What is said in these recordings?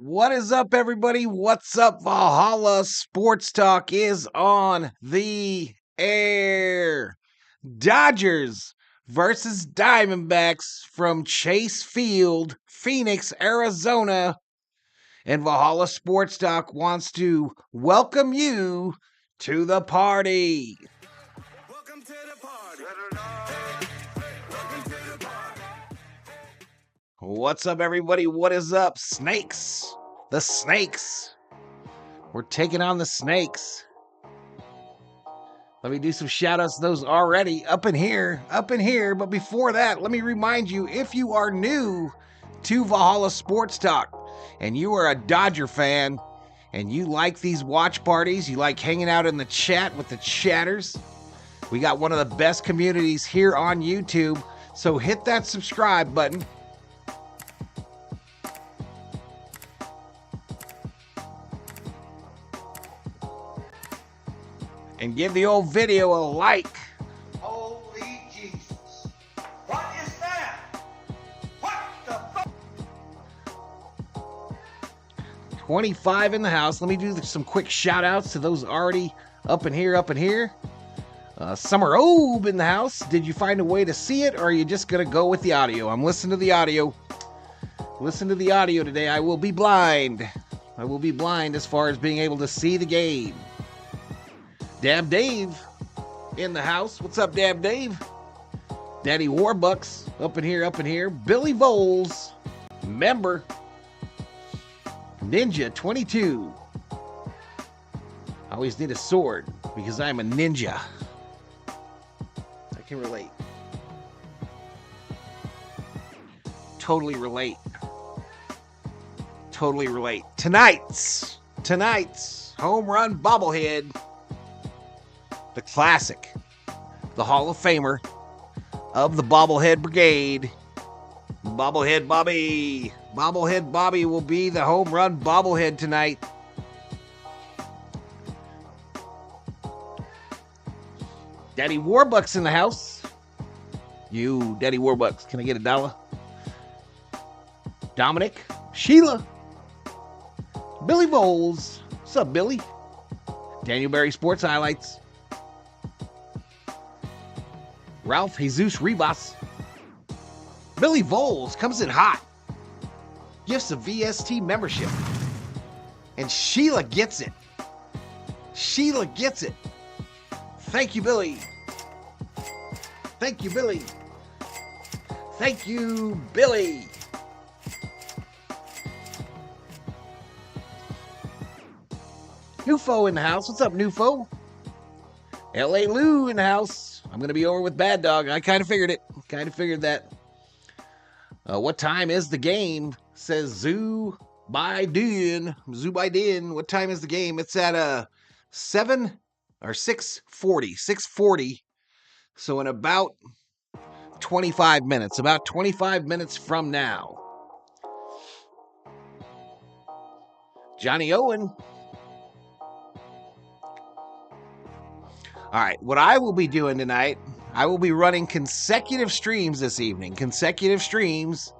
What is up, everybody? What's up? Valhalla Sports Talk is on the air. Dodgers versus Diamondbacks from Chase Field, Phoenix, Arizona. And Valhalla Sports Talk wants to welcome you to the party. Welcome to the party. What's up, everybody? What is up? Snakes. The Snakes. We're taking on the Snakes. Let me do some shout outs to those already up in here. But before that, let me remind you, if you are new to Valhalla Sports Talk and you are a Dodger fan and you like these watch parties, you like hanging out in the chat with the chatters, we got one of the best communities here on YouTube. So hit that subscribe button. And give the old video a like. Holy Jesus. What is that? What the fuck? 25 in the house. Let me do some quick shout outs to those already up in here. Summer Obe in the house. Did you find a way to see it, or are you just going to go with the audio? I'm listening to the audio. Listen to the audio today. I will be blind. As far as being able to see the game. Dab Dave in the house. What's up, Dab Dave? Daddy Warbucks up in here. Billy Voles, member. Ninja 22. I always need a sword because I'm a ninja. I can relate. Totally relate. Tonight's home run bobblehead. The classic, the Hall of Famer of the Bobblehead Brigade, Bobblehead Bobby. Bobblehead Bobby will be the home run bobblehead tonight. Daddy Warbucks in the house. You, Daddy Warbucks, can I get $1? Dominic, Sheila, Billy Voles. What's up, Billy? Daniel Berry Sports Highlights. Ralph Jesus Rivas. Billy Voles comes in hot. Gifts a VST membership. And Sheila gets it. Thank you, Billy. Thank you, Billy. Nufo in the house. What's up, Nufo? L.A. Lou in the house. I'm going to be over with Bad Dog. I kind of figured that. What time is the game? Says Zoo Biden. What time is the game? It's at 7 or 6:40. 6:40. So in about 25 minutes. About 25 minutes from now. Johnny Owen. All right, what I will be doing tonight, I will be running consecutive streams this evening. The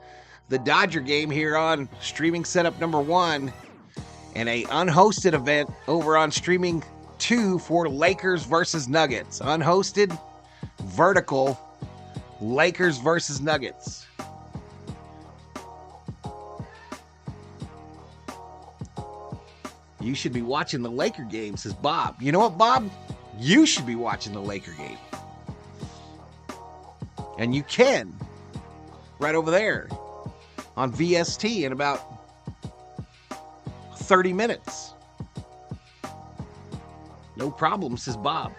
Dodger game here on streaming setup number 1, and a unhosted event over on streaming 2 for Lakers versus Nuggets. Unhosted, vertical, Lakers versus Nuggets. You should be watching the Laker game, says Bob. You know what, Bob? You should be watching the Laker game. And you can. Right over there. On VST in about 30 minutes. No problem, says Bob.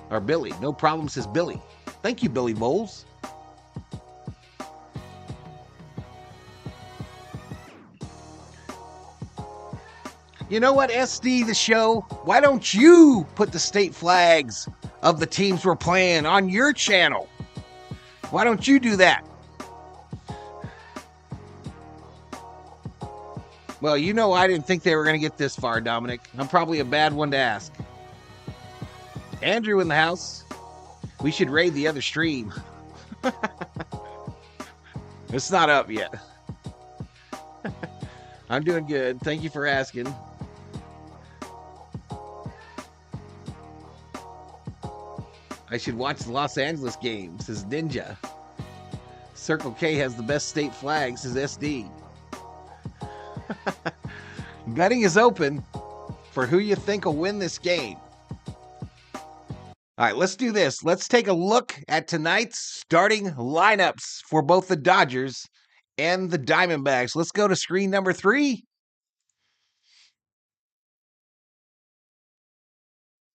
Or Billy. No problem, says Billy. Thank you, Billy Bowles. You know what, SD, the show? Why don't you put the state flags of the teams we're playing on your channel? Why don't you do that? Well, you know I didn't think they were going to get this far, Dominic. I'm probably a bad one to ask. Andrew in the house. We should raid the other stream. It's not up yet. I'm doing good. Thank you for asking. I should watch the Los Angeles game, says Ninja. Circle K has the best state flag, says SD. Betting is open for who you think will win this game. All right, let's do this. Let's take a look at tonight's starting lineups for both the Dodgers and the Diamondbacks. Let's go to screen number 3.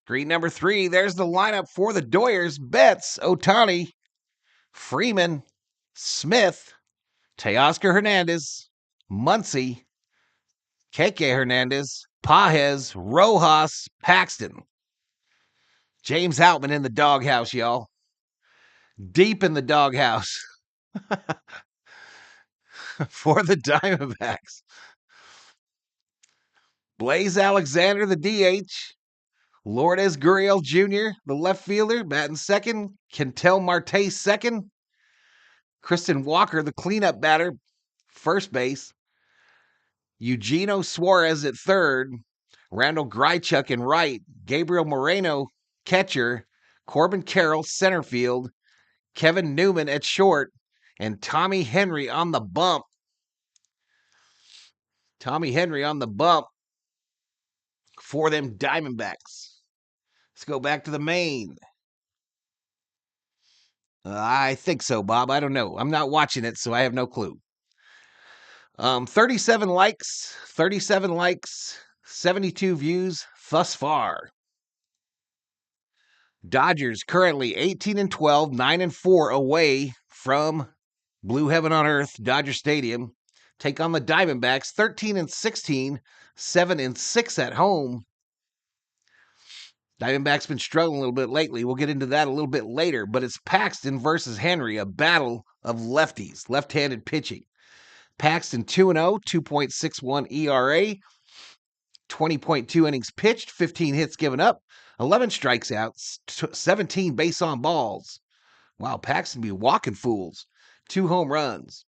Screen number 3, there's the lineup for the Doyers. Betts, Ohtani, Freeman, Smith, Teoscar Hernandez, Muncy, Keke Hernandez, Pajes, Rojas, Paxton. James Outman in the doghouse, y'all. Deep in the doghouse for the Diamondbacks. Blaze Alexander, the DH. Lourdes Gurriel Jr., the left fielder, batting second. Kentel Marte second. Kristen Walker, the cleanup batter, first base. Eugenio Suarez at third. Randall Grichuk in right. Gabriel Moreno, catcher. Corbin Carroll, center field. Kevin Newman at short. And Tommy Henry on the bump. Tommy Henry on the bump for them Diamondbacks. Let's go back to the main. I think so, Bob. I don't know. I'm not watching it, so I have no clue. 37 likes, 72 views thus far. Dodgers currently 18-12, 9-4 away from Blue Heaven on Earth, Dodger Stadium. Take on the Diamondbacks, 13-16, 7-6 at home. Diamondbacks been struggling a little bit lately. We'll get into that a little bit later, but it's Paxton versus Henry, a battle of lefties, left-handed pitching. Paxton 2-0, 2.61 ERA, 20.2 innings pitched, 15 hits given up, 11 strikeouts, 17 base on balls. Wow, Paxton be walking fools. 2 home runs.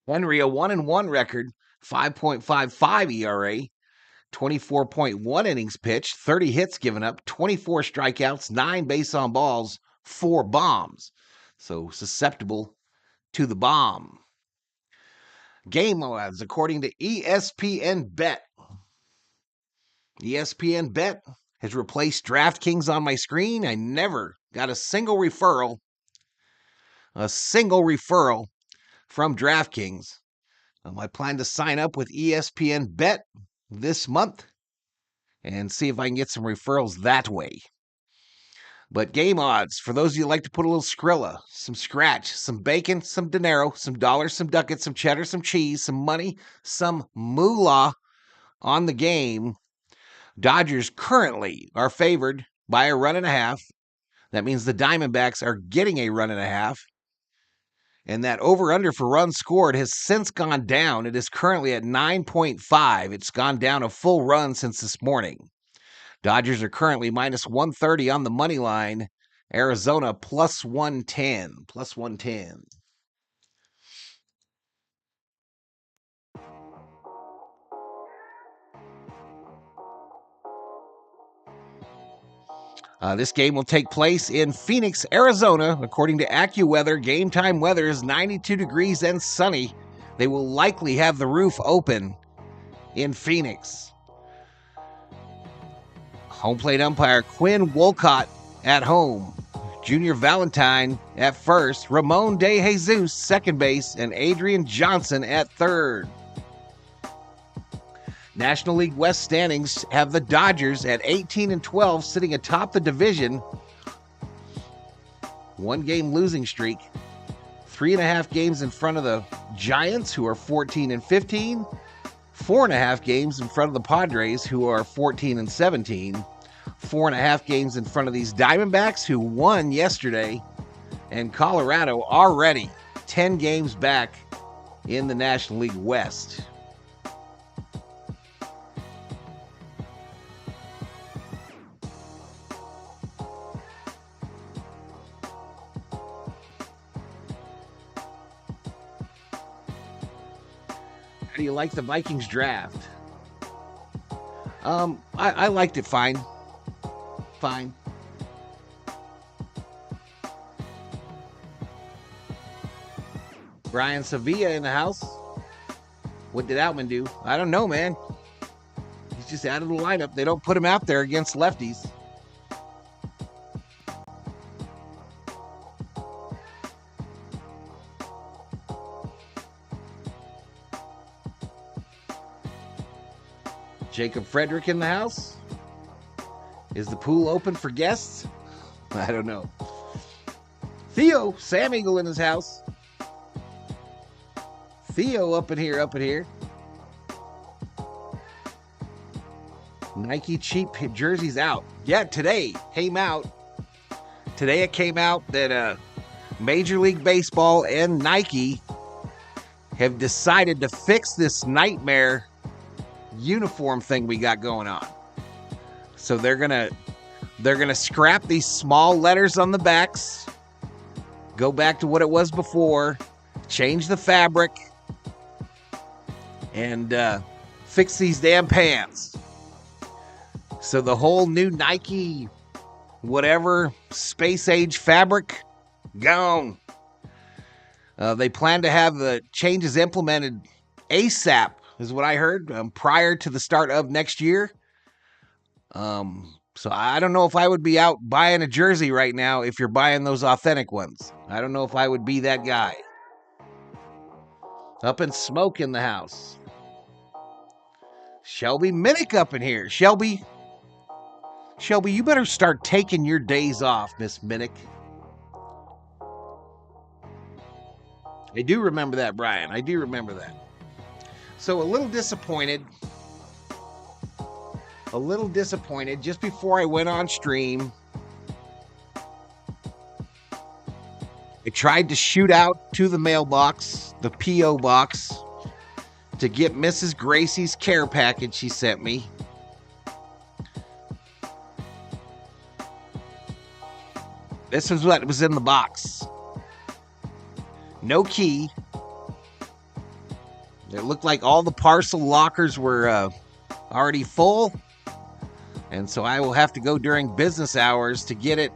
Henry, a 1-1 record, 5.55 ERA, 24.1 innings pitched, 30 hits given up, 24 strikeouts, 9 base on balls, 4 bombs. So susceptible to the bomb. Game odds according to ESPN Bet. ESPN Bet has replaced DraftKings on my screen. I never got a single referral from DraftKings. I plan to sign up with ESPN Bet this month and see if I can get some referrals that way. But game odds, for those of you who like to put a little Skrilla, some scratch, some bacon, some dinero, some dollars, some ducats, some cheddar, some cheese, some money, some moolah on the game, Dodgers currently are favored by a 1.5. That means the Diamondbacks are getting a 1.5. And that over-under for runs scored has since gone down. It is currently at 9.5. It's gone down a full run since this morning. Dodgers are currently minus 130 on the money line. Arizona plus 110. Plus 110. This game will take place in Phoenix, Arizona. According to AccuWeather, game time weather is 92 degrees and sunny. They will likely have the roof open in Phoenix. Home plate umpire Quinn Wolcott at home. Junior Valentine at first. Ramon De Jesus second base. And Adrian Johnson at third. National League West standings have the Dodgers at 18-12, sitting atop the division. 1-game losing streak. 3.5 games in front of the Giants, who are 14-15. 4.5 games in front of the Padres, who are 14-17. 4.5 games in front of these Diamondbacks, who won yesterday. And Colorado already 10 games back in the National League West. do you like the Vikings draft? I liked it fine. Fine. Brian Sevilla in the house. What did Outman do? I don't know, man. He's just out of the lineup. They don't put him out there against lefties. Jacob Frederick in the house. Is the pool open for guests? I don't know. Theo, Sam Eagle in his house. Theo up in here. Nike cheap jerseys out. Yeah, today came out. Today it came out that Major League Baseball and Nike have decided to fix this nightmare uniform thing we got going on. So they're gonna scrap these small letters on the backs, go back to what it was before, change the fabric, and fix these damn pants. So the whole new Nike whatever space age fabric gone. They plan to have the changes implemented ASAP, is what I heard, prior to the start of next year. So I don't know if I would be out buying a jersey right now if you're buying those authentic ones. I don't know if I would be that guy. Up in smoke in the house. Shelby Minnick up in here. Shelby, you better start taking your days off, Miss Minnick. I do remember that, Brian. I do remember that. So a little disappointed. Just before I went on stream, I tried to shoot out to the mailbox, the P.O. box, to get Mrs. Gracie's care package she sent me. This is what was in the box. No key. It looked like all the parcel lockers were already full. And so I will have to go during business hours to get it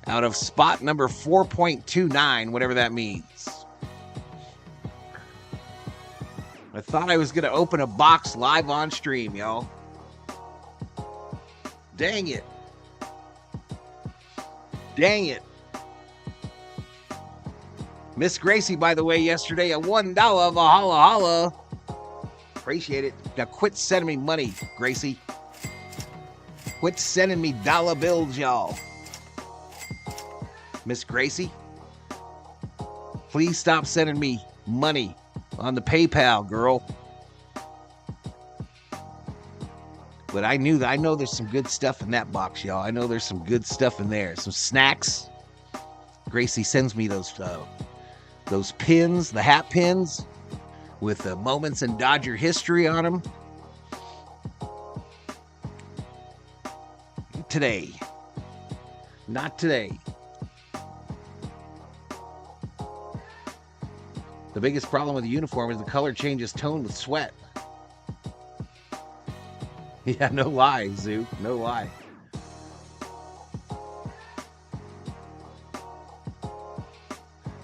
out of spot number 4.29, whatever that means. I thought I was going to open a box live on stream, y'all. Dang it. Miss Gracie, by the way, yesterday, a $1 Valhalla. Appreciate it. Now quit sending me money, Gracie. Quit sending me dollar bills, y'all. Miss Gracie, please stop sending me money on the PayPal, girl. But I know there's some good stuff in that box, y'all. I know there's some good stuff in there. Some snacks. Gracie sends me those pins, the hat pins, with the moments in Dodger history on them. Today. Not today. The biggest problem with the uniform is the color changes tone with sweat. Yeah, no lie, Zoo. No lie.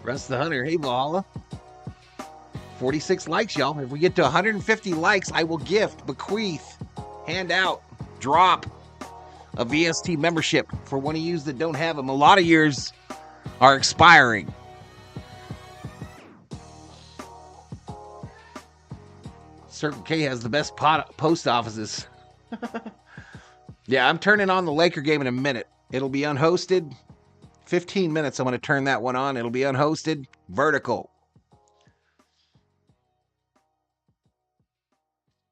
Russ the Hunter. Hey, Valhalla. 46 likes, y'all. If we get to 150 likes, I will gift, bequeath, hand out, drop a VST membership for one of you that don't have them. A lot of yours are expiring. Circle K has the best post offices. Yeah, I'm turning on the Laker game in a minute. It'll be unhosted. 15 minutes, I'm going to turn that one on. It'll be unhosted. Vertical.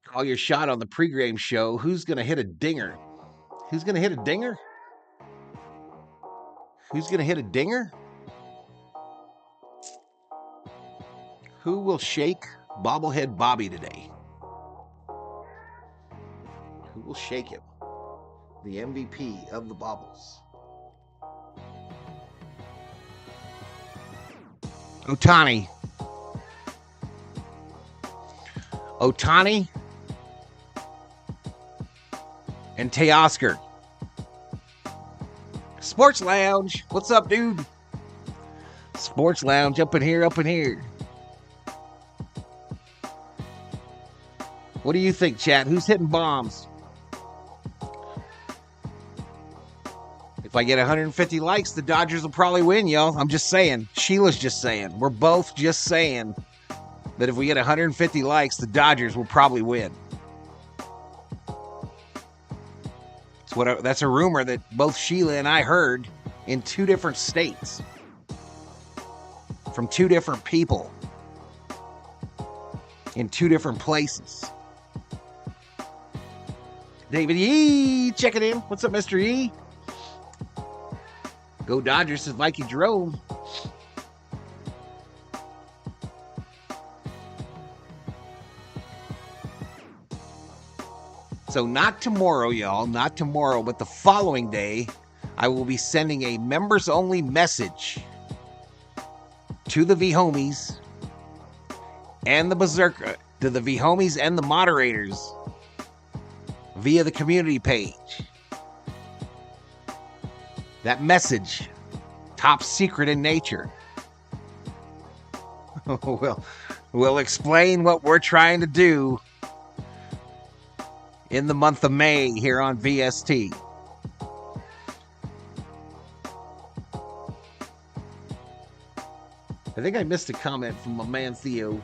Call your shot on the pregame show. Who's going to hit a dinger? Who's going to hit a dinger? Who's going to hit a dinger? Who will shake Bobblehead Bobby today? Who will shake him? The MVP of the baubles. Ohtani. Ohtani, and Teoscar. Sports Lounge. What's up, dude? Sports Lounge up in here, up in here. What do you think, chat? Who's hitting bombs? If I get 150 likes, the Dodgers will probably win, y'all. I'm just saying. Sheila's just saying. We're both just saying that if we get 150 likes, the Dodgers will probably win. That's a rumor that both Sheila and I heard in 2 different states from 2 different people in 2 different places. David Yee, check it in. What's up, Mr. Yee? Go Dodgers, says Mikey Jerome. So not tomorrow, y'all, not tomorrow, but the following day, I will be sending a members-only message to the V-Homies and the Berserker, to the V-Homies and the moderators via the community page. That message, top secret in nature, will explain what we're trying to do in the month of May here on VST. I think I missed a comment from my man Theo.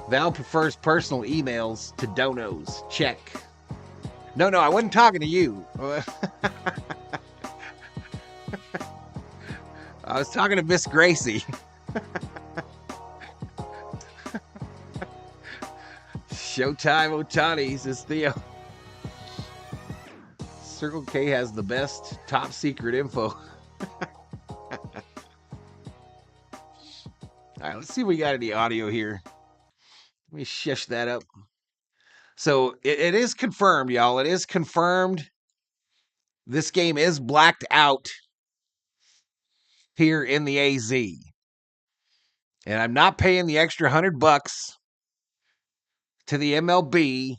Val prefers personal emails to donos. Check. No, I wasn't talking to you. I was talking to Miss Gracie. Showtime Ohtani, says Theo. Circle K has the best top secret info. All right, let's see if we got any audio here. Let me shush that up. So it is confirmed, y'all. It is confirmed. This game is blacked out here in the AZ. And I'm not paying the extra $100 to the MLB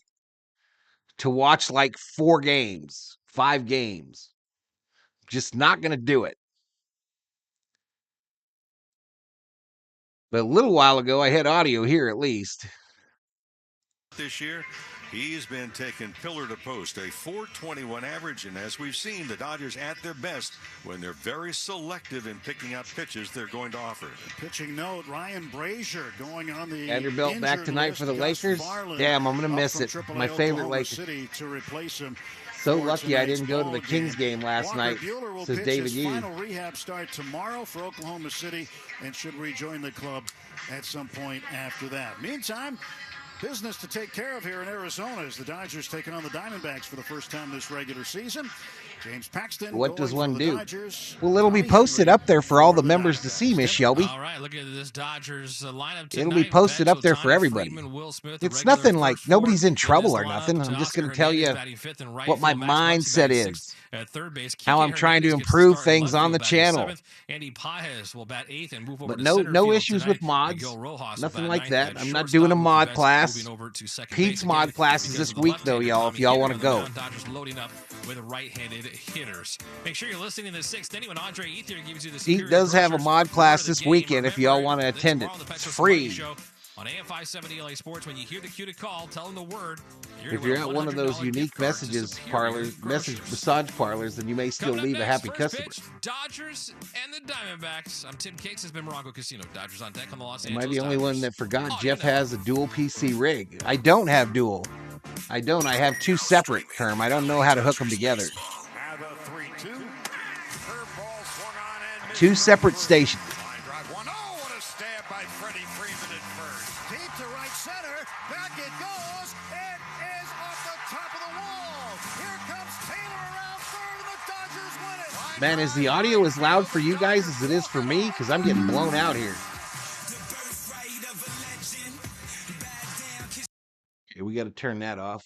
to watch like 4 games, 5 games. Just not going to do it. But a little while ago, I had audio here at least. This year, he's been taking pillar to post, a .421 average, and as we've seen, the Dodgers at their best when they're very selective in picking out pitches they're going to offer. Pitching note, Ryan Brazier going on the Vanderbilt back tonight for the Lakers. Damn, I'm going to miss it. My favorite Lakers. To replace him. So lucky I didn't go to the Kings game last night, says David Yee. Final rehab start tomorrow for Oklahoma City and should rejoin the club at some point after that. Meantime, business to take care of here in Arizona as the Dodgers taking on the Diamondbacks for the first time this regular season. James Paxton. What does one do? Dodgers. Well, it'll be posted up there for all the members to see, Miss Shelby. All right, look at this Dodgers lineup tonight. It'll be posted up there for everybody. Freeman, Smith, it's nothing like nobody's in trouble or nothing. I'm just going to tell you what my mindset is, how I'm trying to improve things on the channel. But no issues with mods, nothing like that. I'm not doing a mod class. Pete's mod class is this week, though, y'all, if y'all want to go. Dodgers loading up with right-handed hitters. Make sure you're listening in the 6th inning when Andre Ether gives you the Pete does have a mod class this weekend if y'all want to attend it. It's free. On AM 570 LA Sports, when you hear the cue to call, tell them the word. If you're at one of those unique massage parlors, then you may still leave a happy customer. Pitch, Dodgers and the Diamondbacks. I'm Tim Cates. Has been Morongo Casino. Dodgers on deck on the Los Angeles. Am I the only Dodgers. one that forgot Jeff has a dual PC rig? I don't have dual. I don't. I have 2 separate, Term. I don't know how to hook them together. 2 separate stations. What a stab by Freddy Freeman at first. Deep to right center. Back it goes. It is off the top of the wall. Here comes Taylor around third, and the Dodgers win it. Man, is the audio as loud for you guys as it is for me? Because I'm getting blown out here. Okay, we got to turn that off.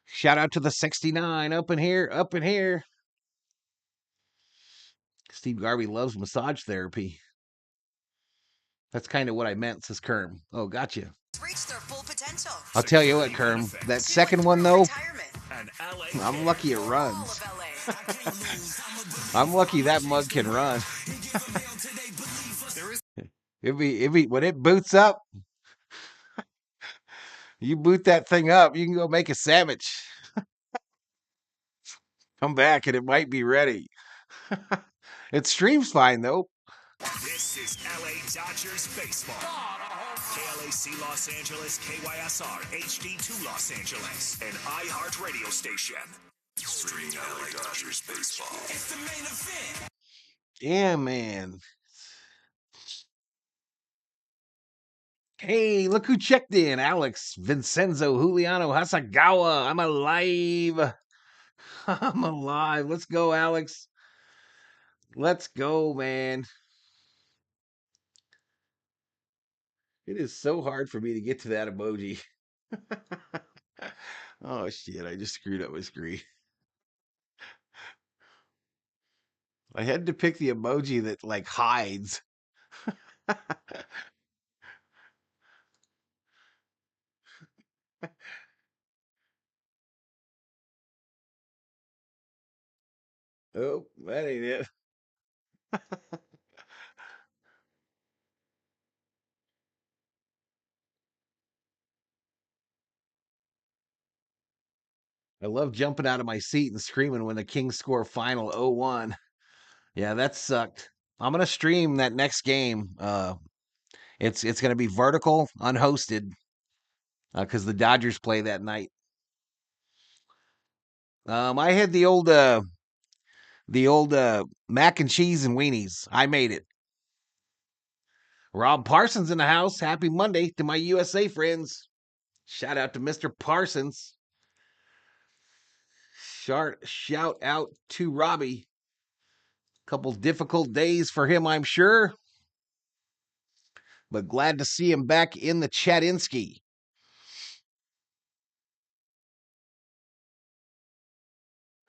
Shout out to the 69 up in here, up in here. Steve Garvey loves massage therapy. That's kind of what I meant, says Kerm. Oh, gotcha. Reach their full potential. I'll tell you what, Kerm. That second one, though, I'm lucky it runs. I'm lucky that mug can run. When it boots up, you boot that thing up, you can go make a sandwich. Come back and it might be ready. It streams fine, though. This is LA Dodgers baseball. KLAC Los Angeles, KYSR, HD2 Los Angeles, an iHeart radio station. Stream LA Dodgers baseball. It's the main event. Yeah, man. Hey, look who checked in. Alex Vincenzo Juliano Hasagawa. I'm alive. I'm alive. Let's go, Alex. Let's go, man. It is so hard for me to get to that emoji. Oh, shit. I just screwed up my screen. I had to pick the emoji that, like, hides. Oh, that ain't it. I love jumping out of my seat and screaming when the Kings score final 0-1. Yeah, that sucked. I'm gonna stream that next game. It's gonna be vertical, unhosted, because the Dodgers play that night. I had the old mac and cheese and weenies. I made it. Rob Parsons in the house. Happy Monday to my USA friends. Shout out to Mr. Parsons. Shout out to Robbie. Couple difficult days for him, I'm sure. But glad to see him back in the Chadinsky.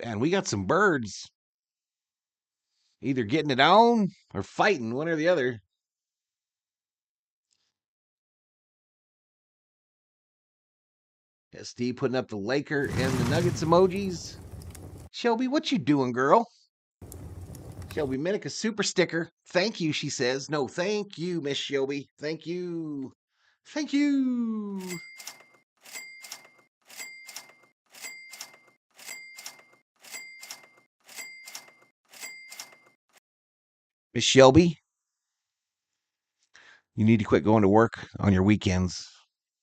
And we got some birds. Either getting it on or fighting, one or the other. SD putting up the Laker and the Nuggets emojis. Shelby, what you doing, girl? Shelby Minnick, a super sticker. Thank you, she says. No, thank you, Miss Shelby. Thank you. Thank you. Miss Shelby, you need to quit going to work on your weekends.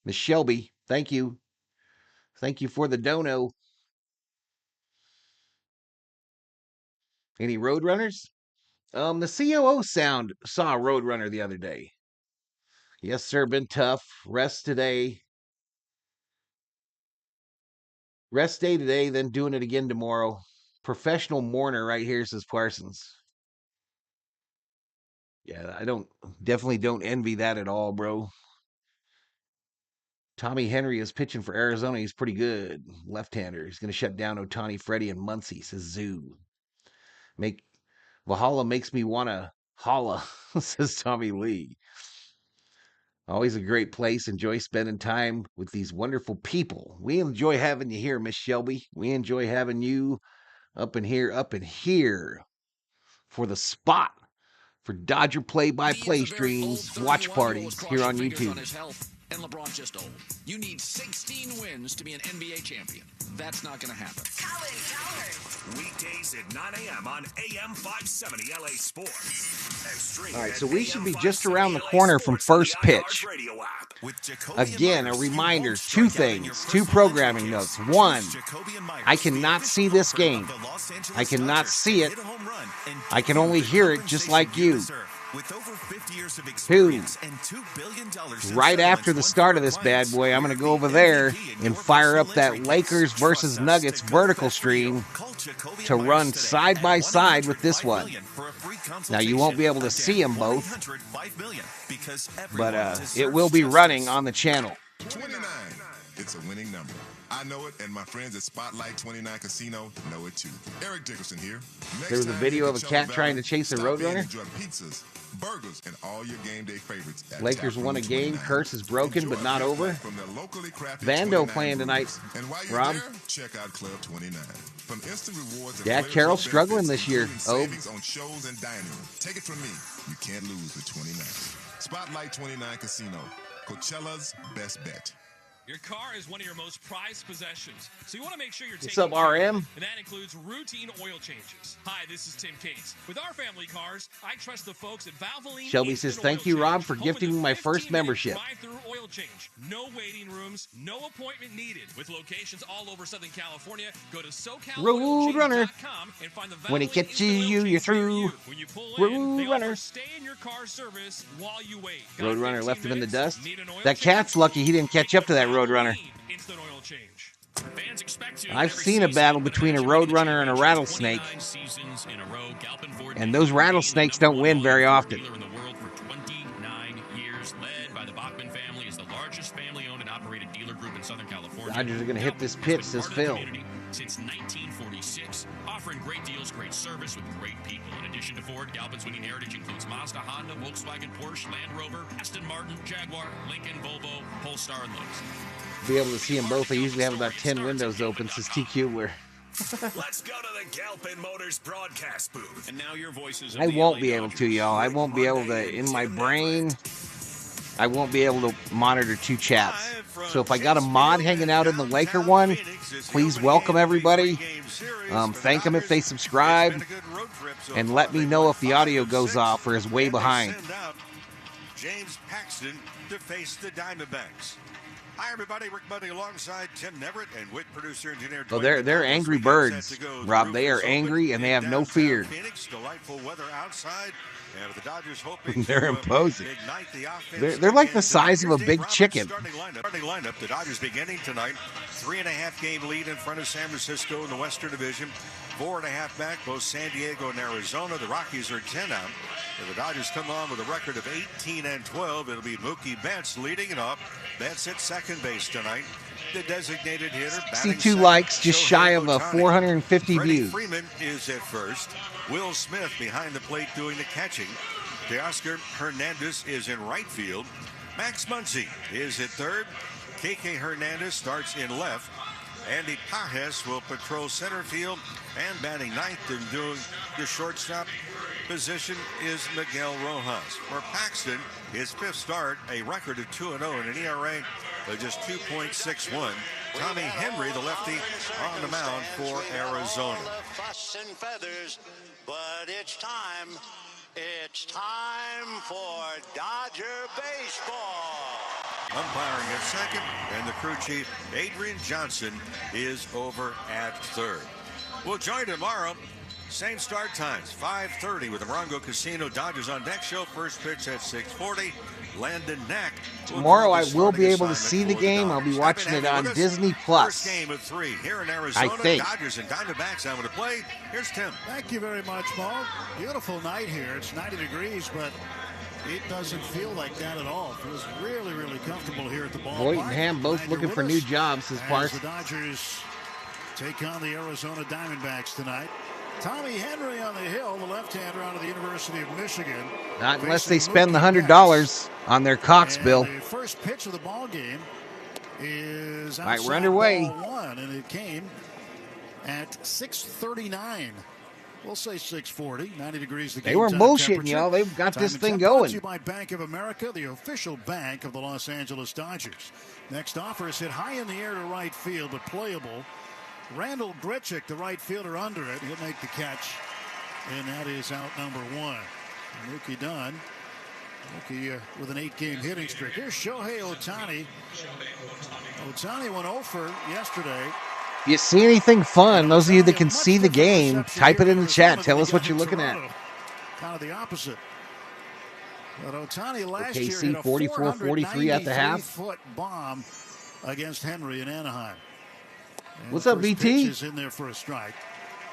Miss Shelby, thank you. Thank you for the dono. Any Roadrunners? The COO sound saw a Roadrunner the other day. Yes, sir, been tough. Rest today. Rest day today, then doing it again tomorrow. Professional mourner right here, says Parsons. Yeah, I definitely don't envy that at all, bro. Tommy Henry is pitching for Arizona. He's pretty good. Left-hander. He's going to shut down Ohtani, Freddy, and Muncy, says Zoo. Valhalla makes me want to holla, says Tommy Lee. Always a great place. Enjoy spending time with these wonderful people. We enjoy having you here, Miss Shelby. We enjoy having you up in here for the spot for Dodger play-by-play streams, watch parties here on YouTube. And LeBron just old. You need 16 wins to be an NBA champion. That's not going to happen. Colin Cowherd. Weekdays at 9 a.m. on AM 570 LA Sports. All right, so we should be just around the corner from first pitch. Again, a reminder, two things, two programming notes. One, I cannot see this game. I cannot see it. I can only hear it just like you. Two, right after the start of this bad boy, I'm going to go over there and fire up that Lakers versus Nuggets vertical stream to run side by side with this one. Now, you won't be able to see them both, but it will be running on the channel. 29. It's a winning number. I know it, and my friends at Spotlight 29 Casino know it too. Eric Dickerson here. There was a video of a cat trying to chase a roadrunner. Enjoy pizzas, burgers, and all your game day favorites. Lakers won a game. Curse is broken, but not over. Vando playing tonight. And while you're Rob? there, check out Club 29. From instant rewards and Yeah, players' Carroll's benefits struggling this to year. huge Oh. savings on shows and dining. Take it from me. You can't lose with 29. Spotlight 29 Casino. Coachella's best bet. Your car is one of your most prized possessions, so you want to make sure you're What's taking up, care RM? of it, and that includes routine oil changes. Hi, this is Tim Cates. With our family cars, I trust the folks at Valhalla. Shelby says, thank you, Rob, for gifting me my first membership. Drive-through oil change. No waiting rooms, no appointment needed. With locations all over Southern California, go to SoCalOilChange.com and find the When it Valhalla catches you, Instant Oil you're Change near through. you. When you pull in, they Roadrunner. offer stay-in-your-car service while you wait. Got Roadrunner 15 left him in the minutes? dust. Need an oil That change? cat's lucky he didn't catch up to that Roadrunner. Instant oil change. Fans expect to I've every seen a season, battle but between a imagine winning the Roadrunner and a championship rattlesnake. 29 seasons in a row. Galpin Ford And those rattlesnakes don't win very often. dealer in the world for 29 years, led by the Bachman family, is the largest family-owned and operated dealer group in Southern California. Dodgers are going to hit this Galpin pitch, has been says part of the Phil. community since 1946, offering great deals, great service with great people. In addition to Ford, Galpin's winning heritage includes Mazda, Honda, Volkswagen, Porsche, Land Rover, Aston Martin, Jaguar, Lincoln, Volvo, Polestar, and Lowe's. Be able to see them both. I usually have about 10 windows open, says TQ. Where Let's go to the Galpin Motors broadcast booth. And now your voices. I won't be able to, y'all. I won't be able to, in my brain, I won't be able to monitor two chats. So if I got a mod hanging out in the Laker one, please welcome everybody. Thank them if they subscribe. And let me know if the audio goes off or is way behind. James Paxton to face the Diamondbacks. Hi, everybody. Rick Buddy alongside Tim Neverett and with producer engineer. Oh, they're angry birds, Rob. They are angry and they have no fear. Phoenix, delightful weather outside. And the Dodgers hoping They're imposing. ignite the offense. They're like the again size of a tonight. big Roberts chicken. Starting lineup. The Dodgers beginning tonight. 3.5 game lead in front of San Francisco in the Western Division. 4.5 back, both San Diego and Arizona. The Rockies are 10 out. If the Dodgers come on with a record of 18-12, it'll be Mookie Betts leading it off. Betts at second base tonight. The designated hitter. See 2 likes, just shy of a 450 Freddie views. Freeman is at first. Will Smith behind the plate doing the catching. Teoscar Hernandez is in right field. Max Muncy is at third. KK Hernandez starts in left. Andy Pajes will patrol center field, and batting ninth and doing the shortstop position is Miguel Rojas. For Paxton, his 5th start, a record of 2-0 and an ERA of just 2.61. Tommy Henry, the lefty, on the mound for Arizona. Fuss and feathers, but it's time. It's time for Dodger baseball. Umpiring at second, and the crew chief, Adrian Johnson, is over at third. We'll join tomorrow. Same start times, 5:30 with the Morongo Casino Dodgers on Deck show. First pitch at 6:40. Landon Knack. Tomorrow I will be able to see the game. I'll be watching it on Disney Plus. First game of 3 here in Arizona. I think. Dodgers and Diamondbacks out to play. Here's Tim. Thank you very much, Mo. Beautiful night here. It's 90 degrees, but it doesn't feel like that at all. It feels really, really comfortable here at the ballpark. Voight and Ham both Glad looking you're for with new us jobs, says as Parks. the Dodgers take on the Arizona Diamondbacks tonight. Tommy Henry on the hill, the left-hander out of the University of Michigan. Not unless they spend the $100 on their Cox bill. The first pitch of the ball game is All right, we're outside underway. ball 1, and it came at 6:39. We'll say 6:40, 90 degrees. The They weren't game-time bullshitting, temperature. y'all. They've got Time this and thing temp brought going. to you by Bank of America, the official bank of the Los Angeles Dodgers. Next offer is hit high in the air to right field, but playable. Randall Grichuk, the right fielder, under it. He'll make the catch, and that is out number 1. Mookie done. Mookie with an 8-game hitting streak. Here's Shohei Ohtani. Ohtani went 0 for yesterday. If you see anything fun, those of you that can see the game, type it in the chat. Tell us what you're looking at. Kind of the opposite. But Ohtani last year OKC hit a 44-43 at the half. 493-foot bomb against Henry in Anaheim. And What's the up, first BT? pitch is in there for a strike.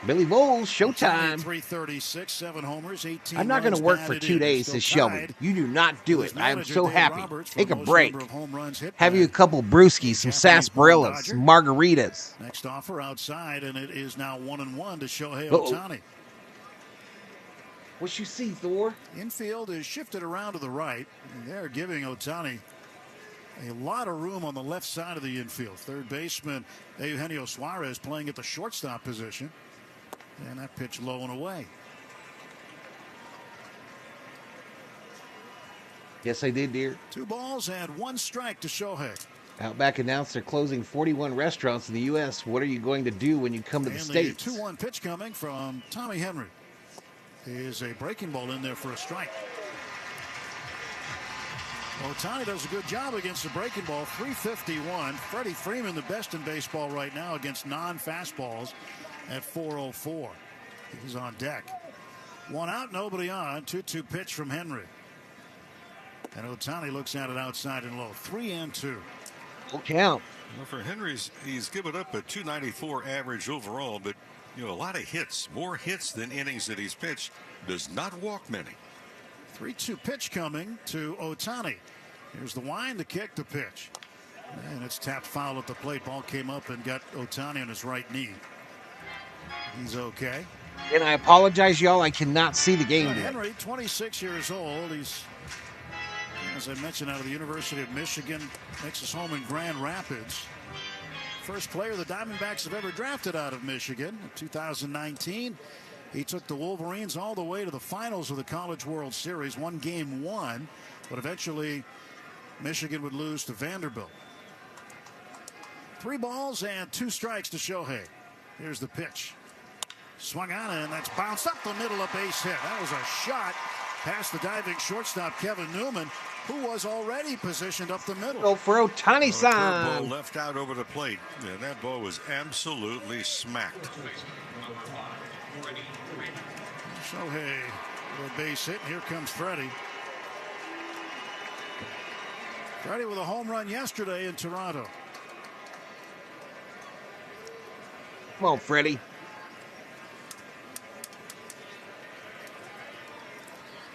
Billy Bowles, showtime. 336, 7 homers, 18 I'm not going to work for 2 days, says Shelby. You do not do it. I am so happy. Take a break. Have you a couple brewskis, some sarsaparillas, some margaritas. Next offer outside, and it is now 1-1 to Shohei Ohtani. What you see, Thor? Infield is shifted around to the right, and they're giving Ohtani a lot of room on the left side of the infield. Third baseman Eugenio Suarez playing at the shortstop position. And that pitch low and away. Yes, I did, dear. 2 balls and 1 strike to Shohei. Outback announced they're closing 41 restaurants in the U.S. What are you going to do when you come to the States? The 2-1 pitch coming from Tommy Henry. Is a breaking ball in there for a strike. Ohtani does a good job against the breaking ball. 351. Freddie Freeman, the best in baseball right now against non-fastballs at 404. He's on deck. 1 out, nobody on. 2-2 pitch from Henry. And Ohtani looks at it outside and low. 3-2. Full count. Well, for Henry's, he's given up a 294 average overall, but a lot of hits, more hits than innings that he's pitched. Does not walk many. 3-2 pitch coming to Ohtani. Here's the wind, the kick, the pitch. And it's tapped foul at the plate. Ball came up and got Ohtani on his right knee. He's okay. And I apologize, y'all. I cannot see the game. Henry, 26 years old. He's, as I mentioned, out of the University of Michigan. Makes his home in Grand Rapids. First player the Diamondbacks have ever drafted out of Michigan. In 2019, he took the Wolverines all the way to the finals of the College World Series. Won game 1, but eventually Michigan would lose to Vanderbilt. 3 balls and 2 strikes to Shohei. Here's the pitch. Swung on, and that's bounced up the middle, a base hit. That was a shot past the diving shortstop Kevin Newman, who was already positioned up the middle. Go for Ohtani's side. Ball left out over the plate. Yeah, that ball was absolutely smacked. Shohei with a base hit. Here comes Freddy. Freddy with a home run yesterday in Toronto. Come on, Freddy.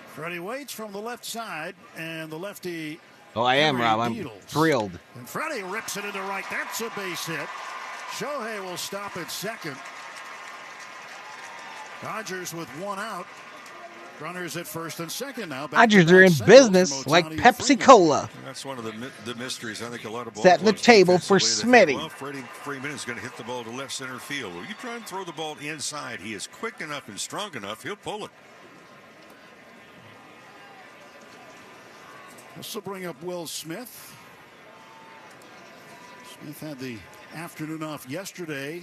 Freddy waits from the left side, and the lefty. Oh, I am, Rob. I'm thrilled. And Freddy rips it into right. That's a base hit. Shohei will stop at second. Dodgers with 1 out. Runners at first and second now. Dodgers are in business like Pepsi Cola. That's one of the mysteries. I think a lot of ball setting the table for Smitty. Well, Freddie Freeman is going to hit the ball to left center field. Well, you try and throw the ball inside. He is quick enough and strong enough. He'll pull it. This will bring up Will Smith. Smith had the afternoon off yesterday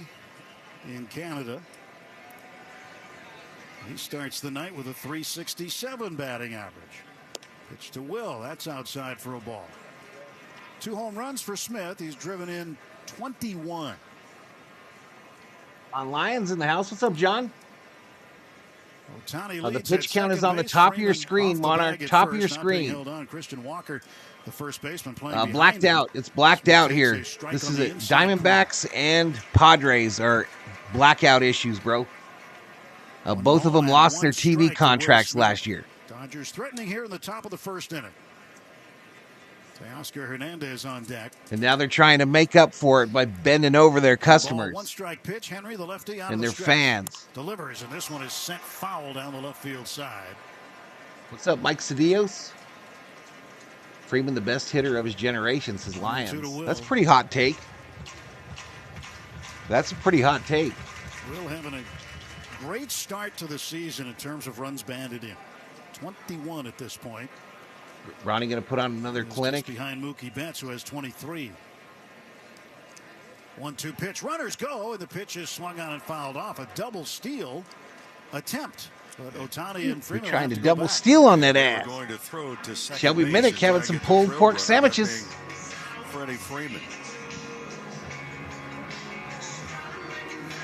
in Canada. He starts the night with a .367 batting average. Pitch to Will. That's outside for a ball. 2 home runs for Smith. He's driven in 21. On Lions in the house. What's up, John? Ohtani the pitch count is on the top of your screen, Monarch. Top of your screen. Held on. Christian Walker, the first baseman, playing blacked out. It's blacked out here. This is it. Diamondbacks and Padres are blackout issues, bro. Both of them lost their TV contracts last year. Dodgers threatening here in the top of the first inning. Teoscar Hernandez on deck. And now they're trying to make up for it by bending over their customers. 1-strike pitch. Henry, the lefty, out and of their the fans. Delivers, and this one is sent foul down the left field side. What's up, Mike Cedillos? Freeman, the best hitter of his generation, says Lions. That's a pretty hot take. That's a pretty hot take. Will having a great start to the season in terms of runs banded in. 21 at this point. Ronnie going to put on another clinic. Behind Mookie Betts, who has 23. 1-2 pitch. Runners go, and the pitch is swung on and fouled off. A double steal attempt. But Ohtani and Freeman are trying to double steal on that ass. Going to throw to Shelby Minnick having some pulled pork sandwiches. Freddie Freeman.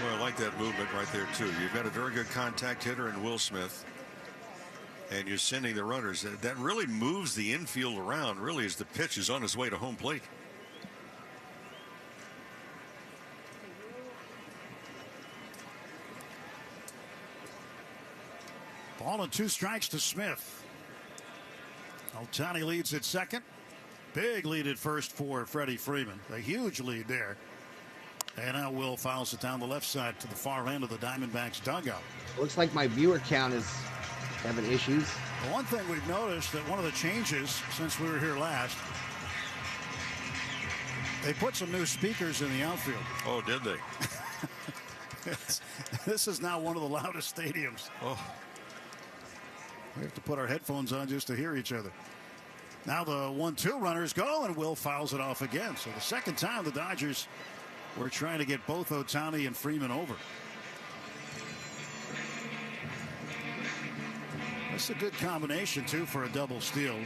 Well, I like that movement right there, too. You've got a very good contact hitter in Will Smith. And you're sending the runners. That really moves the infield around, really, as the pitch is on his way to home plate. Ball and 2 strikes to Smith. Ohtani leads at second. Big lead at first for Freddie Freeman. A huge lead there. And now Will fouls it down the left side to the far end of the Diamondbacks dugout. Looks like my viewer count is having issues. The one thing we've noticed that one of the changes since we were here last, they put some new speakers in the outfield. Oh, did they? This is now one of the loudest stadiums. Oh. We have to put our headphones on just to hear each other. Now the 1-2 runners go, and Will fouls it off again. So the second time the Dodgers were trying to get both Ohtani and Freeman over. That's a good combination, too, for a double steal.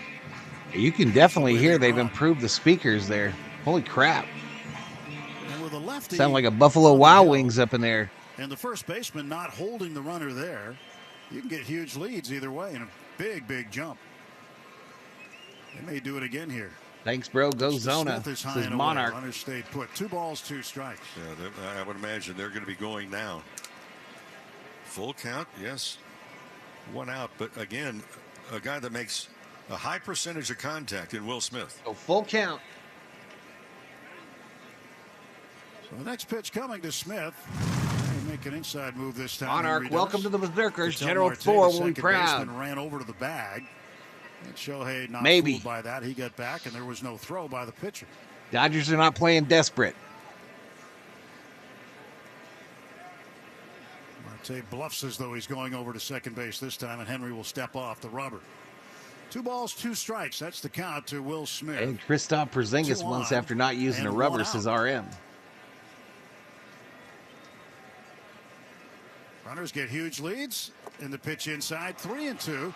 You can definitely hear they've improved the speakers there. Holy crap. And with a lefty, sound like a Buffalo Wild Wings up in there. And the first baseman not holding the runner there. You can get huge leads either way and a big, big jump. They may do it again here. Thanks, bro. Go Zona. This is Monarch. Runner stayed put. 2 balls, 2 strikes. Yeah, I would imagine they're going to be going now. Full count, yes. 1 out, but again, a guy that makes a high percentage of contact in Will Smith. Oh, full count. So the next pitch coming to Smith. They make an inside move this time. Monarch, welcome to the Berserkers. General Thor will be proud. Ran over to the bag. And Shohei not fooled by that. He got back, and there was no throw by the pitcher. Dodgers are not playing desperate. Marte bluffs as though he's going over to second base this time, and Henry will step off the rubber. 2 balls, 2 strikes. That's the count to Will Smith. And Kristaps Porzingis once after not using a rubber, says RM. Runners get huge leads in the pitch inside. 3-2.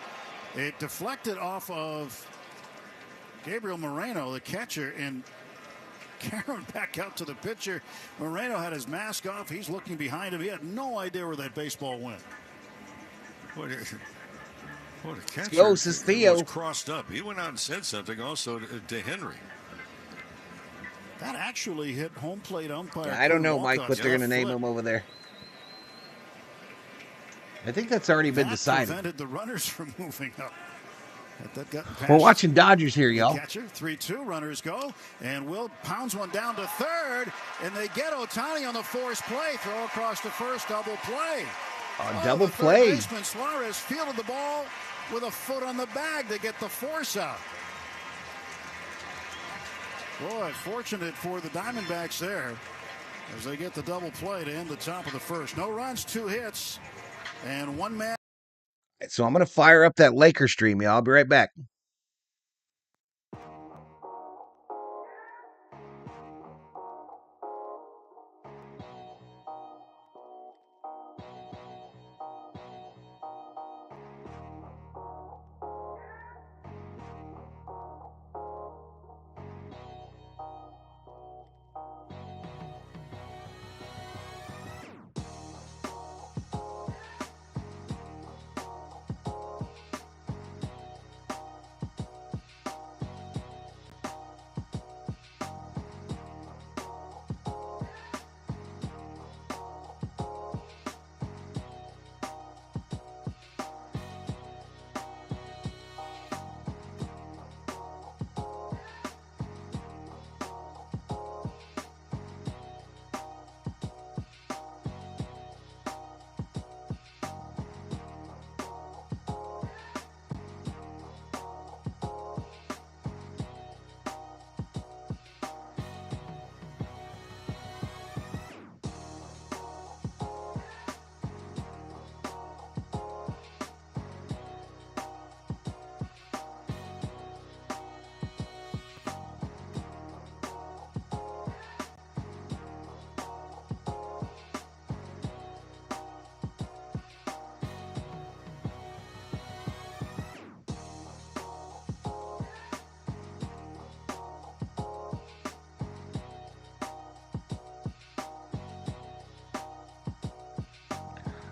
It deflected off of Gabriel Moreno, the catcher, and carrying back out to the pitcher. Moreno had his mask off. He's looking behind him. He had no idea where that baseball went. What a catcher. Go, says Theo. Was crossed up. He went out and said something also to Henry. That actually hit home plate umpire. I don't know, Mike, but they're going to name him over there. I think that's already been decided. Prevented the runners from moving up. We're watching Dodgers here, y'all. Catcher, 3-2, runners go, and Will pounds one down to third, and they get Ohtani on the forced play. Throw across to first, double play. Double play. Third baseman Suarez fielded the ball with a foot on the bag to get the force out. Boy, fortunate for the Diamondbacks there as they get the double play to end the top of the first. No runs, 2 hits. And 1 man. So I'm going to fire up that Laker stream, y'all. I'll be right back.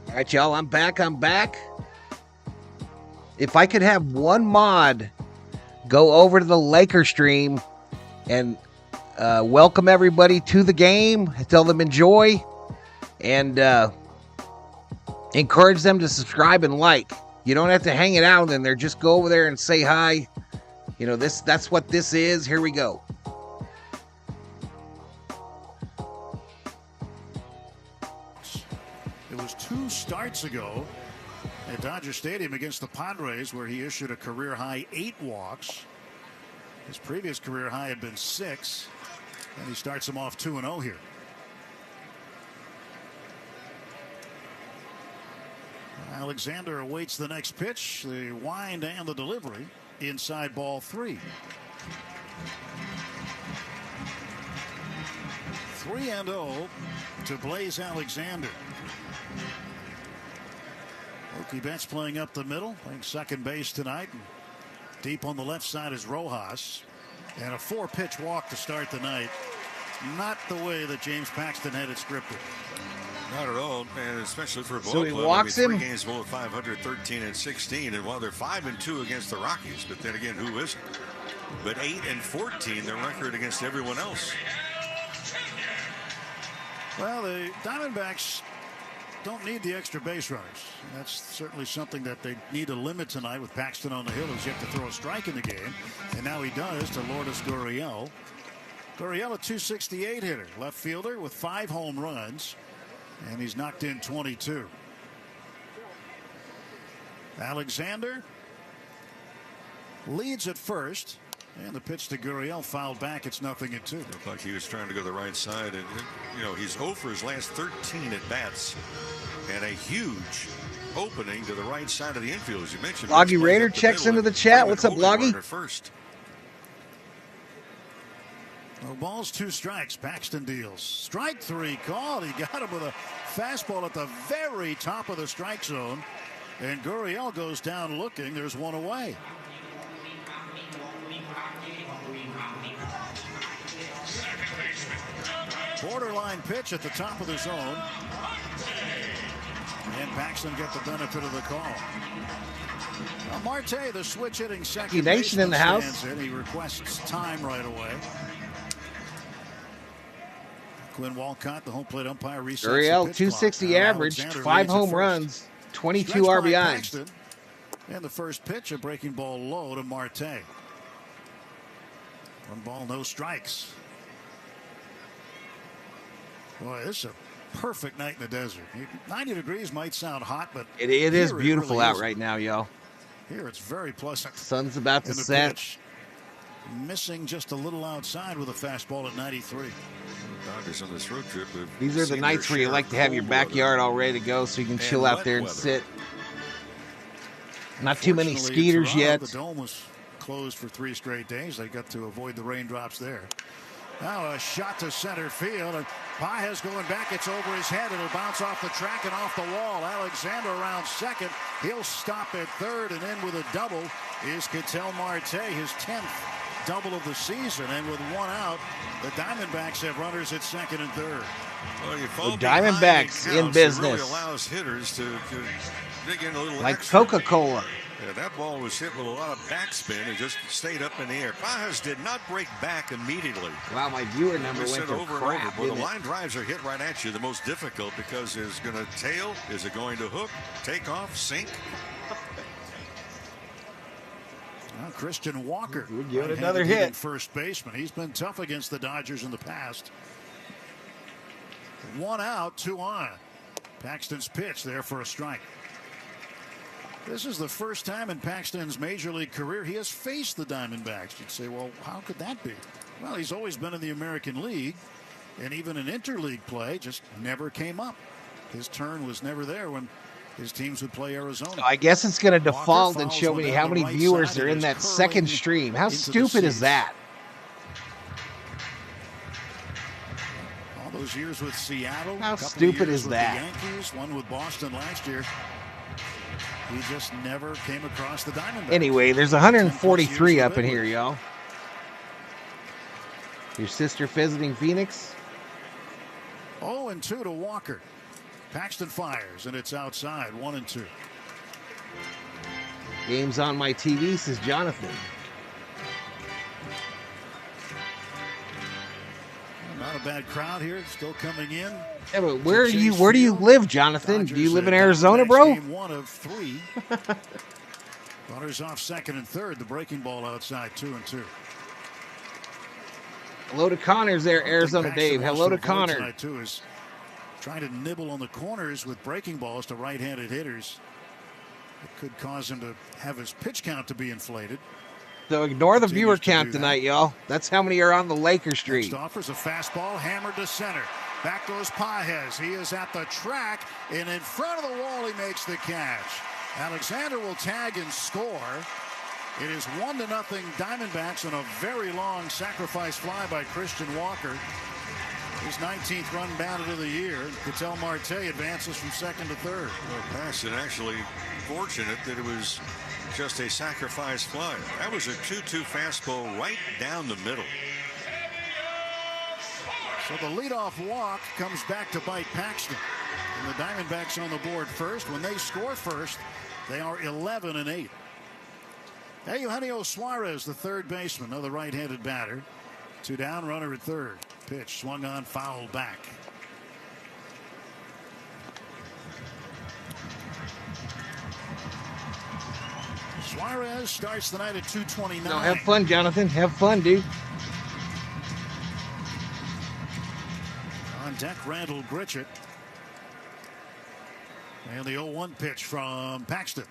All right, y'all, I'm back. If I could have one mod go over to the Laker stream and welcome everybody to the game, tell them enjoy, and encourage them to subscribe and like. You don't have to hang it out in there. Just go over there and say hi. You know, that's what this is. Here we go. It was 2 starts ago at Dodger Stadium against the Padres where he issued a career-high 8 walks. His previous career high had been 6, and he starts him off 2-0 here. Alexander awaits the next pitch, the wind and the delivery. Inside ball 3. 3-0 to Blaze Alexander. Mookie Betts playing up the middle, playing second base tonight. And deep on the left side is Rojas. And a 4-pitch walk to start the night. Not the way that James Paxton had it scripted. Not at all, and especially for a ball So he club. walks him. 3 games below 500, 13-16, and while they're 5-2 against the Rockies, but then again, who isn't? But 8-14, their record against everyone else. Well, the Diamondbacks don't need the extra base runners. And that's certainly something that they need to limit tonight with Paxton on the hill, who's yet to throw a strike in the game, and now he does to Lourdes Gurriel. Gurriel, a .268 hitter, left fielder with 5 home runs. And he's knocked in 22. Alexander leads at first. And the pitch to Gurriel fouled back. It's 0-2. Looked like he was trying to go the right side. And, you know, he's 0 for his last 13 at bats. And a huge opening to the right side of the infield, as you mentioned. Loggy Raider checks into the chat. What's up, Loggy? First. No balls, 2 strikes. Paxton deals. Strike 3 called. He got him with a fastball at the very top of the strike zone. And Gurriel goes down looking. There's 1 away. Borderline pitch at the top of the zone. And Paxton get the benefit of the call. Now Marte, the switch hitting second Nation in the house. He requests time right away. Quinn Walcott, the home plate umpire, resets Gurriel, the pitch clock. 260 average, 5 home runs, 22 RBIs. Paxton. And the first pitch, a breaking ball low to Marte. 1 ball, no strikes. Boy, this is a perfect night in the desert. 90 degrees might sound hot, but It is here beautiful really out isn't. right now, y'all. Here it's very pleasant. Sun's about to And the set. pitch, missing just a little outside with a fastball at 93. Dodgers on this road trip. These are the nights where you like to have your backyard all ready to go so you can chill out there and sit. Not too many Fortunately, skeeters Toronto, yet. The dome was closed for 3 straight days. They got to avoid the raindrops there. Now a shot to center field, and Pages going back. It's over his head. It'll bounce off the track and off the wall. Alexander around second. He'll stop at third, and in with a double is Ketel Marte, his 10th double of the season. And with 1 out, the Diamondbacks have runners at second and third. Well, you The fall Diamondbacks behind in counts, business. It really allows hitters to dig in a little Like extra. Coca-Cola. Yeah, that ball was hit with a lot of backspin and just stayed up in the air. Pages did not break back immediately. Wow, my viewer number We went said to over crap. and over. Well, the didn't it? line drives are hit right at you. The most difficult because it's going to tail. Is it going to hook, take off, sink? Well, Christian Walker. We'll give it right-handed another hitting hit. First baseman. He's been tough against the Dodgers in the past. 1 out, 2 on. Paxton's pitch there for a strike. This is the first time in Paxton's major league career he has faced the Diamondbacks. You'd say, well, how could that be? Well, he's always been in the American League, and even in interleague play just never came up. His turn was never there when his teams would play Arizona. I guess it's going to default and fouls show one me down how the many right viewers side are in and that is second curling stream. How into the stupid is seats. that? All those years with Seattle. How couple of stupid years is with that? The Yankees, one with Boston last year. He just never came across the Diamondbacks. Anyway, there's 143 up in here, y'all. Your sister visiting Phoenix? 0-2 to Walker. Paxton fires, and it's outside. 1-2. Game's on my TV, says Jonathan. Not a a bad crowd here. Still coming in. Yeah, but where do you live, Jonathan? Do you live in Arizona, bro? Game 1 of 3. Runners off second and third. The breaking ball outside, 2-2. Hello to Connors there, Arizona Dave. Hello to Connor. Too is trying to nibble on the corners with breaking balls to right-handed hitters. It could cause him to have his pitch count to be inflated. So ignore the viewer count tonight, y'all. That's how many are on the Laker Street. Next offers a fastball hammered to center. Back goes Pages. He is at the track, and in front of the wall, he makes the catch. Alexander will tag and score. It is 1-0 Diamondbacks on a very long sacrifice fly by Christian Walker. His 19th run batted of the year. Ketel Marte advances from second to third. Well, pass, and actually fortunate that it was just a sacrifice fly. That was a 2-2 fastball right down the middle. So the leadoff walk comes back to bite Paxton. And the Diamondbacks on the board first. When they score first, they are 11-8. Eugenio Suarez, the third baseman, another right-handed batter. 2 down, runner at third. Pitch swung on, fouled back. Suarez starts the night at 229. No, have fun, Jonathan. Have fun, dude. On deck, Randall Gritchett. And the 0-1 pitch from Paxton.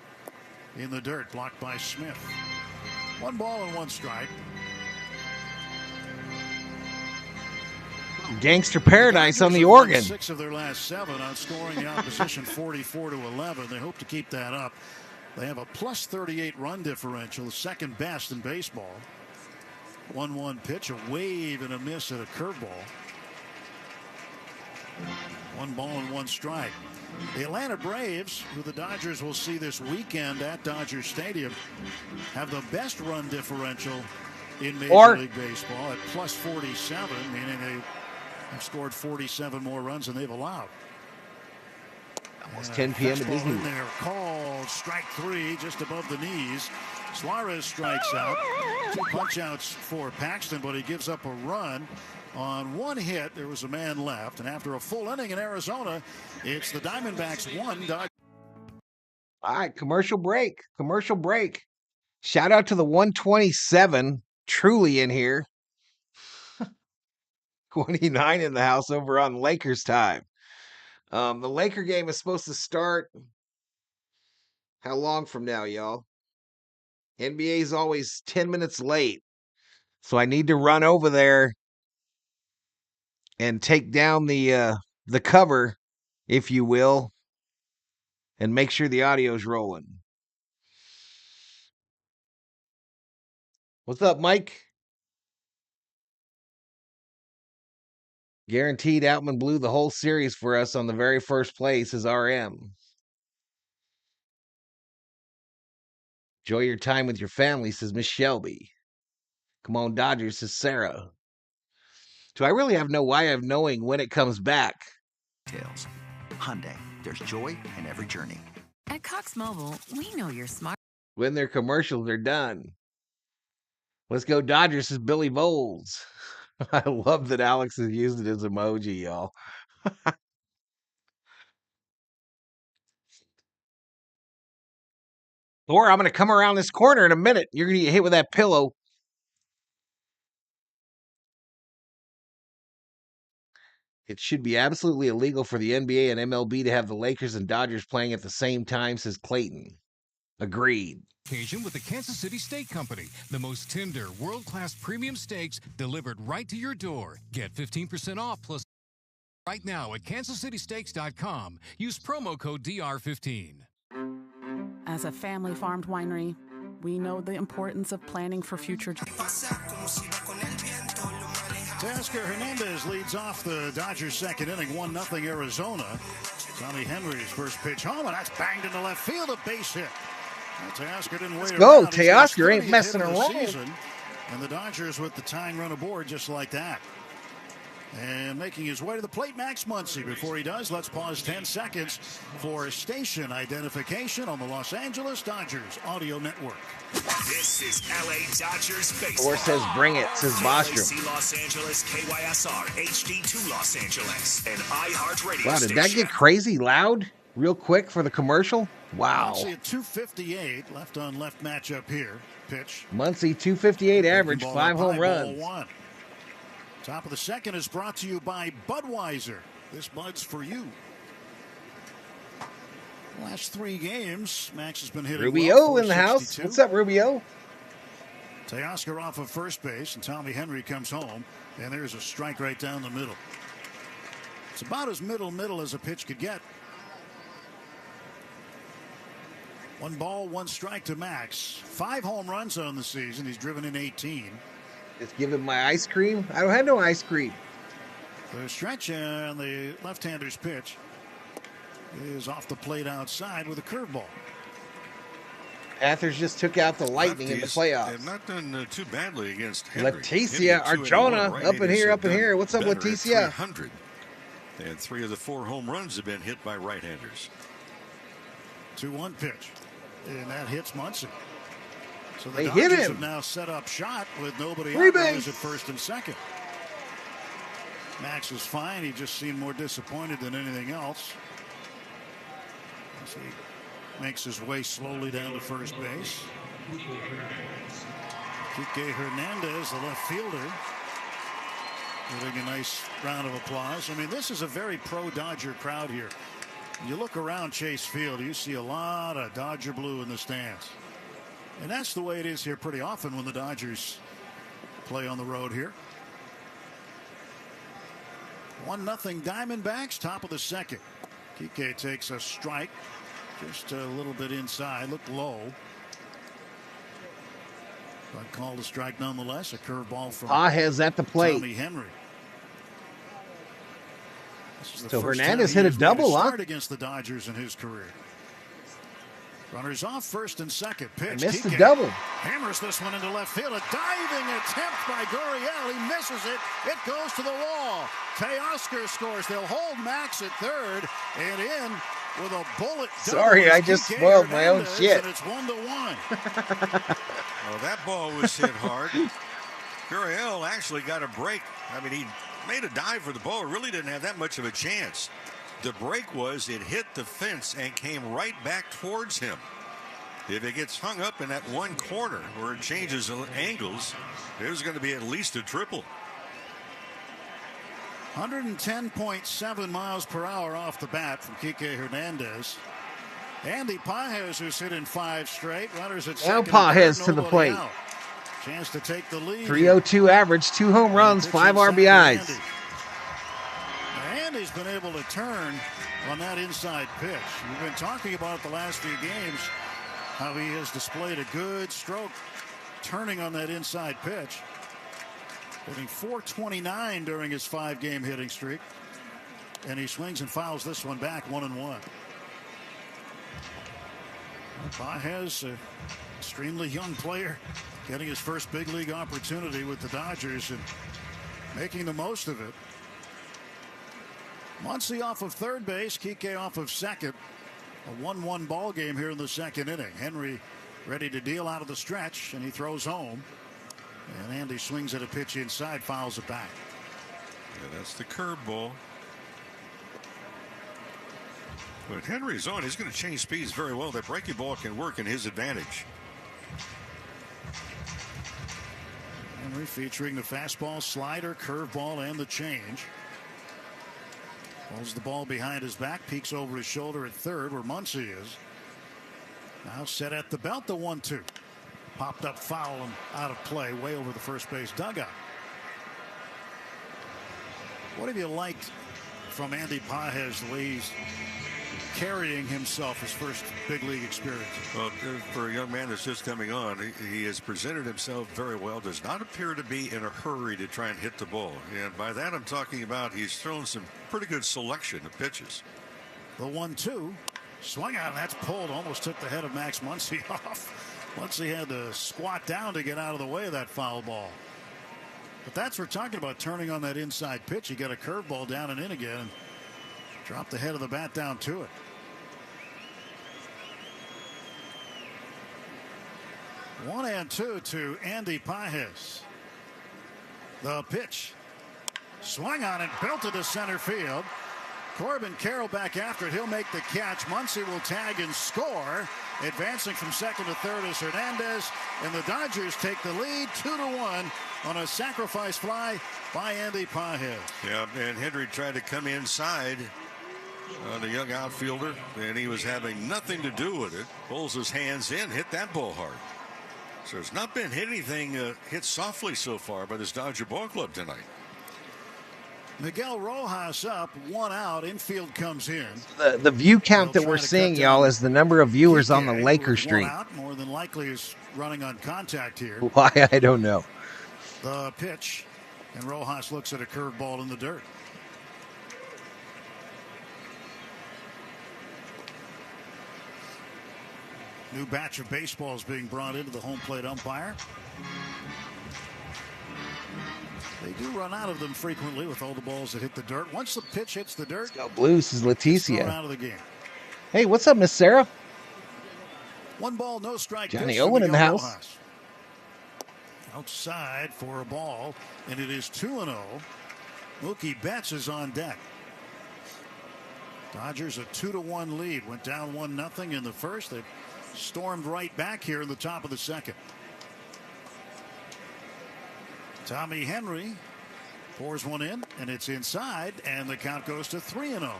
In the dirt, blocked by Smith. 1 ball and 1 strike. Gangster paradise on the Oregon. 6 of their last 7, outscoring the opposition 44-11. They hope to keep that up. They have a plus 38 run differential, the second best in baseball. 1-1 pitch, a wave and a miss at a curveball. 1 ball and 1 strike. The Atlanta Braves, who the Dodgers will see this weekend at Dodger Stadium, have the best run differential in Major League Baseball at plus 47, meaning they have scored 47 more runs than they've allowed. Almost 10 p.m. at Disney. They're called strike 3, just above the knees. Suarez strikes out. 2 punch-outs for Paxton, but he gives up a run. On 1 hit, there was a man left, and after a full inning in Arizona, it's the Diamondbacks 1. All right, commercial break. Commercial break. Shout out to the 127, truly in here. 29 in the house over on Lakers time. The Laker game is supposed to start how long from now, y'all? NBA is always 10 minutes late. So I need to run over there and take down the cover, if you will, and make sure the audio's rolling. What's up, Mike? Guaranteed Outman blew the whole series for us on the very first place as RM. Enjoy your time with your family, says Miss Shelby. Come on, Dodgers, says Sarah. Do I really have no way of knowing when it comes back? Tails. Hyundai. There's joy in every journey. At Cox Mobile, we know you're smart. When their commercials are done. Let's go Dodgers, says Billy Bowles. I love that Alex has used it as emoji, y'all. Or I'm going to come around this corner in a minute. You're going to get hit with that pillow. It should be absolutely illegal for the NBA and MLB to have the Lakers and Dodgers playing at the same time, says Clayton. Agreed. Occasion with the Kansas City Steak Company. The most tender, world-class premium steaks delivered right to your door. Get 15% off plus right now at kansascitysteaks.com. Use promo code DR15. As a family-farmed winery, we know the importance of planning for future. Teoscar Hernandez leads off the Dodgers' second inning, 1-0 Arizona. Tommy Henry's first pitch home, and that's banged into left field, a base hit. Teoscar didn't wait around. Go, Teoscar ain't messing around. And the Dodgers with the tying run aboard just like that. And making his way to the plate, Max Muncy. Before he does, let's pause 10 seconds for station identification on the Los Angeles Dodgers Audio Network. This is LA Dodgers baseball. Or says bring it, says Bostrom. KLAC Los Angeles, KYSR, HD2 Los Angeles, and iHeartRadio Wow, did station. that get crazy loud real quick for the commercial? Wow. Muncy at 258, left on left matchup here. Pitch. Muncy 258 average, 5 home runs. Top of the second is brought to you by Budweiser. This Bud's for you. Last 3 games, Max has been hitting Rubio well, in the house. What's up, Rubio? Teoscar off of first base, and Tommy Henry comes home, and there's a strike right down the middle. It's about as middle as a pitch could get. 1 ball, 1 strike to Max. 5 home runs on the season. He's driven in 18. Just give him my ice cream. I don't have no ice cream. The stretch on the left-hander's pitch is off the plate outside with a curveball. Panthers just took out the Lightning in the playoffs. They've not done too badly against Henry. Leticia Arjona up in here, What's up, Leticia? 300. And 3 of the 4 home runs have been hit by right-handers. 2-1 pitch. And that hits Muncy. So the They Dodgers hit him. have now set up shot with nobody Free out. base. Runners at first and second. Max was fine. He just seemed more disappointed than anything else. As he makes his way slowly down to first base. Kike Hernandez, the left fielder, giving a nice round of applause. I mean, this is a very pro-Dodger crowd here. You look around Chase Field, you see a lot of Dodger blue in the stands. And that's the way it is here pretty often when the Dodgers play on the road here. 1-0 Diamondbacks, top of the second. Kike takes a strike, just a little bit inside, looked low. But called a strike nonetheless. A curveball from Pages at the plate. Tommy Henry. So Hernandez hit a double, huh? Against the Dodgers in his career. Runners off first and second. Pitch. I missed the Kike double. Hammers this one into left field. A diving attempt by Gurriel. He misses it. It goes to the wall. Teoscar scores. They'll hold Max at third and in with a bullet. Sorry, I just spoiled my own shit. And it's 1-1. Well, that ball was hit hard. Gurriel actually got a break. I mean, he made a dive for the ball. Really didn't have that much of a chance. The break was it hit the fence and came right back towards him. If it gets hung up in that one corner where it changes angles, there's going to be at least a triple. 110.7 miles per hour off the bat from Kike Hernandez. Andy Pages, who's hit in 5 straight. Runners at Now second. Pages to the plate. Out. Chance to take the lead. 302 average, 2 home runs, 5 RBIs. Andy's been able to turn on that inside pitch. We've been talking about the last few games how he has displayed a good stroke turning on that inside pitch. Hitting .429 during his 5-game hitting streak. And he swings and fouls this one back 1-1. Pages, an extremely young player, getting his first big league opportunity with the Dodgers and making the most of it. Muncy off of third base, Kike off of second. A 1-1 ball game here in the second inning. Henry ready to deal out of the stretch, and he throws home. And Andy swings at a pitch inside, fouls it back. Yeah, that's the curveball. But Henry's on. He's going to change speeds very well. That breaking ball can work in his advantage. Henry featuring the fastball, slider, curveball, and the change. Pulls the ball behind his back, peeks over his shoulder at third where Muncy is. Now set at the belt, the 1-2. Popped up foul and out of play, way over the first base dugout. What have you liked from Andy Pages, the way he's carrying himself, his first big league experience? Well, for a young man that's just coming on, he has presented himself very well. Does not appear to be in a hurry to try and hit the ball. And by that I'm talking about he's thrown some pretty good selection of pitches. The 1-2. Swung out, and that's pulled. Almost took the head of Max Muncy off. Muncy had to squat down to get out of the way of that foul ball. But that's what we're talking about, turning on that inside pitch. You got a curveball down and in again. Drop the head of the bat down to it. 1-2 to Andy Pages. The pitch. Swung on and belted to center field. Corbin Carroll back after it. He'll make the catch. Muncy will tag and score. Advancing from second to third is Hernandez. And the Dodgers take the lead 2-1 on a sacrifice fly by Andy Pages. Yeah, and Henry tried to come inside on the young outfielder, and he was having nothing to do with it. Pulls his hands in, hit that ball hard. So it's not been anything hit softly so far by this Dodger ball club tonight. Miguel Rojas up, 1 out. Infield comes in. The view count that we're seeing, y'all, is the number of viewers on the Lakers stream. 1 out, more than likely is running on contact here. Why, I don't know. The pitch, and Rojas looks at a curveball in the dirt. New batch of baseballs being brought into the home plate umpire. They do run out of them frequently with all the balls that hit the dirt. Once the pitch hits the dirt, Blues is thrown Leticia. out of the game. Hey, what's up, Miss Sarah? 1 ball, no strike. Johnny pitch from Owen in the Miguel house. Rojas. Outside for a ball, and it is 2-0. Mookie Betts is on deck. Dodgers a 2-1 lead. Went down 1-0 in the first. They've stormed right back here in the top of the second. Tommy Henry pours one in, and it's inside, and the count goes to 3-0.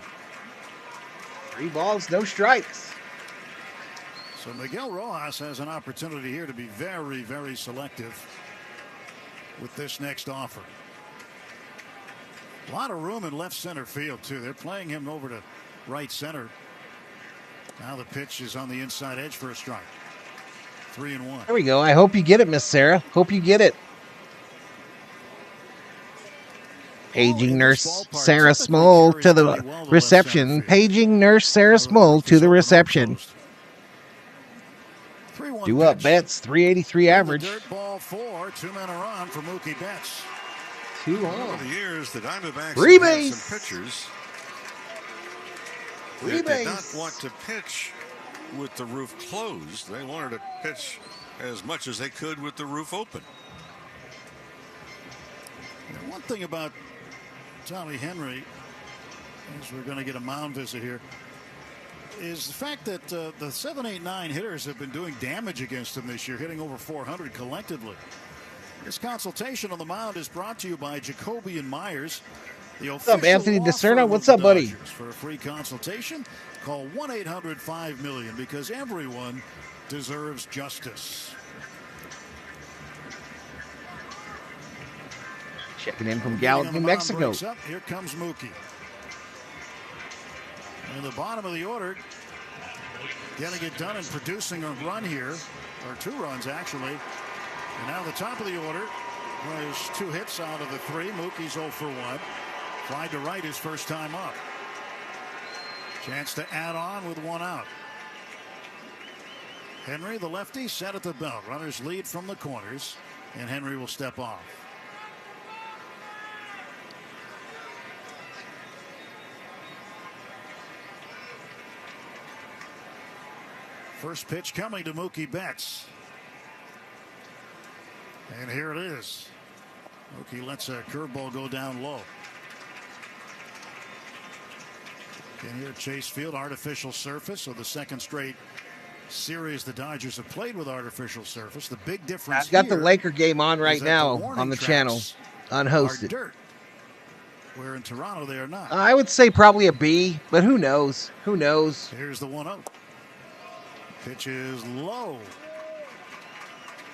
3 balls, no strikes. So Miguel Rojas has an opportunity here to be very, very selective with this next offer. A lot of room in left center field, too. They're playing him over to right center. Now the pitch is on the inside edge for a strike. 3-1. There we go. I hope you get it, Miss Sarah. Hope you get it. Paging nurse Sarah Small to the reception. Paging nurse Sarah Small to the reception. Due up Betts, 383 average. Dirt ball 4. 2 men are on for Mookie Betts. 2 on. Over the years, the Diamondbacks Free have had base. some pitchers Free that did not base. want to pitch with the roof closed. They wanted to pitch as much as they could with the roof open. Now, one thing about Tommy Henry, as we're going to get a mound visit here, is the fact that the 7, 8, 9 hitters have been doing damage against him this year, hitting over 400 collectively. This consultation on the mound is brought to you by Jacoby and Myers. What's up, Anthony DeCerno? What's up, buddy? For a free consultation, call 1-800-5-MILLION because everyone deserves justice. Checking in from Gallup, New Mexico. Up. Here comes Mookie. In the bottom of the order, getting it done and producing a run here, or 2 runs actually. And now the top of the order was 2 hits out of the 3. Mookie's 0 for 1. Tried to right his first time up. Chance to add on with 1 out. Henry, the lefty, set at the belt. Runners lead from the corners, and Henry will step off. First pitch coming to Mookie Betts. And here it is. Mookie lets a curveball go down low. And here at Chase Field, artificial surface. So the second straight series the Dodgers have played with artificial surface. The big difference I've got the here Laker game on right is that now the warning on the tracks channel, are unhosted. dirt, where in Toronto they are not. I would say probably a B, but who knows? Who knows? Here's the 1-0. Pitch is low.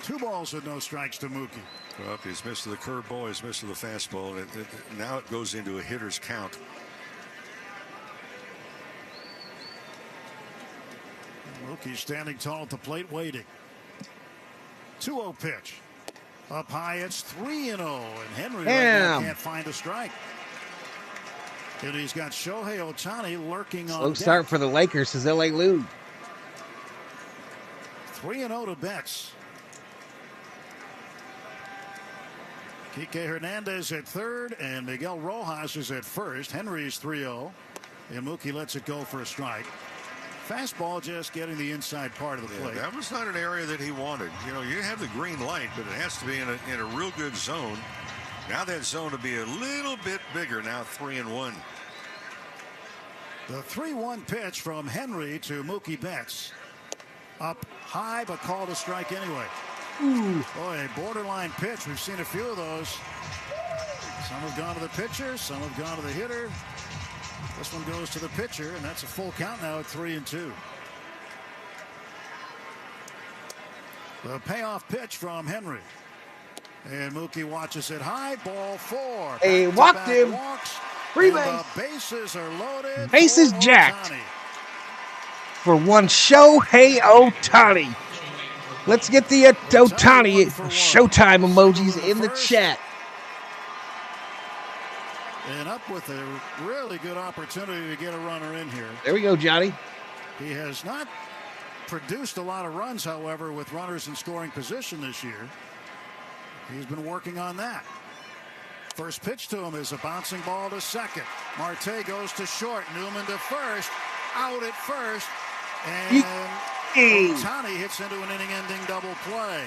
2 balls with no strikes to Mookie. Well, he's missed the curveball, he's missed the fastball. Now it goes into a hitter's count. Mookie standing tall at the plate waiting. 2-0 pitch. Up high, it's 3-0. And Henry right now can't find a strike. And he's got Shohei Ohtani lurking on Slow deck. start for the Lakers, says L.A. Lou. 3-0 to Betts. Kike Hernandez at third, and Miguel Rojas is at first. Henry's 3-0, and Mookie lets it go for a strike. Fastball just getting the inside part of the plate. That was not an area that he wanted. You know, you have the green light, but it has to be in a real good zone. Now that zone to be a little bit bigger. Now 3-1. The 3-1 pitch from Henry to Mookie Betts. Up high, but called a strike anyway. Ooh. Boy, a borderline pitch. We've seen a few of those. Some have gone to the pitcher, some have gone to the hitter. This one goes to the pitcher, and that's a full count now at 3-2. The payoff pitch from Henry. And Mookie watches it high. Ball 4. Hey, walked him. Freeman. The bases are loaded. Bases jacked. For one Shohei Ohtani. Let's get the Ohtani Showtime emojis in the chat. And up with a really good opportunity to get a runner in here. There we go, Johnny. He has not produced a lot of runs, however, with runners in scoring position this year. He's been working on that. First pitch to him is a bouncing ball to second. Marte goes to short. Newman to first. Out at first. And Ohtani hits into an inning-ending double play.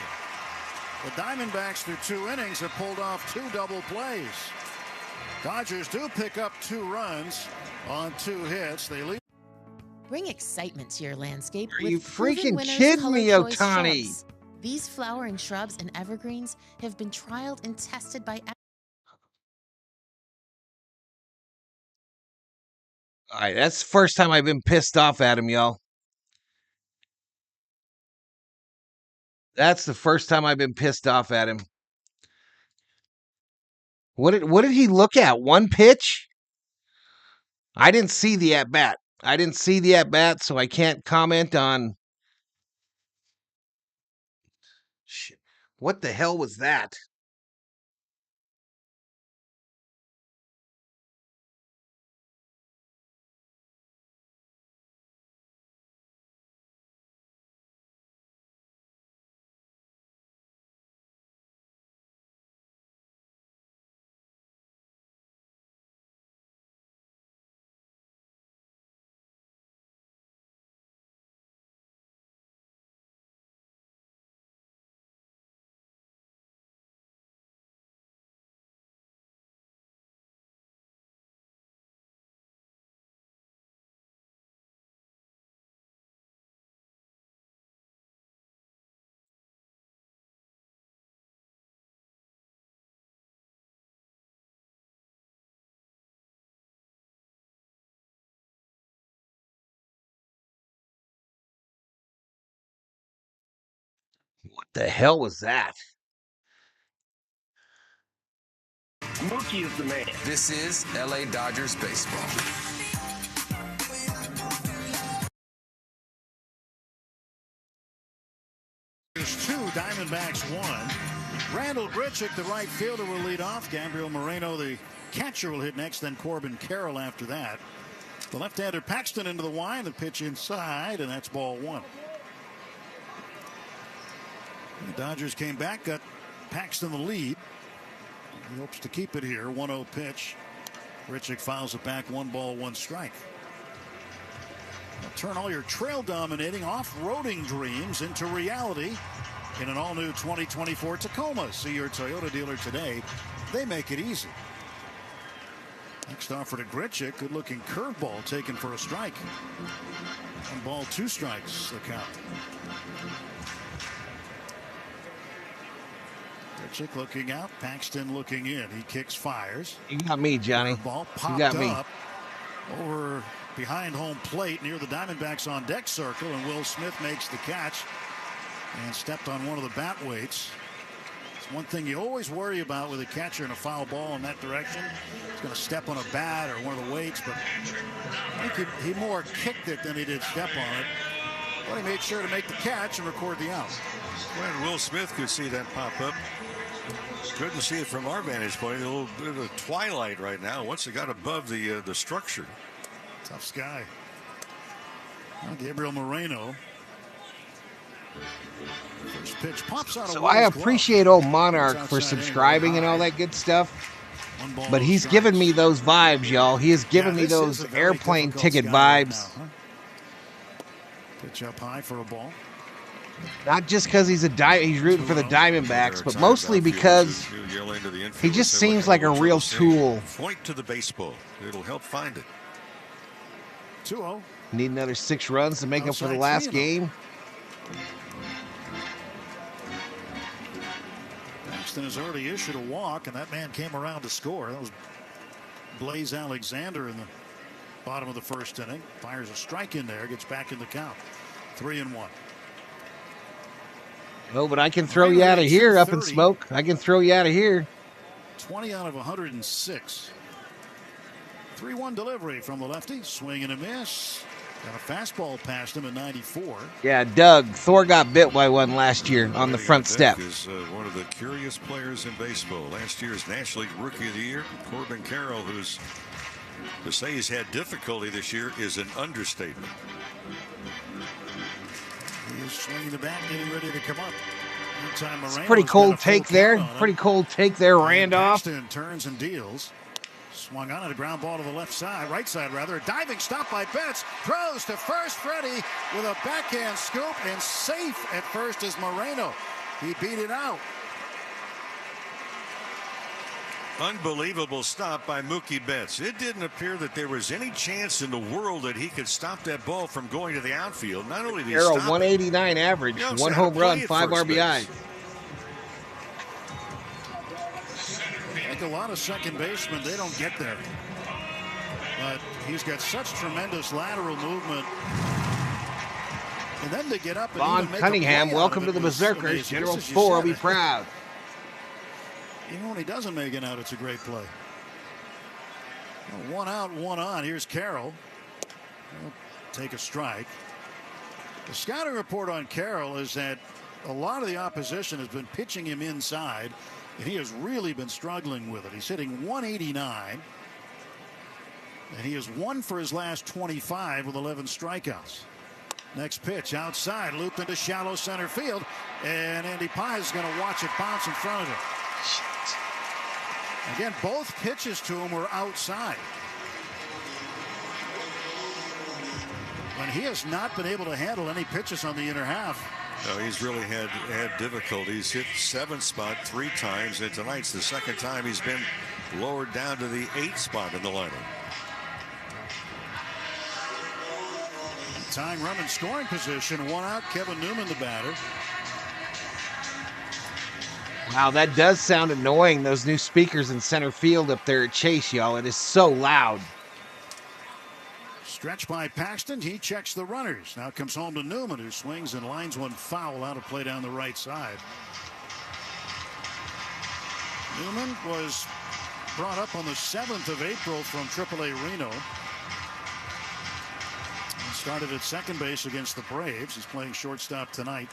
The Diamondbacks, through 2 innings, have pulled off 2 double plays. Dodgers do pick up 2 runs on 2 hits. They lead. Bring excitement to your landscape. Are you freaking kidding me, Ohtani? Shrubs. These flowering shrubs and evergreens have been trialed and tested by. All right, that's the first time I've been pissed off at him, y'all. That's the first time I've been pissed off at him. What did he look at? One pitch? I didn't see the at-bat. So I can't comment on. Shit. What the hell was that? What the hell was that? Mookie is the man. This is LA Dodgers baseball. There's 2, Diamondbacks 1. Randall Grichuk, the right fielder, will lead off. Gabriel Moreno, the catcher, will hit next. Then Corbin Carroll after that. The left-hander Paxton into the wind. The pitch inside, and that's ball 1. The Dodgers came back, got Paxton the lead. He hopes to keep it here. 1-0 pitch. Grichuk fouls it back. 1 ball, 1 strike. Now turn all your trail dominating off-roading dreams into reality in an all-new 2024 Tacoma. See your Toyota dealer today. They make it easy. Next offer to Grichuk. Good-looking curveball taken for a strike. 1 ball, 2 strikes, the count. Grichuk looking out. Paxton looking in. He kicks, fires. You got me, Johnny. Ball You popped got me. up over behind home plate near the Diamondbacks on deck circle, and Will Smith makes the catch and stepped on one of the bat weights. It's one thing you always worry about with a catcher in a foul ball in that direction. He's going to step on a bat or one of the weights, but I think he more kicked it than he did step on it. But he made sure to make the catch and record the out. Well, Will Smith could see that pop up. Couldn't see it from our vantage point. A little bit of a twilight right now. Once it got above the structure. Tough sky. Well, Gabriel Moreno First pitch pops out. So I appreciate old Monarch for subscribing and all that good stuff. But he's given me those vibes, y'all. He has given me those airplane ticket vibes. Pitch up high for a ball. Not just because he's rooting for the Diamondbacks, but mostly because he just seems like a real tool. Point to the baseball. It'll help find it. 2-0. Need another 6 runs to make up for the last game. Paxton has already issued a walk, and that man came around to score. That was Blaze Alexander in the bottom of the first inning. Fires a strike in there, gets back in the count. 3-1. No, but I can throw you out of here, Up in Smoke. I can throw you out of here. 20 out of 106. 3-1 delivery from the lefty. Swing and a miss. Got a fastball past him at 94. Yeah, Doug. Thor got bit by one last year on the front step. Is one of the curious players in baseball. Last year's National League Rookie of the Year, Corbin Carroll, who's to say he's had difficulty this year is an understatement. He's swinging the bat, getting ready to come up. It's a pretty cold take there. Pretty cold take there, Randolph. Paxton turns and deals. Swung on at a ground ball to the left side, right side rather. A diving stop by Betts. Throws to first. Freddy with a backhand scoop, and safe at first is Moreno. He beat it out. Unbelievable stop by Mookie Betts. It didn't appear that there was any chance in the world that he could stop that ball from going to the outfield. Not only did he stop 189 average, he 1 home run, 5 RBI. Like a lot of second basemen, they don't get there. But he's got such tremendous lateral movement. And then to get up and Vaughn even make Cunningham, welcome to the Berserkers. General 4 will be proud. Even when he doesn't make it out, it's a great play. Well, 1 out, 1 on. Here's Carroll. He'll take a strike. The scouting report on Carroll is that a lot of the opposition has been pitching him inside, and he has really been struggling with it. He's hitting 189, and he is 1 for his last 25 with 11 strikeouts. Next pitch outside, looped into shallow center field, and Andy Pye is going to watch it bounce in front of him. Again, both pitches to him were outside. And he has not been able to handle any pitches on the inner half. No, he's really had difficulties. Hit 7th spot 3 times, and tonight's the 2nd time he's been lowered down to the 8th spot in the lineup. Tying run in scoring position. 1 out. Kevin Newman, the batter. Wow, that does sound annoying, those new speakers in center field up there at Chase, y'all. It is so loud. Stretch by Paxton. He checks the runners. Now comes home to Newman, who swings and lines one foul out of play down the right side. Newman was brought up on the 7th of April from AAA Reno. He started at second base against the Braves. He's playing shortstop tonight.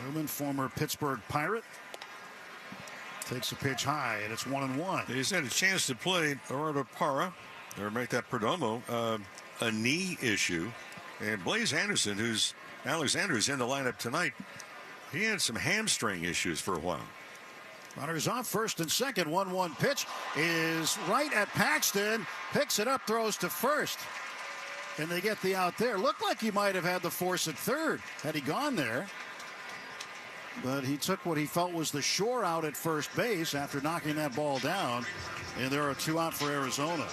Newman, former Pittsburgh Pirate, takes a pitch high, and it's 1-1. He's had a chance to play Gerardo Parra, or make that Perdomo, a knee issue. And Blaze Anderson, Alexander's in the lineup tonight, he had some hamstring issues for a while. Runners off, first and second. 1-1 pitch is right at Paxton. Picks it up, throws to first. And they get the out there. Looked like he might have had the force at third had he gone there. But he took what he felt was the shore out at first base after knocking that ball down. And there are 2 out for Arizona.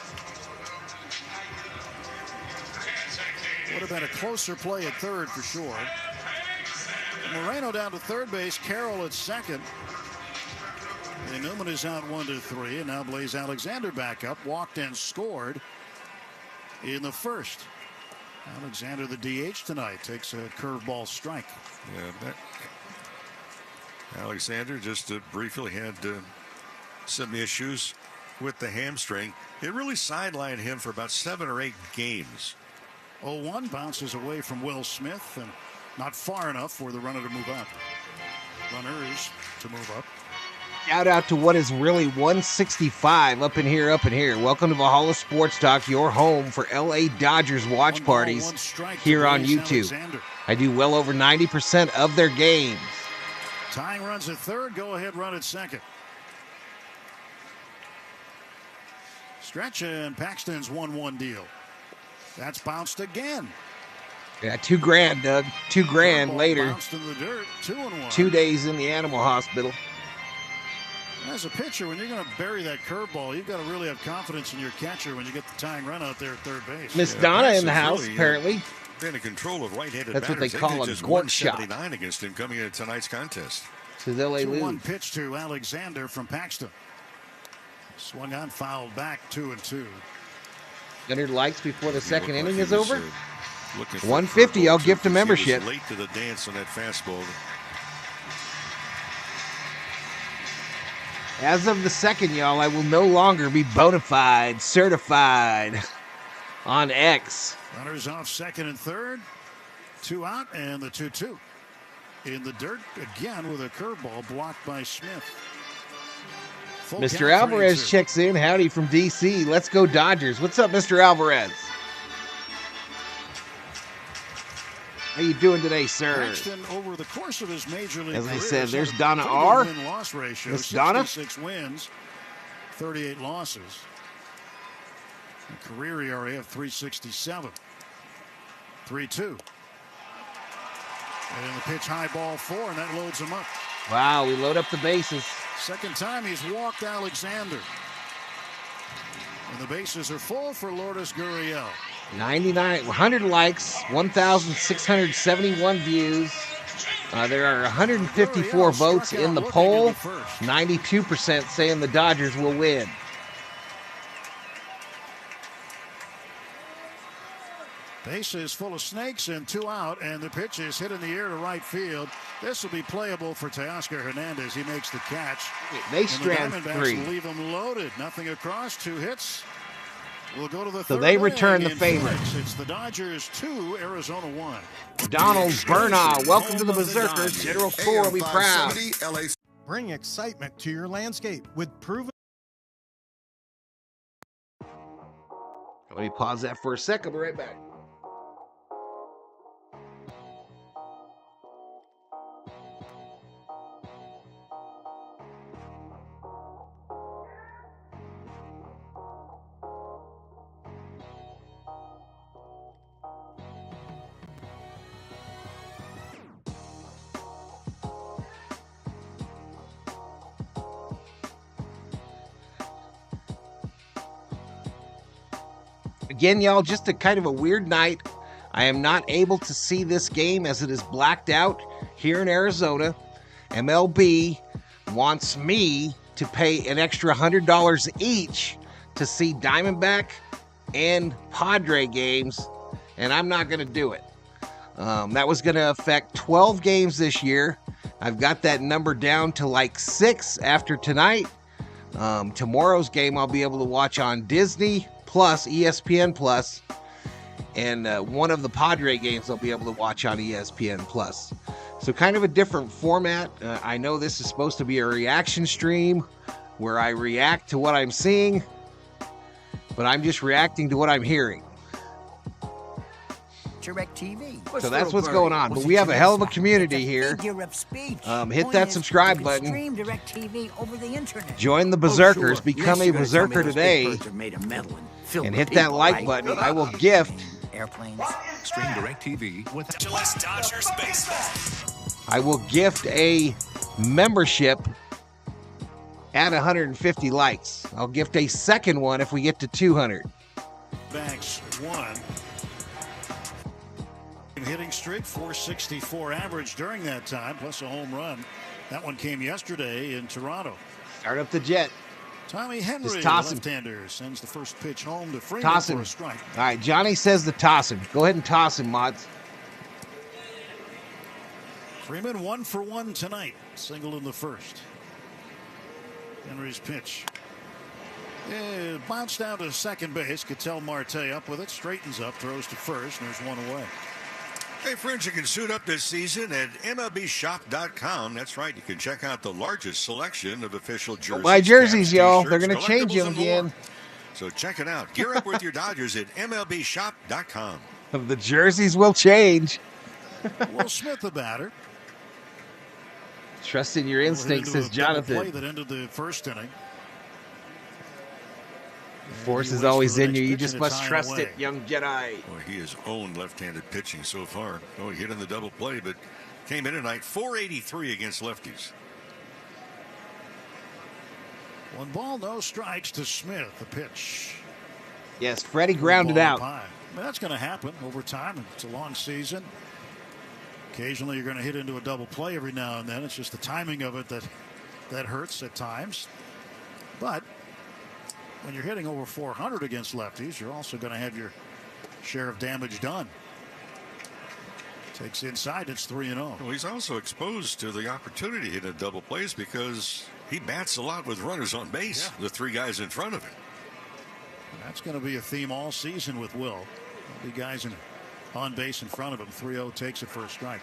Would have been a closer play at third for sure. Moreno down to third base. Carroll at second. And Newman is out 1-3. And now Blaze Alexander back up. Walked and scored in the first. Alexander, the DH tonight, takes a curveball strike. Yeah, Alexander just briefly had some issues with the hamstring. It really sidelined him for about 7 or 8 games. 0-1 bounces away from Will Smith, and not far enough for the runner to move up. Runners to move up. Shout out to what is really 165 up in here. Welcome to Valhalla Sports Talk, your home for LA Dodgers watch parties here on YouTube. Alexander. I do well over 90% of their games. Tying runs at third, go ahead run at second. Stretch and Paxton's 1-1 deal. That's bounced again. Yeah, $2,000, Doug. $2,000 later. Bounced in the dirt, 2-1. 2 days in the animal hospital. As a pitcher, when you're going to bury that curveball, you've got to really have confidence in your catcher when you get the tying run out there at third base. Miss Donna in the house, apparently. Been in control of right-handed That's what they batters. call did a just gort shot. 179 against him coming into tonight's contest. Says LA lose. 2-1 pitch to Alexander from Paxton. Swung on, fouled back, 2-2. 100 likes before the second inning is He was, over. 150, I'll gift a membership. He was late to the dance on that fastball. As of the second, y'all, I will no longer be bona fide, certified on X. Runners off second and third. 2 out and the 2-2. In the dirt again with a curveball blocked by Smith. Full Mr. count, Alvarez 3-2. checks in. Howdy from DC. Let's go Dodgers. What's up, Mr. Alvarez? How you doing today, sir? Paxton, over the course of his major league As I career, said, has there's had a Donna pretty R. good win-loss ratio, Miss Donna. 66 wins, 38 losses. A career ERA of 3.67. 3-2. And the pitch high ball 4, and that loads him up. Wow, we load up the bases. Second time he's walked Alexander. And the bases are full for Lourdes Gurriel. 100 likes, 1,671 views. There are 154 votes in the poll. 92% saying the Dodgers will win. Bases full of snakes and 2 out, and the pitch is hit in the air to right field. This will be playable for Teoscar Hernandez. He makes the catch. They strand and the Diamondbacks 3. will leave him loaded. Nothing across, 2 hits. We'll go to the So third they return inning the in favor. Phoenix. It's the Dodgers 2, Arizona 1. Donald Bernaw, welcome to the Berserkers. General Store will be proud. Bring excitement to your landscape with proven. Let me pause that for a sec. I'll be right back. Again, y'all, just a kind of a weird night. I am not able to see this game as it is blacked out here in Arizona. MLB wants me to pay an extra $100 each to see Diamondback and Padre games, and I'm not going to do it. That was going to affect 12 games this year. I've got that number down to like 6 after tonight. Tomorrow's game I'll be able to watch on Disney Plus, ESPN Plus, and one of the Padre games I'll be able to watch on ESPN Plus. So kind of a different format. I know this is supposed to be a reaction stream where I react to what I'm seeing, but I'm just reacting to what I'm hearing. DirecTV. So that's what's going on. But we have a hell of a community here. Hit that subscribe button. Stream DirecTV over the internet. Join the Berserkers. Become a Berserker today. And hit that like button. I will gift. Airplanes. Stream DirecTV with Dodgers baseball. I will gift a membership at 150 likes. I'll gift a second one if we get to 200. Backs 1. Hitting streak, 464 average during that time, plus a home run. That one came yesterday in Toronto. Start up the jet. Tommy Henry, Just toss him. left-hander, sends the first pitch home to Freeman Toss for him. a strike. All right, Johnny says to toss him. Go ahead and toss him, Mods. Freeman 1 for 1 tonight. Single in the first. Henry's pitch. Bounced down to second base. Ketel Marte up with it. Straightens up. Throws to first. And there's one away. Hey, friends, you can suit up this season at MLBshop.com. That's right. You can check out the largest selection of official jerseys. Buy jerseys, caps, y'all. They're t-shirts, going to change collectibles, them and again. more. So check it out. Gear up with your Dodgers at MLBshop.com. The jerseys will change. Will Smith, the batter. Trust in your instincts, says Jonathan. Play that ended the first inning. The force is always in you. You just must trust it, young Jedi. Boy, he has owned left-handed pitching so far. Oh, he hit in the double play, but came in tonight 483 against lefties. 1 ball, no strikes to Smith. The pitch. Yes, Freddy grounded out. That's going to happen over time. It's a long season. Occasionally, you're going to hit into a double play every now and then. It's just the timing of it that hurts at times. But when you're hitting over 400 against lefties, you're also going to have your share of damage done. Takes inside, it's 3-0. Well, he's also exposed to the opportunity to hit a double plays because he bats a lot with runners on base, the 3 guys in front of him. That's going to be a theme all season with Will. There'll be guys on base in front of him. 3-0 takes it for a strike.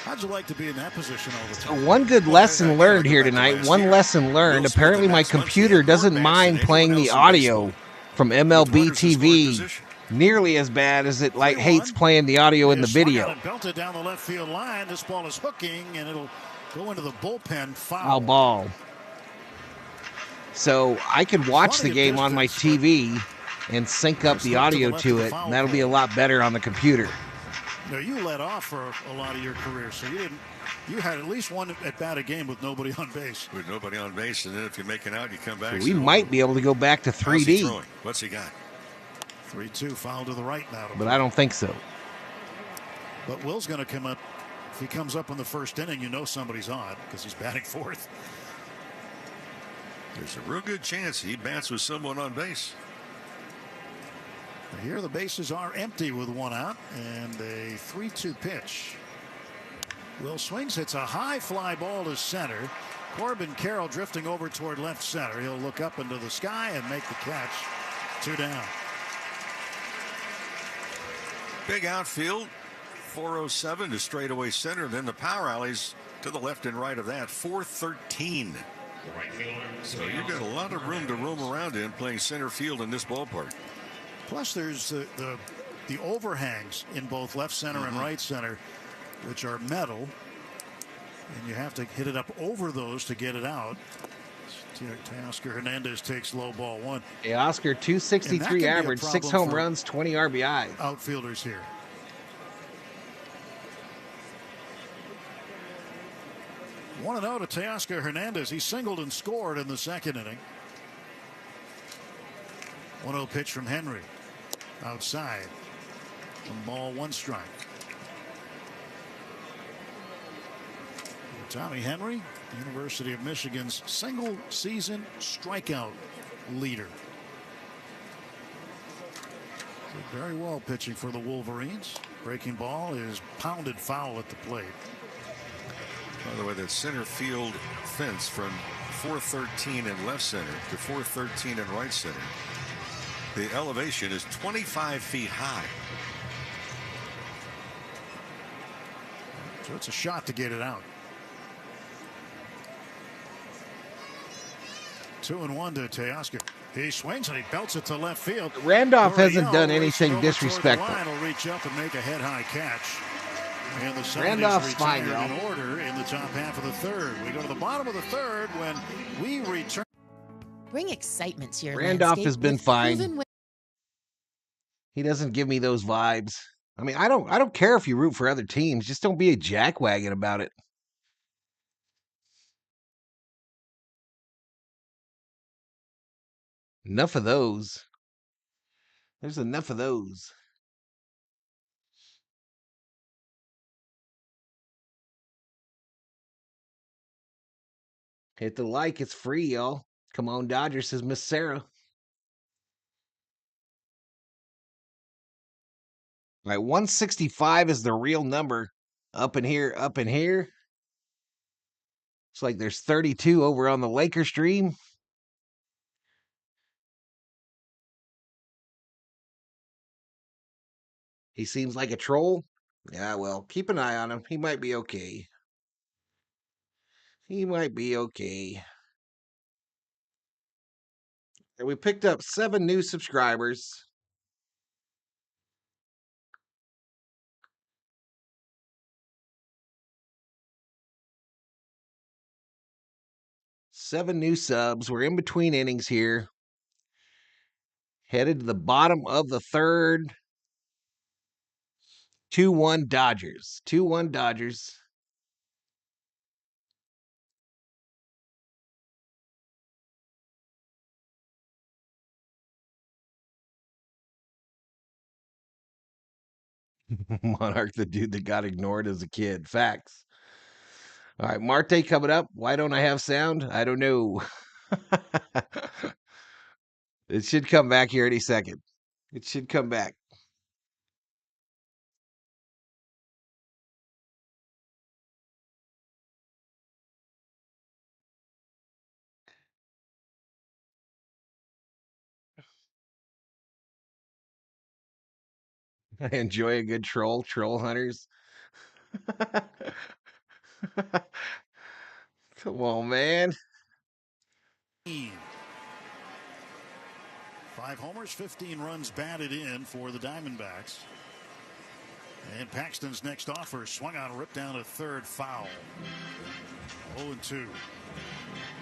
How'd you like to be in that position all the time? One good lesson learned here tonight. One lesson learned. Apparently my computer doesn't mind playing the audio from MLB TV nearly as bad as it hates playing the audio in the video. Belted down the left field line. This ball is hooking and it'll go into the bullpen. Foul ball. So I could watch the game on my TV and sync up the audio to it, and that'll be a lot better on the computer. No, you let off for a lot of your career, so you had at least one at bat a game with nobody on base. With nobody on base, and then if you make it out, you come back. So we might be able to go back to 3D. What's he got? 3-2, foul to the right now. But I don't think so. But Will's going to come up. If he comes up in the first inning, you know somebody's on because he's batting fourth. There's a real good chance he bats with someone on base. Here the bases are empty with 1 out and a 3-2 pitch. Will swings, hits a high fly ball to center. Corbin Carroll drifting over toward left center. He'll look up into the sky and make the catch. 2 down. Big outfield, 407 to straightaway center. Then the power alleys to the left and right of that, 413. So you've got a lot of room to roam around in playing center field in this ballpark. Plus, there's the overhangs in both left center and right center, which are metal, and you have to hit it up over those to get it out. Teoscar Hernandez takes low ball 1. Hey, Oscar, 263 average, 6 home runs, 20 RBI. Outfielders here. One 1-0 to Teoscar Hernandez. He singled and scored in the second inning. 1-0 pitch from Henry. Outside. 1 ball, 1 strike. Tommy Henry, University of Michigan's single season strikeout leader. Did very well pitching for the Wolverines. Breaking ball is pounded foul at the plate. By the way, that center field fence from 413 in left center to 413 in right center, the elevation is 25 feet high. So it's a shot to get it out. 2-1 to Teoscar. He swings and he belts it to left field. Randolph hasn't done anything disrespectful. Will reach up and make a head-high catch. And the Randolph's fine, in order in the top half of the third. We go to the bottom of the third when we return. Bring excitement to your Randolph has been fine. proven He doesn't give me those vibes. I mean, I don't care if you root for other teams. Just don't be a jackwagon about it. Enough of those. There's enough of those. Hit the like. It's free, y'all. Come on, Dodgers, says Miss Sarah. All right, 165 is the real number. Up in here, up in here. It's like there's 32 over on the Lakers stream. He seems like a troll. Yeah, well, keep an eye on him. He might be okay. He might be okay. And we picked up 7 new subscribers. Seven new subs. We're in between innings here. Headed to the bottom of the third. 2-1 Dodgers. 2-1 Dodgers. Monarch, the dude that got ignored as a kid. Facts. All right, Marte coming up. Why don't I have sound? I don't know. It should come back here any second. It should come back. I enjoy a good troll hunters. Come on, man. 5 homers, 15 runs batted in for the Diamondbacks. And Paxton's next offer swung on a rip down to third, foul. 0-2.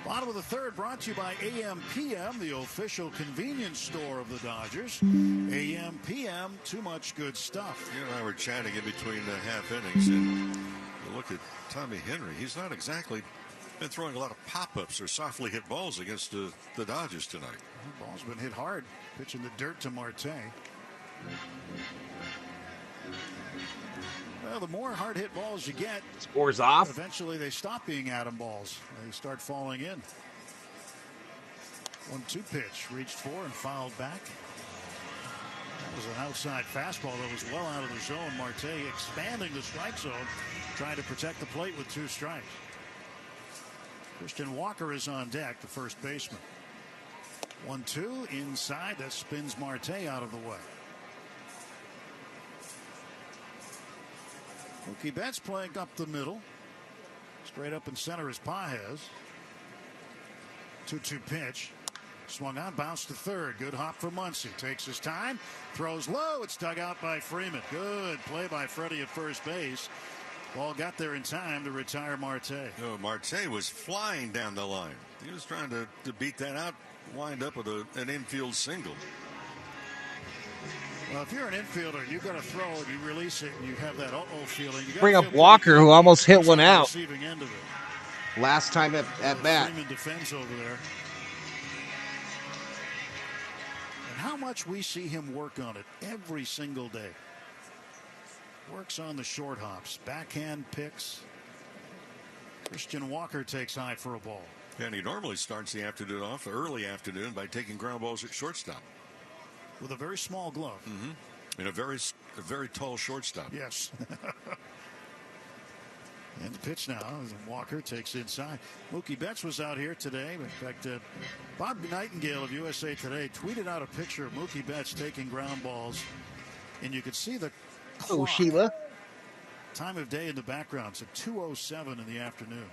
Bottom of the third brought to you by AM/PM, the official convenience store of the Dodgers. AM/PM, too much good stuff. You and I were chatting in between the half innings, and you look at Tommy Henry. He's not exactly been throwing a lot of pop-ups or softly hit balls against the Dodgers tonight. The ball's been hit hard, pitching the dirt to Marte. Well, the more hard hit balls you get, scores off. Eventually they stop being atom balls. They start falling in. 1-2 pitch, reached for and fouled back. That was an outside fastball that was well out of the zone. Marte expanding the strike zone, trying to protect the plate with 2 strikes. Christian Walker is on deck, the first baseman. 1-2 inside, that spins Marte out of the way. Mookie Betts playing up the middle. Straight up in center is Paez. 2-2 pitch. Swung on, bounced to third. Good hop for Muncy. Takes his time, throws low. It's dug out by Freeman. Good play by Freddy at first base. Ball got there in time to retire Marte. Oh, Marte was flying down the line. He was trying to beat that out, wind up with an infield single. Well, if you're an infielder, you got to throw and you release it and you have that uh-oh feeling. You Bring up Walker, who almost hit one out end of it. last time at bat. Freeman defends over there. And how much we see him work on it every single day. Works on the short hops, backhand picks. Christian Walker takes high for a ball. And he normally starts the afternoon off, the early afternoon, by taking ground balls at shortstop. With a very small glove. And a very tall shortstop. Yes. And the pitch now, Walker takes inside. Mookie Betts was out here today. In fact, Bob Nightingale of USA Today tweeted out a picture of Mookie Betts taking ground balls. And you could see the clock. Oh, Sheila. Time of day in the background. It's at 2:07 in the afternoon.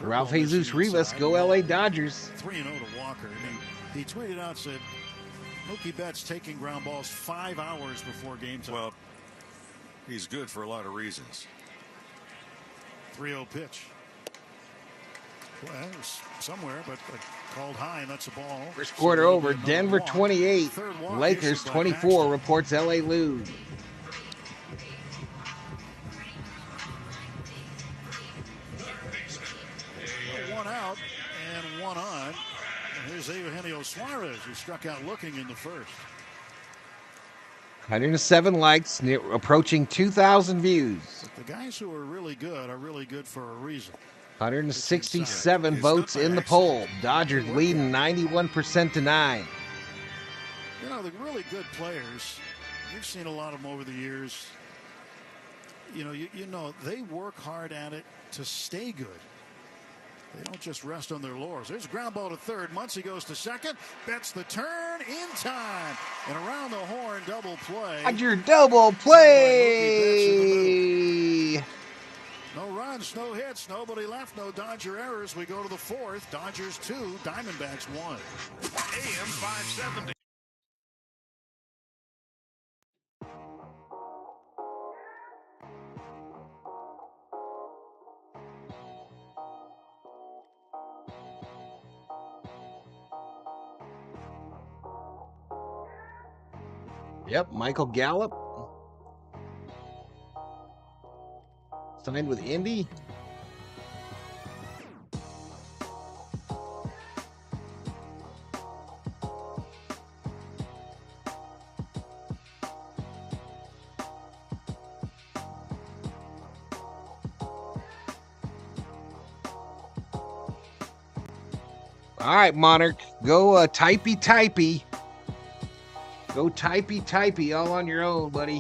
Ralph Jesus Rivas, go LA Dodgers. 3-0 to Walker. And he tweeted out, said, Mookie Betts taking ground balls 5 hours before game time. Well, he's good for a lot of reasons. 3-0 pitch. Well, it was somewhere, but called high, and that's a ball. First quarter over. Denver 28, Lakers 24. Reports LA lose. One out and one on. And here's Eugenio Suarez, who struck out looking in the first. 107 likes, approaching 2,000 views. But the guys who are really good for a reason. 167 votes in the poll. Dodgers leading 91% to 9. You know, the really good players, you've seen a lot of them over the years. You know, they work hard at it to stay good. They don't just rest on their laurels. There's a ground ball to third. Muncy goes to second. Betts the turn. turn in time. And around the horn, double play. Dodger double play. No runs, no hits, nobody left, no Dodger errors. We go to the fourth. Dodgers 2, Diamondbacks 1. AM 570. Yep, Michael Gallup. Signed with Indy. All right, Monarch, go typey. Go typey all on your own, buddy.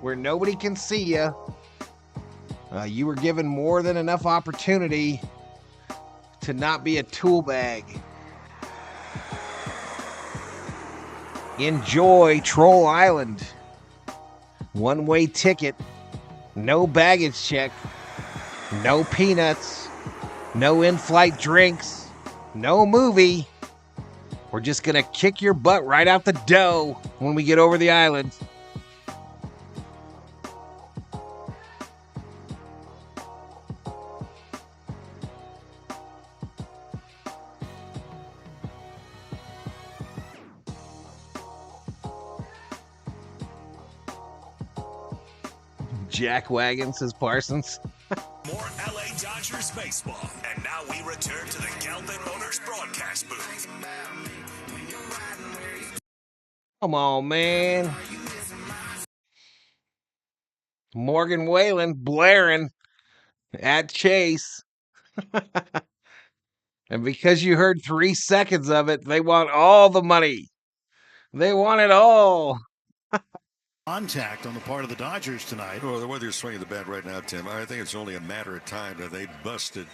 Where nobody can see you. You were given more than enough opportunity to not be a tool bag. Enjoy Troll Island. One-way ticket. No baggage check. No peanuts. No in-flight drinks. No movie. We're just going to kick your butt right out the dough when we get over the island. Jack Wagon, says Parsons. More LA Dodgers baseball. And now we return to the Galvin Motors broadcast booth. Come on, man. Morgan Whalen blaring at Chase. And because you heard 3 seconds of it, they want all the money. They want it all. Contact on the part of the Dodgers tonight. Well, the way they're swinging the bat right now, Tim, I think it's only a matter of time that they busted.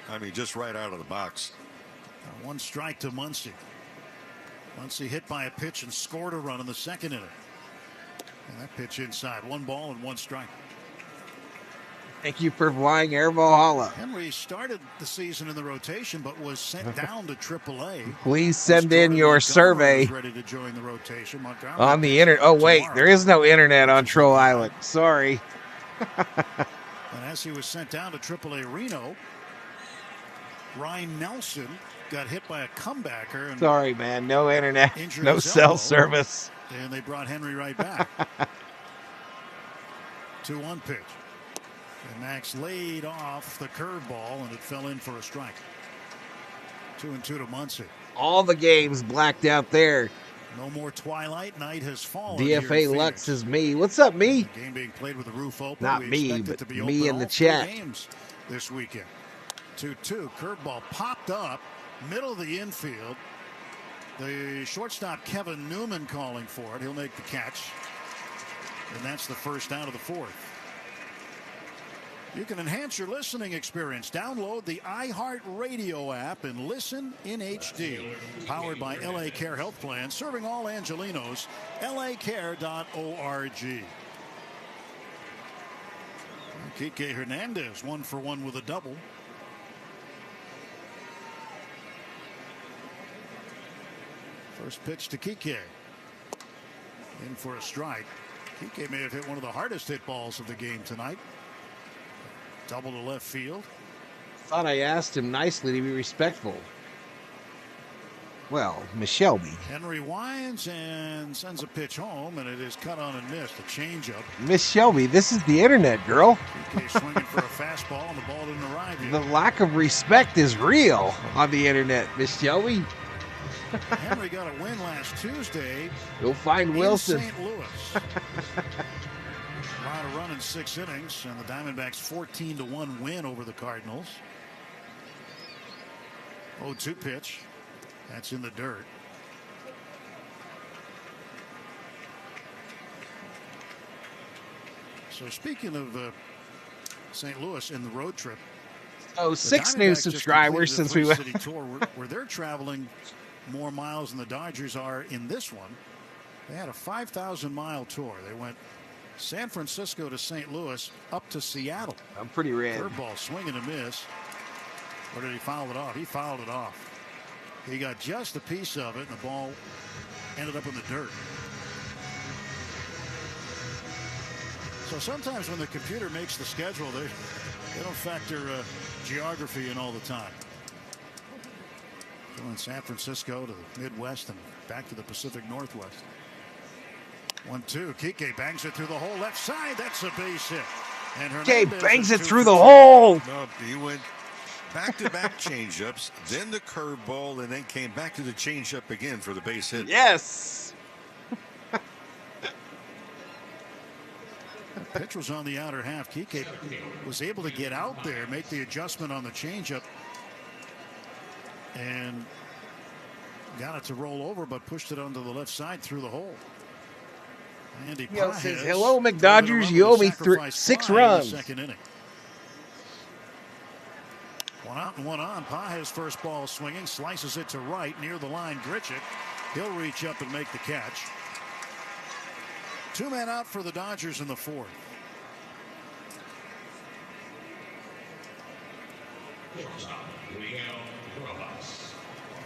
I mean, just right out of the box. 1 strike to Muncy. Muncy hit by a pitch and scored a run in the second inning. And that pitch inside. 1 ball and 1 strike. Thank you for flying Air Valhalla. Henry started the season in the rotation, but was sent down to AAA. Please send in your survey ready to join the rotation. on the internet. Oh, wait, there is no internet on Troll Island. Sorry. And as he was sent down to AAA Reno, Ryan Nelson got hit by a comebacker. And sorry, man. No internet. No cell service. And they brought Henry right back. 2-1 pitch. And Max laid off the curveball, and it fell in for a strike. 2-2 to Muncy. All the games blacked out there. No more twilight. Night has fallen. DFA Lux is me. What's up, me? The game being played with the roof open. Not me, but me in the chat. Games this weekend. 2-2. Curveball popped up, middle of the infield. The shortstop Kevin Newman calling for it. He'll make the catch. And that's the first out of the fourth. You can enhance your listening experience. Download the iHeartRadio app and listen in HD. Powered by LA Care Health Plan, serving all Angelenos. LACare.org. Kike Hernandez 1 for 1 with a double. First pitch to Kike. In for a strike. Kike may have hit one of the hardest hit balls of the game tonight. Double to left field. Thought I asked him nicely to be respectful. Well, Miss Shelby. Henry winds and sends a pitch home, and it is cut on and missed. A changeup. Miss Shelby, this is the internet, girl. Kike swinging for a fastball, and the ball didn't arrive yet. The lack of respect is real on the internet, Miss Shelby. Henry got a win last Tuesday. Go find Wilson. St. Louis. Allowed a run in 6 innings, and the Diamondbacks 14-1 win over the Cardinals. 0-2 pitch. That's in the dirt. So speaking of St. Louis in the road trip. Oh, 6 new subscribers since we went. City tour where they're traveling more miles than the Dodgers are in this one. They had a 5,000-mile tour. They went San Francisco to St. Louis, up to Seattle. I'm pretty red. Curveball, swing and a miss. Or did he foul it off? He fouled it off. He got just a piece of it, and the ball ended up in the dirt. So sometimes when the computer makes the schedule, they don't factor geography in all the time. Going San Francisco to the Midwest and back to the Pacific Northwest. 1-2. Kike bangs it through the hole left side. That's a base hit. And Kike bangs it through the hole. No, he went back-to-back changeups, then the curveball, and then came back to the changeup again for the base hit. Yes. The pitch was on the outer half. Kike was able to get out there, make the adjustment on the changeup, and got it to roll over, but pushed it onto the left side through the hole. Andy Pages says, hello, McDodgers. You owe me 6 runs. Second inning. 1 out and 1 on. Pages first ball swinging, slices it to right near the line. Grichuk, he'll reach up and make the catch. 2 men out for the Dodgers in the 4th.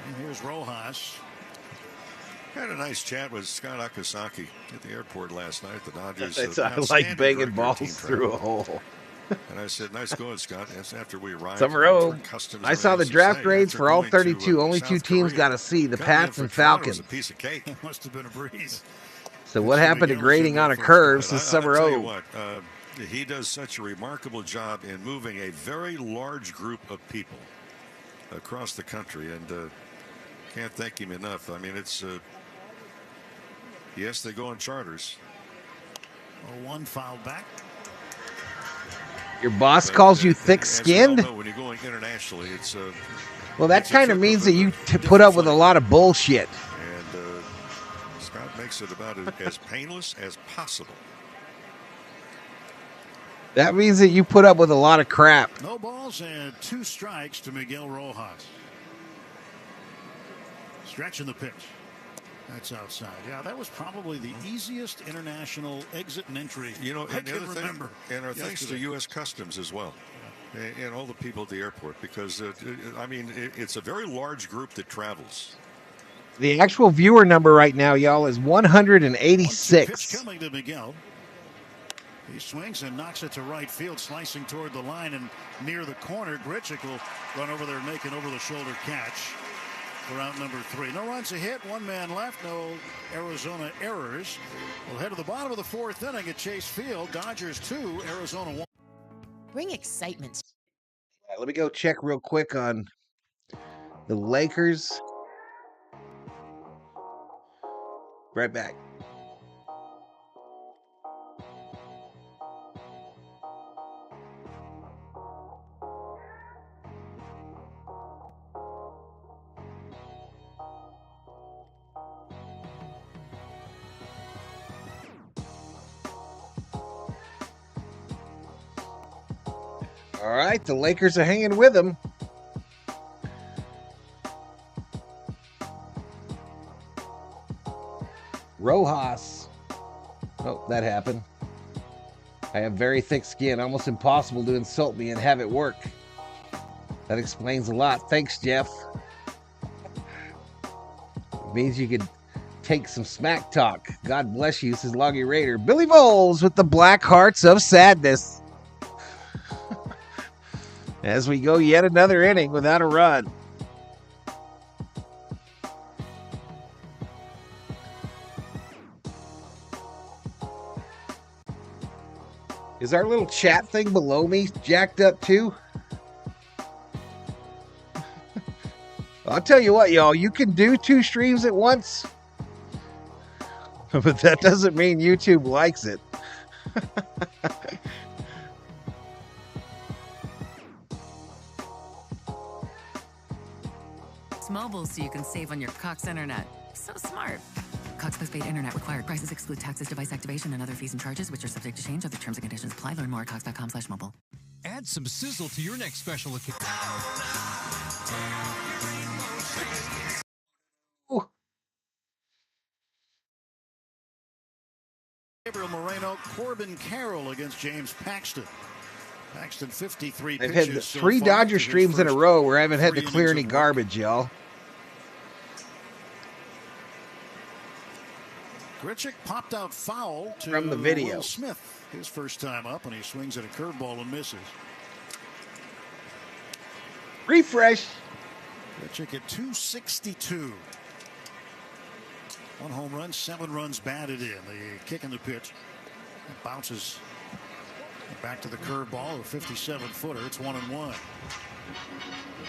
And here's Rojas. Had a nice chat with Scott Akasaki at the airport last night. The Dodgers. I like banging balls through a hole. And I said, nice going, Scott. That's after we arrived. Summer O. I saw the draft grades for all 32. Only 2 teams got a C, the Pats and Falcons. A piece of cake. Must have been a breeze. So what happened to grading on a curve since Summer I'll tell O? you what, he does such a remarkable job in moving a very large group of people across the country, and can't thank him enough. I mean, it's yes, they go on charters. 1 foul back. Your boss calls you thick-skinned? When you're going internationally, it's well, that kind of means that you put up with a lot of bullshit. And Scott makes it about as painless as possible. That means that you put up with a lot of crap. No balls and 2 strikes to Miguel Rojas. Stretching the pitch. That's outside. Yeah, that was probably the easiest international exit and entry I can remember. And our thanks to U.S. Customs as well. And all the people at the airport, because, I mean, it's a very large group that travels. The actual viewer number right now, y'all, is 186. Pitch coming to Miguel. He swings and knocks it to right field, slicing toward the line and near the corner. Grichuk will run over there and make an over-the-shoulder catch for out number 3. No runs a hit, 1 man left, no Arizona errors. We'll head to the bottom of the 4th inning at Chase Field. Dodgers 2, Arizona 1. Bring excitement. Let me go check real quick on the Lakers. Right back. All right, the Lakers are hanging with them. Rojas. Oh, that happened. I have very thick skin, almost impossible to insult me and have it work. That explains a lot. Thanks, Jeff. It means you could take some smack talk. God bless you, says Loggy Raider. Billy Voles with the Black Hearts of Sadness. As we go yet another inning without a run. Is our little chat thing below me jacked up too? I'll tell you what, y'all, you can do 2 streams at once, but that doesn't mean YouTube likes it. Mobile so you can save on your Cox internet. So smart. Cox postpaid internet required. Prices exclude taxes, device activation, and other fees and charges, which are subject to change. Other terms and conditions apply. Learn more at cox.com/mobile. Add some sizzle to your next special occasion. Moreno, Corbin Carroll against James Paxton. Paxton 53 I've pitches. had so 3 far Dodger to his streams in a first row where I haven't had to 3 clear innings any of work. garbage, y'all. Grichuk popped out foul to From the video. Will Smith. His first time up, and he swings at a curveball and misses. Refresh. Grichuk at 262. 1 home run, 7 runs batted in. The kick and the pitch. It bounces back to the curveball, a 57-footer. It's 1-1.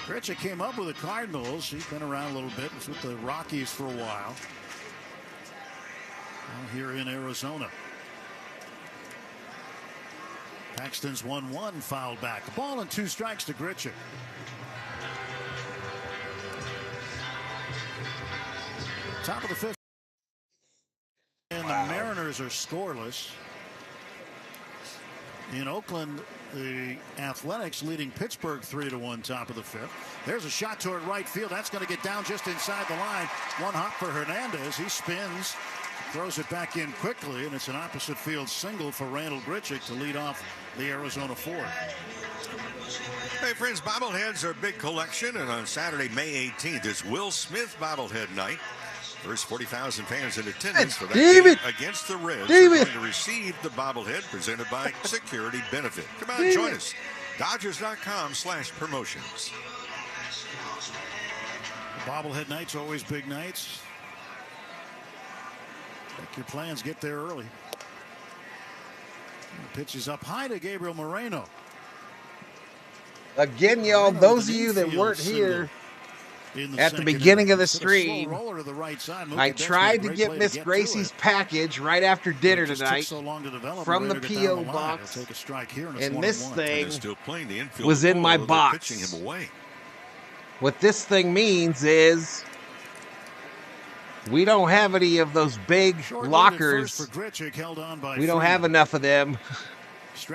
Grichuk came up with the Cardinals. He's been around a little bit. He's with the Rockies for a while. Now here in Arizona. Paxton's 1-1 fouled back. The ball and 2 strikes to Grichuk. Top of the 5th. And the Mariners are scoreless. In Oakland, the Athletics leading Pittsburgh 3-1 top of the 5th. There's a shot toward right field. That's going to get down just inside the line. 1 hop for Hernandez. He spins, throws it back in quickly, and it's an opposite field single for Randall Grichuk to lead off the Arizona 4th. Hey friends, bobbleheads are a big collection, and on Saturday, May 18th, it's Will Smith bobblehead night. First 40,000 fans in attendance for that game against the Reds. They're going to receive the bobblehead presented by Security Benefit. Come on, join us. Dodgers.com/promotions. Bobblehead nights, always big nights. Make your plans, get there early. The pitch is up high to Gabriel Moreno. Again, y'all, those of you that weren't here at the beginning of the stream, I tried to get Miss Gracie's package right after dinner tonight from the P.O. box, and this thing was in my box. What this thing means is we don't have any of those big lockers. We don't have enough of them.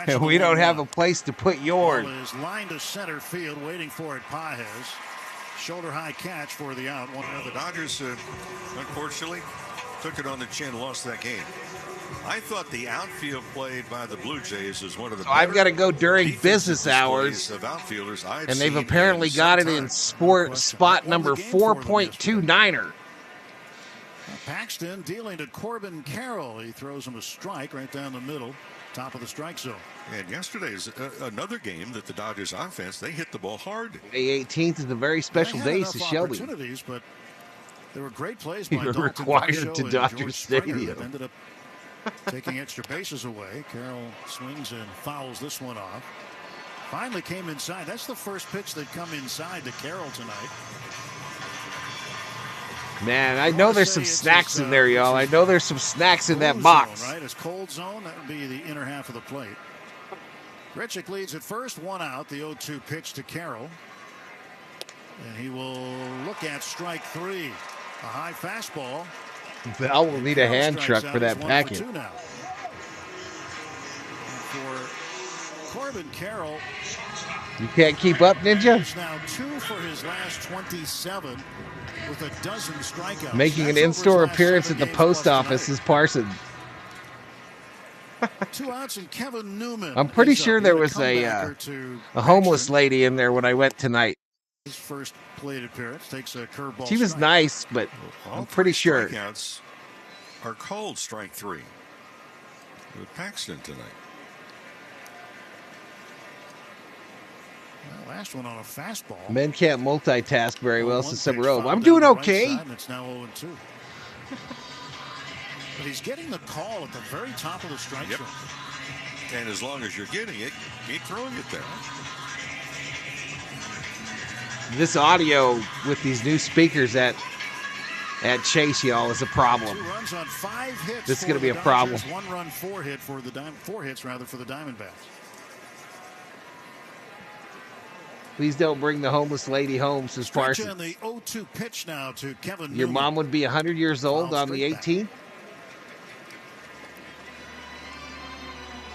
And we don't have a place to put yours. Ball is lined to center field, waiting for it. Pages. Shoulder high catch for the out. The Dodgers, unfortunately, took it on the chin, lost that game. I thought the outfield play by the Blue Jays is one of the better I've got to go during business hours, of outfielders I've and they've seen apparently in got it some in time. spot number 4.29er. Paxton dealing to Corbin Carroll. He throws him a strike right down the middle, top of the strike zone. And yesterday's another game that the Dodgers offense, they hit the ball hard. May 18th is a very special day, so Shelby. But there were great plays by You're Dalton required Varsho to and Dodger George Springer that Stadium. ended up taking extra bases away. Carroll swings and fouls this one off. Finally came inside. That's the first pitch that come inside to Carroll tonight. Man, I know there's some snacks in there, y'all. I know there's some snacks in that box. Zone, right? It's cold zone. That would be the inner half of the plate. Grichuk leads at first, 1 out. The 0-2 pitch to Carroll. And he will look at strike 3. A high fastball. Val will need a hand truck for that packet. For Corbin Carroll. You can't keep up, Ninja? He's now 2 for his last 27 with a dozen strikeouts. Making an in-store appearance at the post office is Parson. 2 outs and Kevin Newman. I'm pretty sure there was a homeless lady in there when I went tonight. His first plate appearance takes a curveball. She was nice, but I'm pretty sure. Strikeouts are called strike 3 with Paxton tonight. Well, last one on a fastball. Men can't multitask very well since summer over. I'm doing okay. Right, it's now 0-2. But he's getting the call at the very top of the strike zone. And as long as you're getting it, keep throwing it there. This audio with these new speakers at Chase, y'all, is a problem. 2 runs on 5 hits. This is going to be a Dodgers, problem. 1 run, 4 hit for the 4 hits rather for the Diamondbacks. Please don't bring the homeless lady home, says Parson. And the 0-2 pitch now to Kevin Your Newman. mom would be 100 years old on the 18th.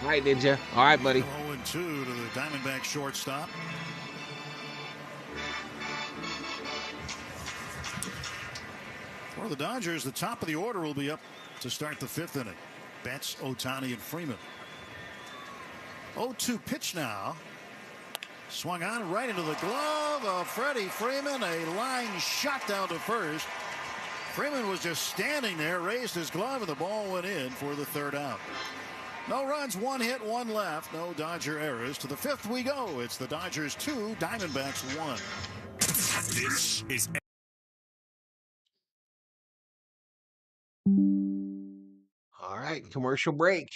All right, Ninja. All right, buddy. 0-2 to the Diamondback shortstop. For the Dodgers, the top of the order will be up to start the 5th inning. Betts, Ohtani, and Freeman. 0-2 pitch now. Swung on right into the glove of Freddie Freeman. A line shot down to first. Freeman was just standing there, raised his glove, and the ball went in for the third out. No runs, 1 hit, 1 left. No Dodger errors. To the 5th we go. It's the Dodgers 2, Diamondbacks 1. This is All right, commercial break.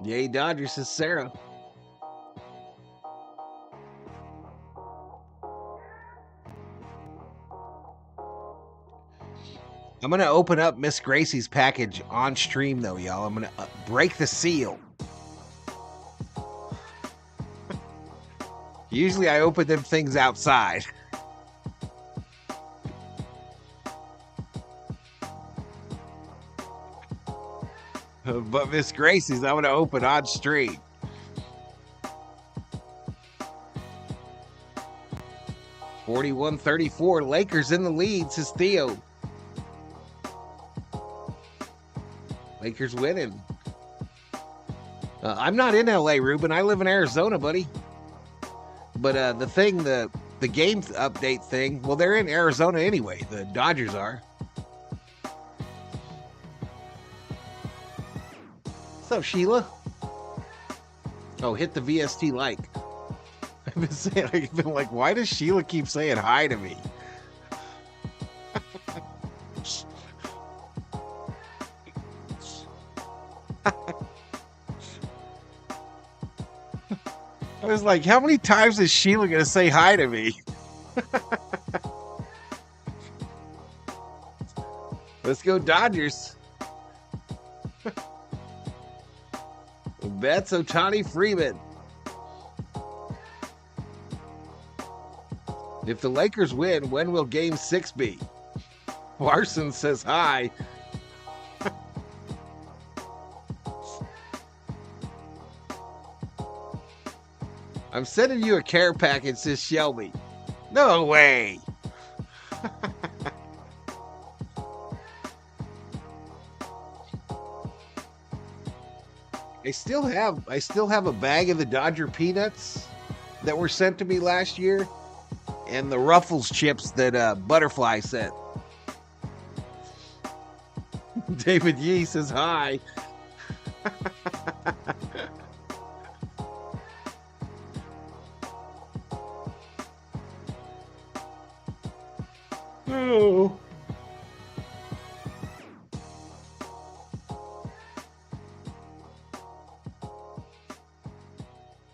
Yay, Dodgers, says Sarah. I'm going to open up Miss Gracie's package on stream, though, y'all. I'm going to break the seal. Usually I open them things outside. But Miss Gracie's, I'm going to open on stream. $41-34, Lakers in the lead, says Theo. Lakers winning. I'm not in LA, Ruben. I live in Arizona, buddy. But the game update thing, well, they're in Arizona anyway. The Dodgers are. What's up, Sheila? Oh, hit the VST like. I've been like, why does Sheila keep saying hi to me? I was like, how many times is Sheila going to say hi to me? Let's go Dodgers. Betts, Ohtani, Freeman. If the Lakers win, when will Game 6 be? Larson says hi. I'm sending you a care package, says Shelby. No way. I still have a bag of the Dodger peanuts that were sent to me last year, and the Ruffles chips that Butterfly sent. David Yee says hi. Oh.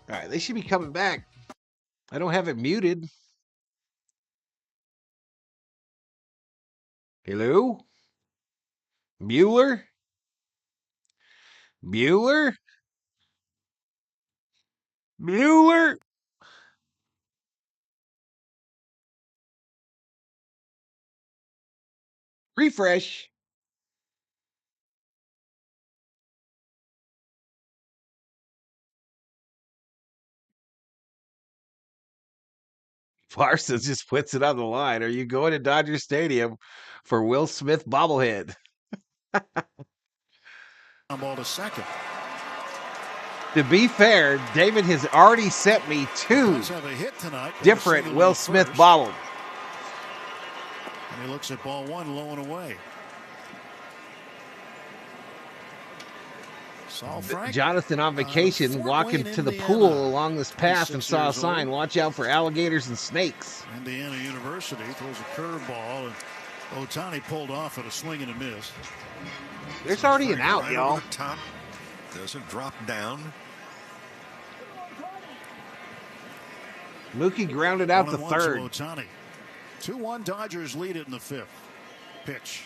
All right, they should be coming back. I don't have it muted. Hello? Bueller? Bueller? Bueller? Refresh. Parsons just puts it on the line. Are you going to Dodger Stadium for Will Smith bobblehead? Ball to second. To be fair, David has already sent me 2 different Will Smith bobbles. And he looks at ball 1, low and away. Jonathan on vacation, walking to the pool along this path and saw a sign, watch out for alligators and snakes. Indiana University throws a curveball, and Ohtani pulled off at a swing and a miss. There's already an out, y'all. Top doesn't drop down. Mookie grounded out the third. 2-1 Dodgers lead it in the 5th. Pitch.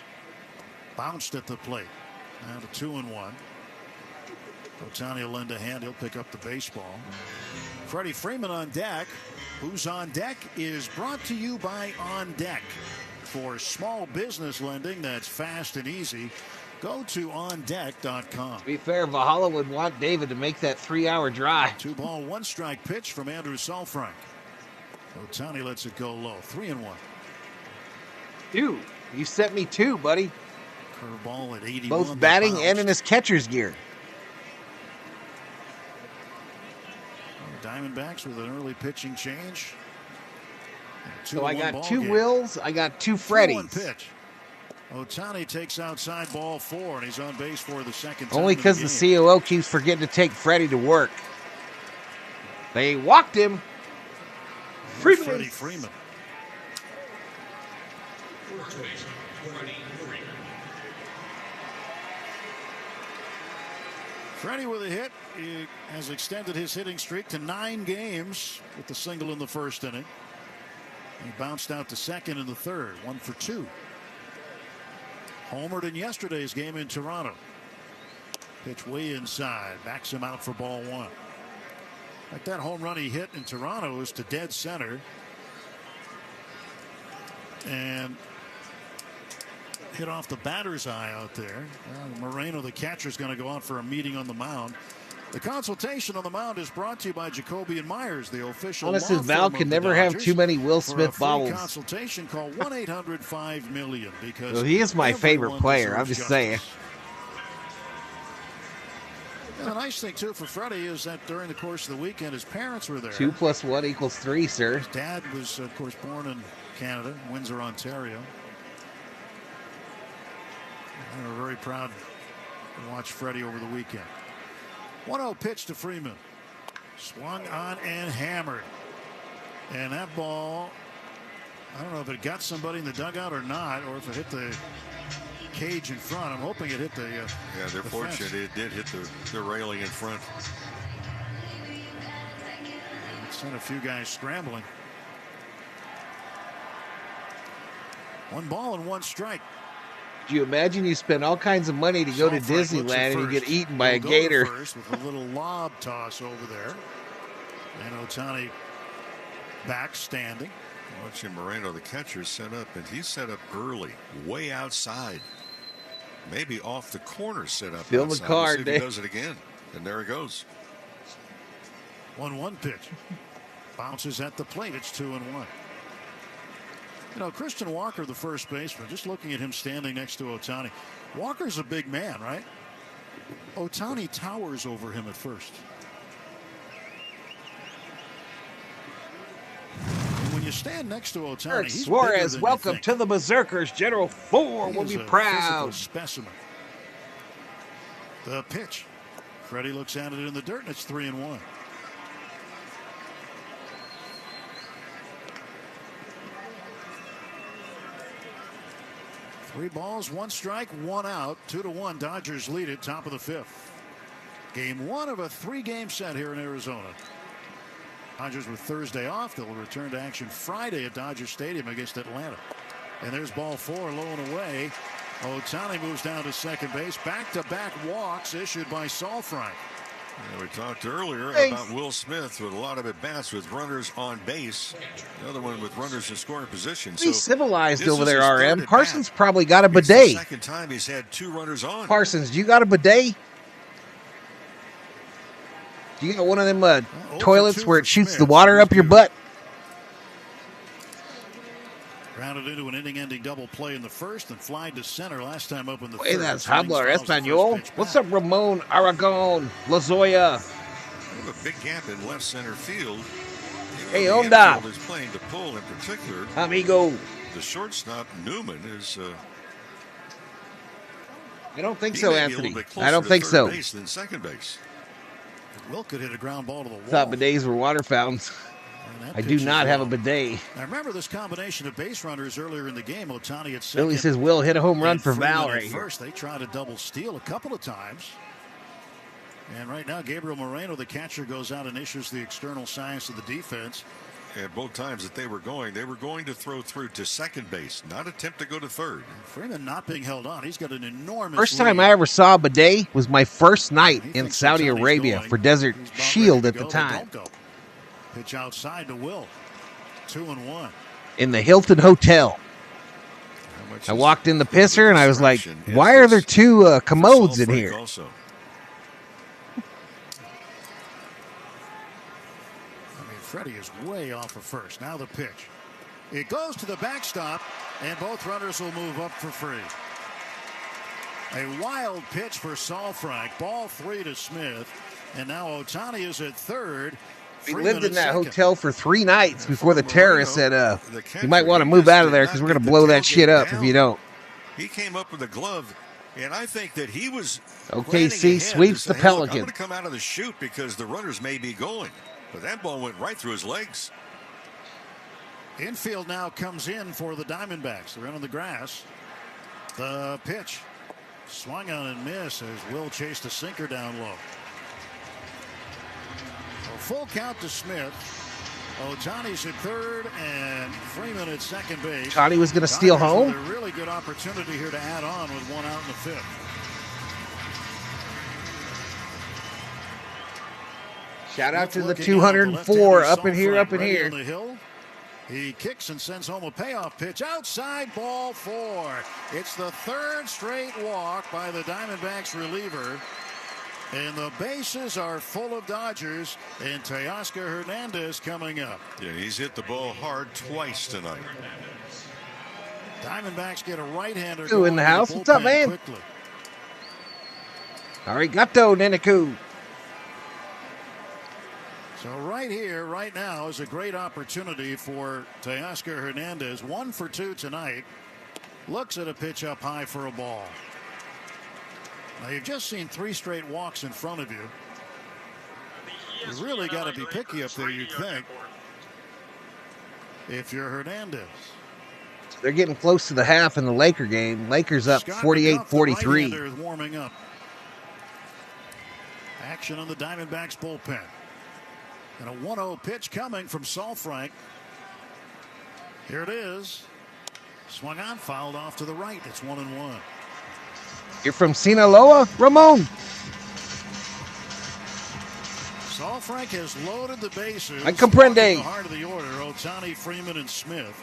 Bounced at the plate. Now to 2-1. Ohtani will lend a hand. He'll pick up the baseball. Freddie Freeman on deck. Who's on deck is brought to you by On Deck. For small business lending that's fast and easy, go to ondeck.com. To be fair, Valhalla would want David to make that 3-hour drive. 2-ball, 1-strike pitch from Andrew Saalfrank. Ohtani lets it go low. 3-1. 2. You sent me 2, buddy. Curveball at 81. Both batting and in his catcher's gear. Diamondbacks with an early pitching change. So I got 2 Wills. I got 2 Freddys. Pitch. Ohtani takes outside ball 4, and he's on base for the second time. Only because the COO keeps forgetting to take Freddy to work. They walked him. Freeman. Freddy with a hit. He has extended his hitting streak to 9 games with the single in the first inning. He bounced out to second in the third. 1 for 2. Homered in yesterday's game in Toronto. Pitch way inside. Backs him out for ball 1. Like that home run he hit in Toronto was to dead center. And hit off the batter's eye out there. Moreno, the catcher, is going to go out for a meeting on the mound. The consultation on the mound is brought to you by Jacoby and Myers, the official. Honestly, Val can never have too many Will Smith bobbles. Consultation, call 1-800-5-MILLION because well, he is my favorite player. I'm just saying. And the nice thing, too, for Freddie is that during the course of the weekend, his parents were there. 2 + 1 = 3, sir. His dad was, of course, born in Canada, Windsor, Ontario. They were very proud to watch Freddie over the weekend. 1-0 pitch to Freeman. Swung on and hammered. And that ball, I don't know if it got somebody in the dugout or not, or if it hit the cage in front. I'm hoping it hit the yeah, they're fortunate fence. It did hit the railing in front. It sent a few guys scrambling. 1 ball and 1 strike. Do you imagine you spend all kinds of money to go to Disneyland and you get eaten by a gator? First with a little lob toss over there. And Ohtani back standing. Watching Moreno, the catcher, set up, and he set up early, way outside. Maybe off the corner set up. Fill the card, Dave. He does it again, and there he goes. 1-1 pitch. Bounces at the plate. It's 2-1. You know, Christian Walker, the first baseman, just looking at him standing next to Ohtani. Walker's a big man, right? Ohtani towers over him at first. And when you stand next to Ohtani, Eric Suarez, welcome to the Berserkers. General 4 will be proud. Specimen. The pitch. Freddie looks at it in the dirt, and it's 3-1. Three balls, 1 strike, 1 out. 2-1. Dodgers lead it, top of the 5th. Game 1 of a 3-game set here in Arizona. Dodgers with Thursday off. They'll return to action Friday at Dodger Stadium against Atlanta. And there's ball 4, low and away. Ohtani moves down to second base. Back-to-back walks issued by Salfrank. Yeah, we talked earlier about Will Smith with a lot of at-bats with runners on base. The other one with runners in scoring position. Be civilized over there, RM. Parsons probably got a bidet. It's the second time he's had 2 runners on. Parsons, you got a bidet? Do you got one of them toilets where it shoots the water up your butt? Grounded into an inning-ending double play in the first and flied to center last time up in the Hey, third. that's Hablar Espanol. What's up, Ramon Aragon Lazoya? We have a big gap in left center field. Hey, Onda. Is playing to pull in particular. Amigo. The shortstop Newman is. I don't think so, Anthony. I don't think so. so. Than second base. Will could hit a ground ball to the wall. Thought bidets were water fountains. I do not have a bidet. I remember this combination of base runners earlier in the game. Ohtani at second. Billy says Will hit a home run for Val right here. First, they tried a double steal a couple of times. And right now, Gabriel Moreno, the catcher, goes out and issues the external science of the defense. And both times that they were going to throw through to second base, not attempt to go to third. Freeman not being held on. He's got an enormous First time I ever saw a bidet was my first night in Saudi Arabia for Desert Shield at the time. Pitch outside to Will. 2-1. In the Hilton Hotel. I walked in the pisser and I was like, why are there 2 commodes in here? Freddy is way off of first. Now the pitch. It goes to the backstop, and both runners will move up for free. A wild pitch for Saalfrank. Ball 3 to Smith. And now Ohtani is at third. We Freeman lived in that second. hotel for 3 nights before the terrorist said, you might want to move out of there because we're going to blow that shit up if you don't. He came up with a glove, and I think that he was OKC sweeps the Pelicans. I'm going to come out of the chute because the runners may be going. But that ball went right through his legs. Infield now comes in for the Diamondbacks. They're in on the grass. The pitch. Swung on and missed as Will chased a sinker down low. A full count to Smith. Ohtani's at third and Freeman at second base. Ohtani was going to steal home. A really good opportunity here to add on with 1 out in the 5th. Shout out to the 204 up in here, up in here. On the hill. He kicks and sends home a payoff pitch. Outside, ball 4. It's the 3rd straight walk by the Diamondbacks reliever. And the bases are full of Dodgers. And Teoscar Hernandez coming up. Yeah, he's hit the ball hard twice tonight. Diamondbacks get a right-hander. Who in the house? What's up, man? Quickly. Arigato, Neneku. So right here, right now, is a great opportunity for Teoscar Hernandez. 1 for 2 tonight. Looks at a pitch up high for a ball. Now you've just seen 3 straight walks in front of you. You really got to be picky up there, you'd think, if you're Hernandez. They're getting close to the half in the Laker game. Lakers up 48-43. Warming up. Action on the Diamondbacks bullpen. And a 1-0 pitch coming from Saalfrank. Here it is. Swung on, fouled off to the right. It's 1-1. You're from Sinaloa, Ramon. Saalfrank has loaded the bases. I comprende. The heart of the order, Ohtani, Freeman, and Smith.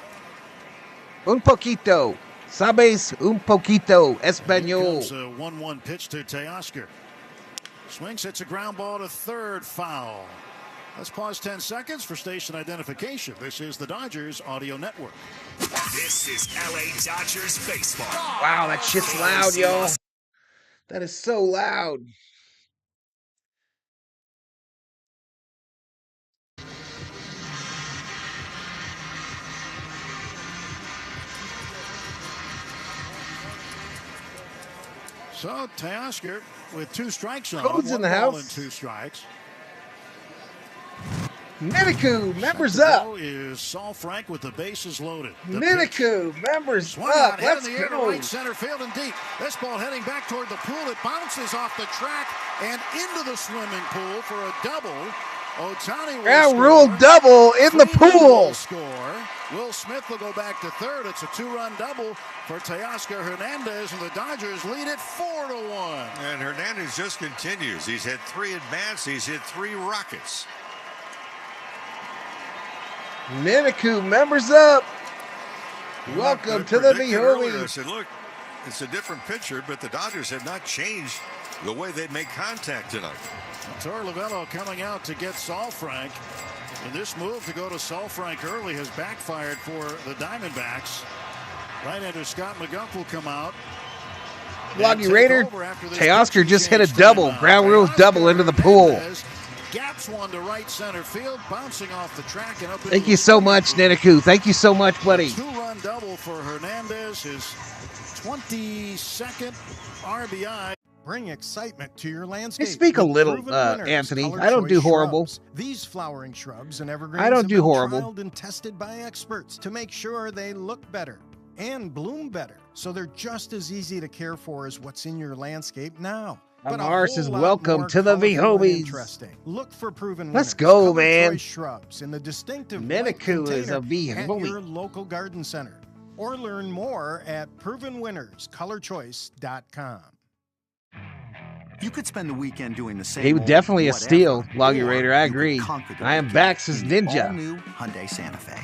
Un poquito. Sabes un poquito español. It's a 1-1 pitch to Teoscar. Swings, hits a ground ball to third, foul. Let's pause 10 seconds for station identification. This is the Dodgers Audio Network. This is LA Dodgers baseball. Wow, that shit's loud, y'all. That is so loud. So Teoscar with 2 strikes on Codes him. in the 1 ball house. and 2 strikes. Miniku, members up. Is Saalfrank with the bases loaded. Miniku, members Swung up. out, Let's head in the air to go. right center field and deep. This ball heading back toward the pool. It bounces off the track and into the swimming pool for a double. Ohtani will Ground score. rule double in the Freeman pool. will score. Will Smith will go back to third. It's a 2-run double for Teoscar Hernandez, and the Dodgers lead it 4-1. And Hernandez just continues. He's had 3 at-bats. He's hit 3 rockets. Miniku, members up. Welcome to the Predicted earlier, I Mihobi. said, look, it's a different pitcher, but the Dodgers have not changed the way they make contact tonight. Torlavello coming out to get Saalfrank. And this move to go to Saalfrank early has backfired for the Diamondbacks. Right-hander Scott McGuff will come out. Loggy Raider, Teoscar just hit a double. Ground rules double into the pool. Gaps one to right center field, bouncing off the track and up. Thank you so much, Neniku. Thank you so much, buddy. 2-run double for Hernandez, his 22nd RBI. Bring excitement to your landscape. I speak a with little, proven winners, Anthony. color I don't do choice horrible. shrubs. These flowering shrubs and evergreens I don't have do been horrible. trialed and tested by experts to make sure they look better and bloom better. So they're just as easy to care for as what's in your landscape now. But a Mars whole is lot welcome more to the colorful and Vihobis. interesting. Look for proven Let's winners, go, color man. choice shrubs in the distinctive Meniku white is a container at Vihobi. your local garden center. Or learn more at provenwinnerscolorchoice.com. You could spend the weekend doing the same. He was definitely a whatever, steal, Loggy or Raider. I you could agree. conquer the I am weekend Bax's in the ninja. all-new Hyundai Santa Fe.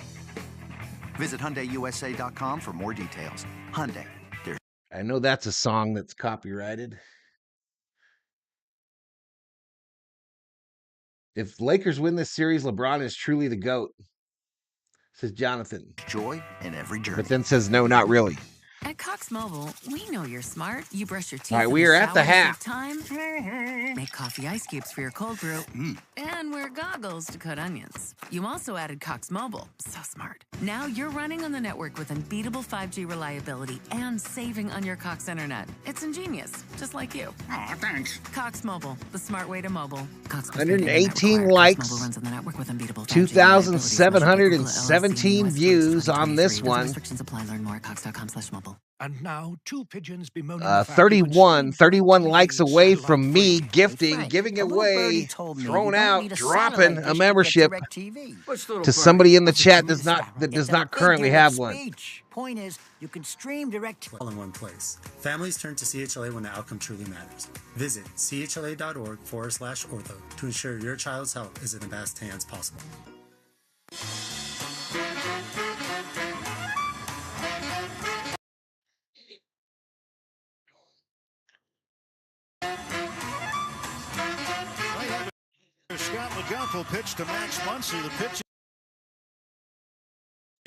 Visit HyundaiUSA.com for more details. Hyundai. I know that's a song that's copyrighted. If Lakers win this series, LeBron is truly the GOAT, says Jonathan. Joy in every journey. But then says, no, not really. At Cox Mobile, we know you're smart. You brush your teeth. All right, in we the are at the shower to save half. Time. Make coffee ice cubes for your cold brew. And wear goggles to cut onions. You also added Cox Mobile. So smart. Now you're running on the network with unbeatable 5G reliability and saving on your Cox internet. It's ingenious, just like you. Oh, thanks. Cox Mobile, the smart way to mobile. Cox 118 likes, 2,717 views on this one. Restrictions apply. Learn more at cox.com/mobile. And now 2 pigeons bemoaning 31 likes away from me giving away, thrown out, dropping a membership to somebody in the chat that does not currently have one. Point is, you can stream direct all in one place. Families turn to CHLA when the outcome truly matters. Visit chla.org/ortho to ensure your child's health is in the best hands possible. Scott McGuff will pitch to Max Muncy. The pitching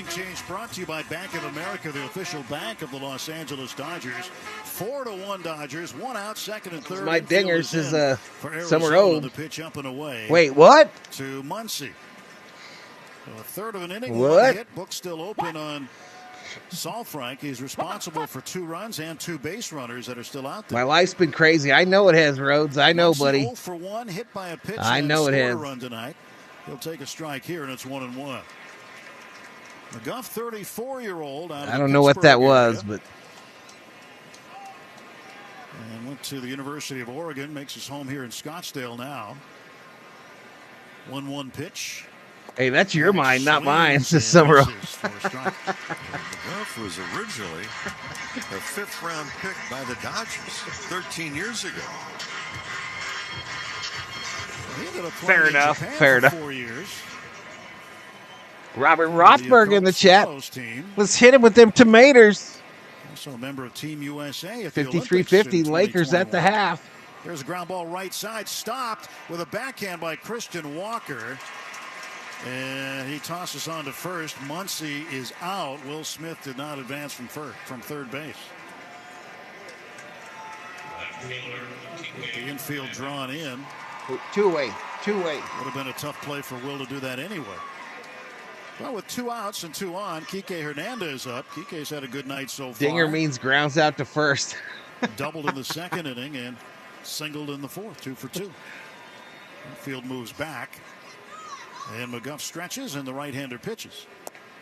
change brought to you by Bank of America, the official bank of the Los Angeles Dodgers. 4-1 Dodgers, 1 out, second and third. My dingers is Summer Arizona. O. The pitch up and away. Wait, what? To Muncy. So a third of an inning. What? Hit. Book still open on Salfrank. He's responsible for 2 runs and 2 base runners that are still out there. My life's been crazy. I know it has, Rhodes. I know, buddy. 0 for 1, hit by a pitch. I know it has. A run tonight. He'll take a strike here, and it's 1-1. McGuff, 34-year-old. I don't know what that was, but. And went to the University of Oregon. Makes his home here in Scottsdale now. 1-1 pitch. Hey, that's your mind, not mine, says Summer. McGuff was originally a 5th-round pick by the Dodgers 13 years ago. Fair enough. Fair enough. 4 years. Robert Rothberg in the chat. Let's hit him with them tomatoes. Also a member of Team USA. 53-50 Lakers at the half. There's a ground ball right side, stopped with a backhand by Christian Walker. And he tosses on to first. Muncy is out. Will Smith did not advance from third base. With the infield drawn in. 2 away. 2 away. Would have been a tough play for Will to do that anyway. Well, with 2 outs and 2 on, Kike Hernandez up. Kike's had a good night so far. Dinger means grounds out to first. Doubled in the second inning and singled in the fourth. 2 for 2. Field moves back. And McGuff stretches and the right-hander pitches.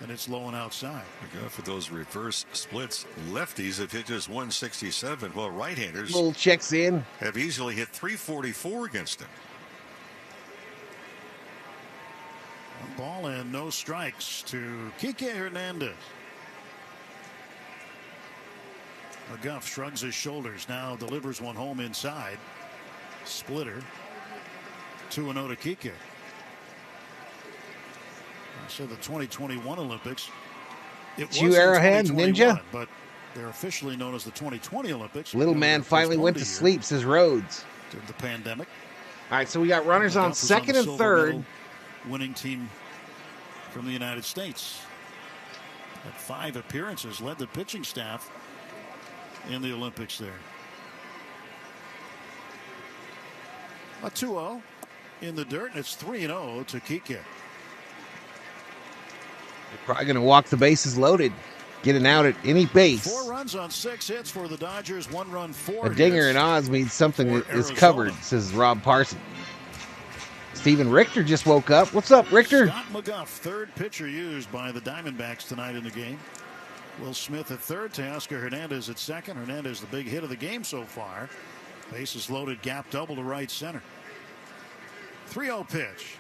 And it's low and outside. McGuff with those reverse splits. Lefties have hit just 167. Well, right-handers little checks in. Have easily hit 344 against him. 1 ball and no strikes to Kike Hernandez. McGuff shrugs his shoulders. Now delivers one home inside. Splitter. 2-0 to Kike. I said the 2021 Olympics. It was you Arrowhead Ninja, but they're officially known as the 2020 Olympics. Little man finally went to sleep, says Rhodes. During the pandemic. All right, so we got runners on second and third. Winning team from the United States. At 5 appearances, led the pitching staff in the Olympics there. A 2-0 in the dirt, and it's 3-0 to Kike. Probably going to walk the bases loaded, getting out at any base. 4 runs on 6 hits for the Dodgers. 1 run, 4 A dinger in Oz means something is covered, says Rob Parson. Steven Richter just woke up. What's up, Richter? Scott McGuff, 3rd pitcher used by the Diamondbacks tonight in the game. Will Smith at 3rd, Teoscar Hernandez at 2nd. Hernandez the big hit of the game so far. Bases loaded, gap double to right center. 3-0 pitch.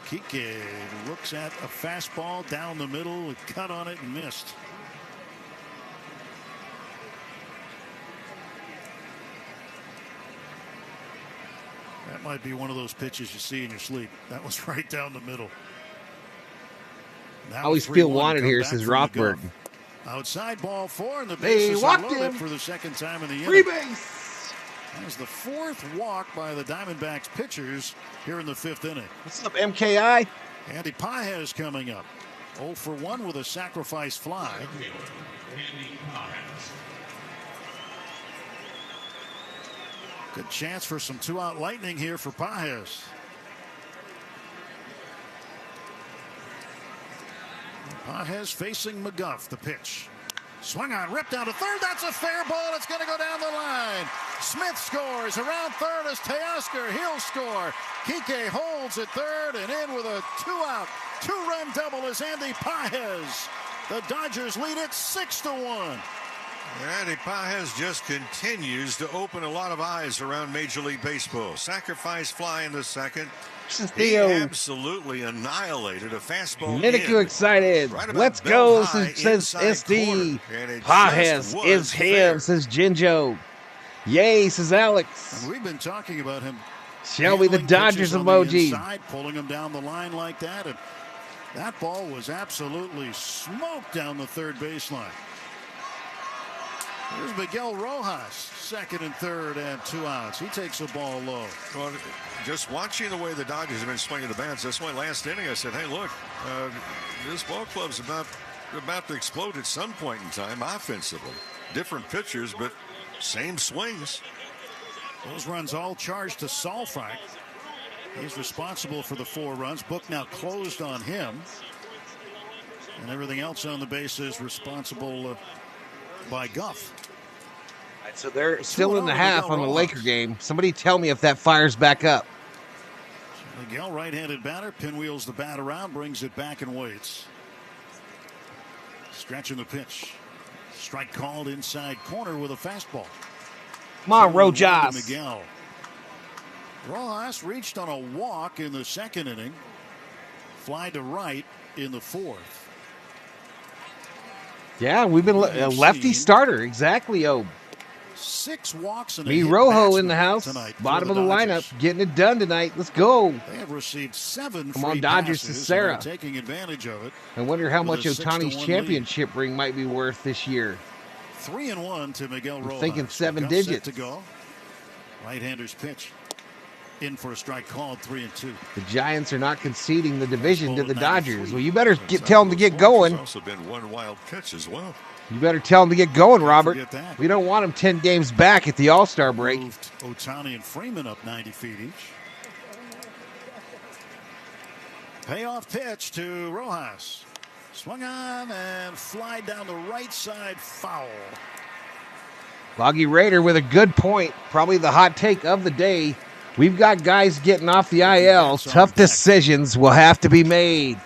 Kike looks at a fastball down the middle, cut on it and missed. That might be one of those pitches you see in your sleep. That was right down the middle. I always feel wanted here, says Rothberg. Outside ball 4, and the bases are loaded for the second time in the inning. Free base. That was the fourth walk by the Diamondbacks pitchers here in the fifth inning. What's up, MKI? Andy Pages coming up. 0 for 1 with a sacrifice fly. Good chance for some two-out lightning here for Pages. Pages facing McGuff, the pitch. Swung on, ripped down to third. That's a fair ball. It's going to go down the line. Smith scores. Around third is Teoscar. He'll score. Kike holds at third and in with a two-run double is Andy Pages. The Dodgers lead it 6-1. Andy Pages just continues to open a lot of eyes around Major League Baseball. Sacrifice fly in the second. He absolutely annihilated a fastball. Minicu excited. Let's go, says SD. Pages is him, says Jinjo. Yay, says Alex. And we've been talking about him. Shelby the Dodgers emoji. Inside, pulling him down the line like that. And that ball was absolutely smoked down the third baseline. Here's Miguel Rojas, second and third and 2 outs. He takes the ball low. Well, just watching the way the Dodgers have been swinging the bats, that's why last inning I said, hey, look, this ball club's about to explode at some point in time offensively. Different pitchers, but same swings. Those runs all charged to Salfrank. He's responsible for the 4 runs. Book now closed on him. And everything else on the base is responsible by Guff. Right, so they're still in the half on the Laker game. Somebody tell me if that fires back up. Miguel, right-handed batter, pinwheels the bat around, brings it back and waits. Stretching the pitch. Strike called inside corner with a fastball. Come on, Rojas. Miguel. Rojas reached on a walk in the second inning. Fly to right in the fourth. Yeah, we've been a lefty starter. Exactly, 6 walks and me Rojo in the house. Bottom of the lineup. Getting it done tonight. Let's go. They have received 7 Come on, Dodgers to Sarah. Taking advantage of it. I wonder how much Ohtani's championship ring might be worth this year. 3-1 to Miguel Rojas. Thinking 7 digits. To go. Right-hander's pitch. In for a strike called 3-2. The Giants are not conceding the division to the Dodgers. Well, you better tell them to get going. Also been 1 wild pitch as well. You better tell them to get going, Robert. We don't want them 10 games back at the All-Star break. Moved Ohtani and Freeman up 90 feet each. Payoff pitch to Rojas. Swung on and fly down the right side, foul. Boggy Raider with a good point. Probably the hot take of the day. We've got guys getting off the IL. Tough decisions will have to be made.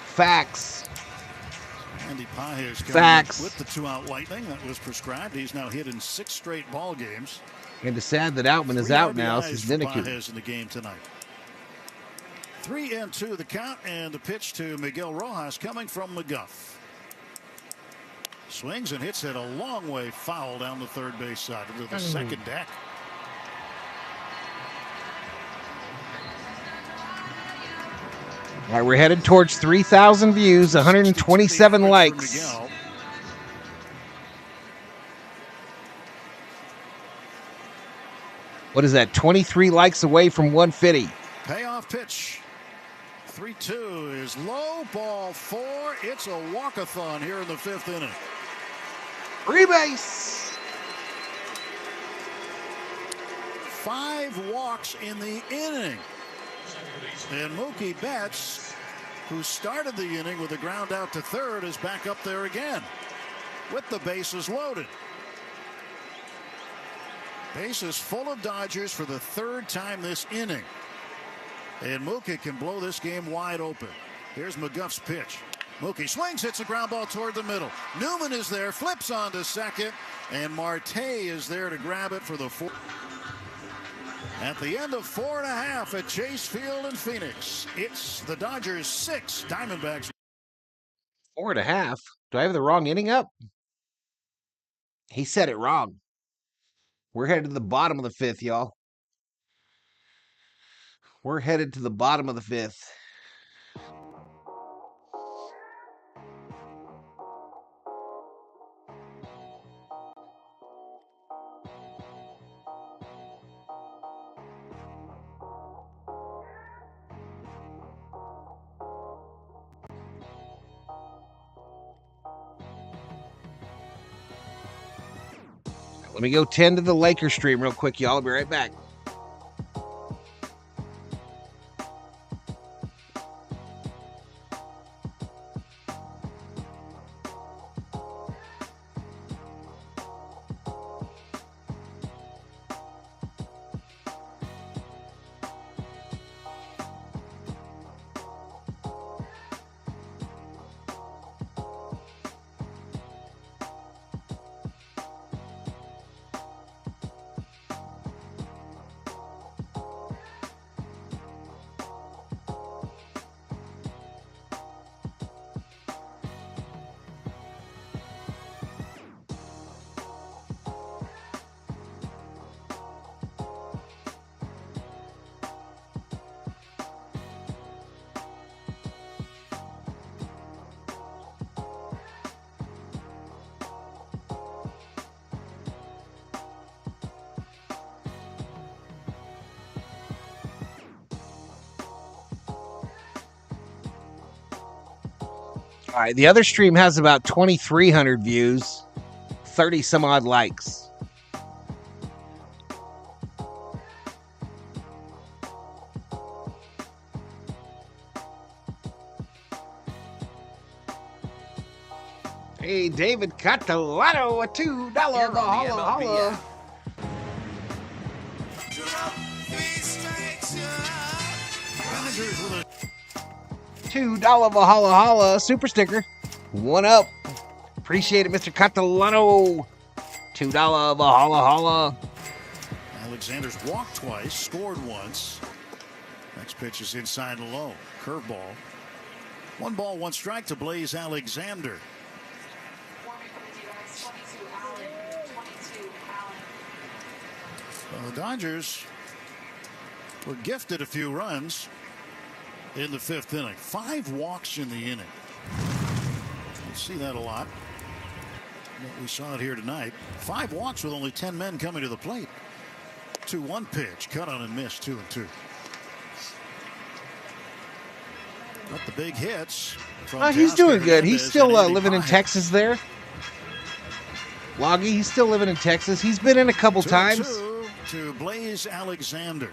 Facts. Andy Pages Facts. With the 2-out lightning that was prescribed. He's now hit in 6 straight ball games. And it's sad that Outman is out now. Since Pages in the game tonight. 3-2 the count, and the pitch to Miguel Rojas coming from McGuff. Swings and hits it a long way foul down the third base side into the second deck. All right, we're headed towards 3,000 views, 127 likes. What is that? 23 likes away from 150. Payoff pitch. 3-2 is low, ball 4. It's a walk-a-thon here in the 5th inning. Free base. 5 walks in the inning. And Mookie Betts, who started the inning with a ground out to third, is back up there again with the bases loaded. Bases full of Dodgers for the 3rd time this inning. And Mookie can blow this game wide open. Here's McGuff's pitch. Mookie swings, hits a ground ball toward the middle. Newman is there, flips on to second, and Marte is there to grab it for the 4th. At the end of 4.5 at Chase Field in Phoenix, it's the Dodgers 6, Diamondbacks 4.5. Do I have the wrong inning up? He said it wrong. We're headed to the bottom of the 5th, y'all. We're headed to the bottom of the 5th. Let me go 10 to the Lakers stream real quick, y'all. I'll be right back. All right, the other stream has about 2,300 views, 30 some odd likes. Hey, David Catalano, a $2 Valhalla. $2 Valhalla super sticker. One up. Appreciate it, Mr. Catalano. $2 Valhalla. Alexander's walked twice, scored once. Next pitch is inside low. Curveball. 1 ball, 1 strike to Blaze Alexander. Well, the Dodgers were gifted a few runs in the 5th inning. 5 walks in the inning. You see that a lot. We saw it here tonight. 5 walks with only 10 men coming to the plate. 2-1 pitch, cut on and missed, 2-2. But the big hits. He's doing good. He's still living in Texas there. Loggy, he's still living in Texas. He's been in a couple times. To Blaze Alexander.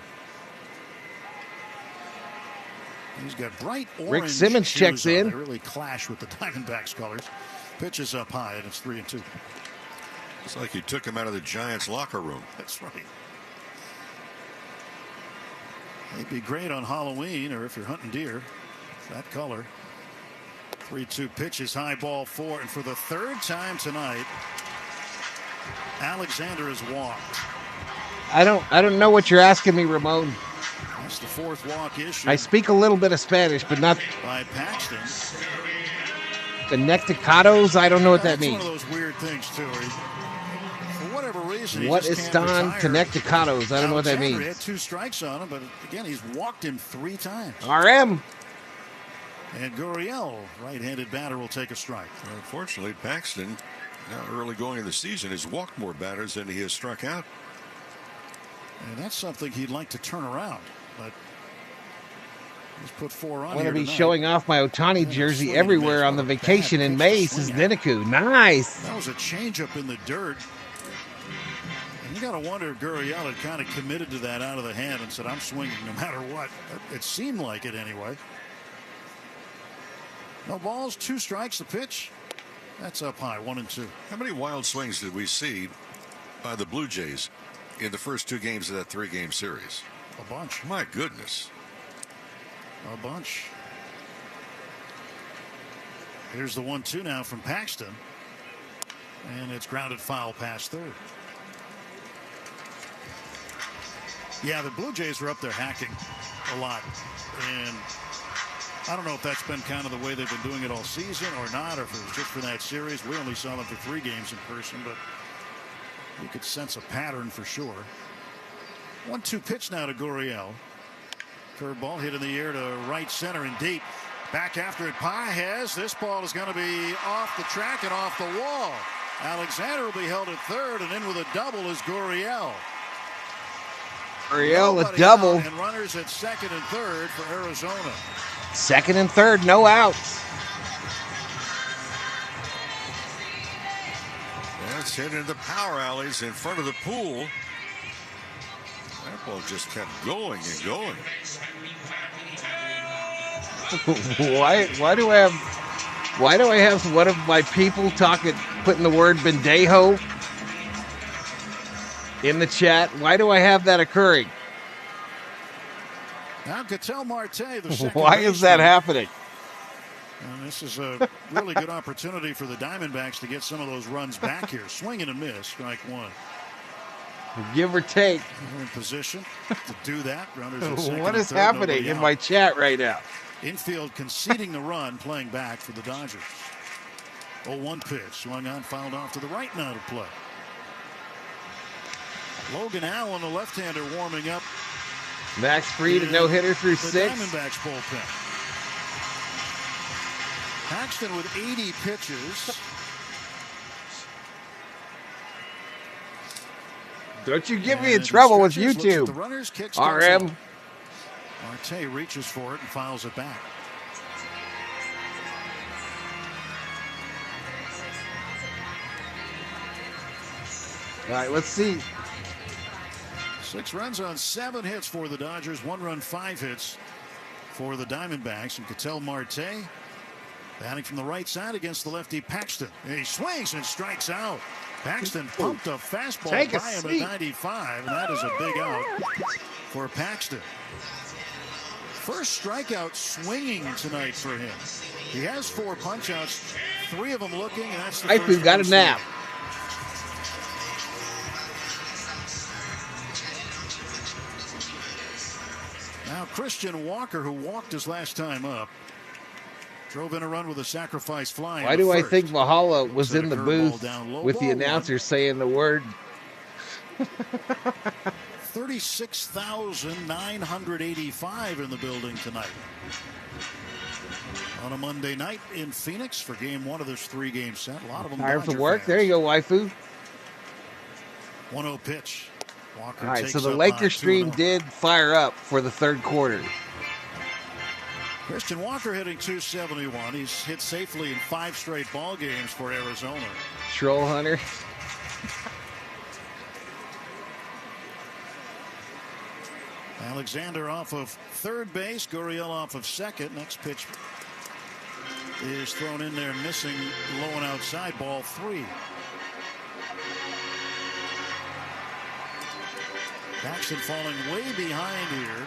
He's got bright orange. Rick Simmons checks in. They really clash with the Diamondbacks colors. Pitch is up high, and it's 3-2. It's like you took him out of the Giants locker room. That's right. They'd be great on Halloween, or if you're hunting deer, that color. 3-2 pitches, high ball 4, and for the 3rd time tonight, Alexander has walked. I don't know what you're asking me, Ramon. That's the 4th walk issue. I speak a little bit of Spanish, but not by Paxton. The necticados. I don't know what that means. One of those weird things too. For whatever reason, what is Stan Connecticados? I don't know what that means. He had 2 strikes on him, but again, he's walked him 3 times. RM. And Gurriel, right-handed batter, will take a strike. Unfortunately, Paxton, now early going in the season, has walked more batters than he has struck out. And that's something he'd like to turn around, but he's put 4 on. I want to be showing off my Ohtani jersey everywhere on the vacation in May, says Niniku. Nice. That was a changeup in the dirt. And you got to wonder if Gurriel had kind of committed to that out of the hand and said, I'm swinging no matter what. It seemed like it anyway. No balls, 2 strikes, the pitch. That's up high, 1-2. How many wild swings did we see by the Blue Jays in the first 2 games of that 3-game series? A bunch. My goodness. A bunch. Here's the 1-2 now from Paxton. And it's grounded foul past third. Yeah, the Blue Jays were up there hacking a lot. And I don't know if that's been kind of the way they've been doing it all season or not, or if it was just for that series. We only saw them for 3 games in person, but you could sense a pattern for sure. 1-2 pitch now to Gurriel. Curveball hit in the air to right center and deep. Back after it, Paez. This ball is going to be off the track and off the wall. Alexander will be held at third, and in with a double is Gurriel. Gurriel a double. And runners at second and third for Arizona. Second and third, no outs. Yeah, It's hit into power alleys in front of the pool. That ball just kept going and going. Why do I have one of my people putting the word Bendejo in the chat? Why do I have that occurring? Now Ketel Marte, the second Why is that happening? And this is a really good opportunity for the Diamondbacks to get some of those runs back here. Swing and a miss, strike one. Give or take. We're in position to do that. Runners at second What and is third, happening in my chat right now? Infield conceding the run, playing back for the Dodgers. 0-1 pitch, swung on, fouled off to the right now to play. Logan Allen, the left-hander, warming up. Max Fried, a no-hitter through the 6. Diamondbacks bullpen. Paxton with 80 pitches. Don't you get me in trouble with YouTube. The runners, kicks, RM. Marte reaches for it and fouls it back. All right, let's see. 6 runs on 7 hits for the Dodgers. 1 run, 5 hits for the Diamondbacks. And Ketel Marte batting from the right side against the lefty Paxton. And he swings and strikes out. Paxton pumped a fastball by him at 95, and that is a big out for Paxton. First strikeout swinging tonight for him. He has 4 punch-outs, 3 of them looking, and that's the first. We've got a nap. Now Christian Walker, who walked his last time up, drove in a run with a sacrifice fly. Why do I think Valhalla was in the booth with the announcer saying the word? 36,985 in the building tonight. On a Monday night in Phoenix for game 1 of this 3-game set. A lot of them Tired from Dodger work. fans. There you go, waifu. 1-0 pitch. Walker All right, takes so the up Laker on stream 2-0. did fire up for the 3rd quarter. Christian Walker hitting .271. He's hit safely in 5 straight ball games for Arizona. Troll Hunter. Alexander off of third base. Gurriel off of second. Next pitch is thrown in there, missing low and outside. Ball 3. Paxton falling way behind here.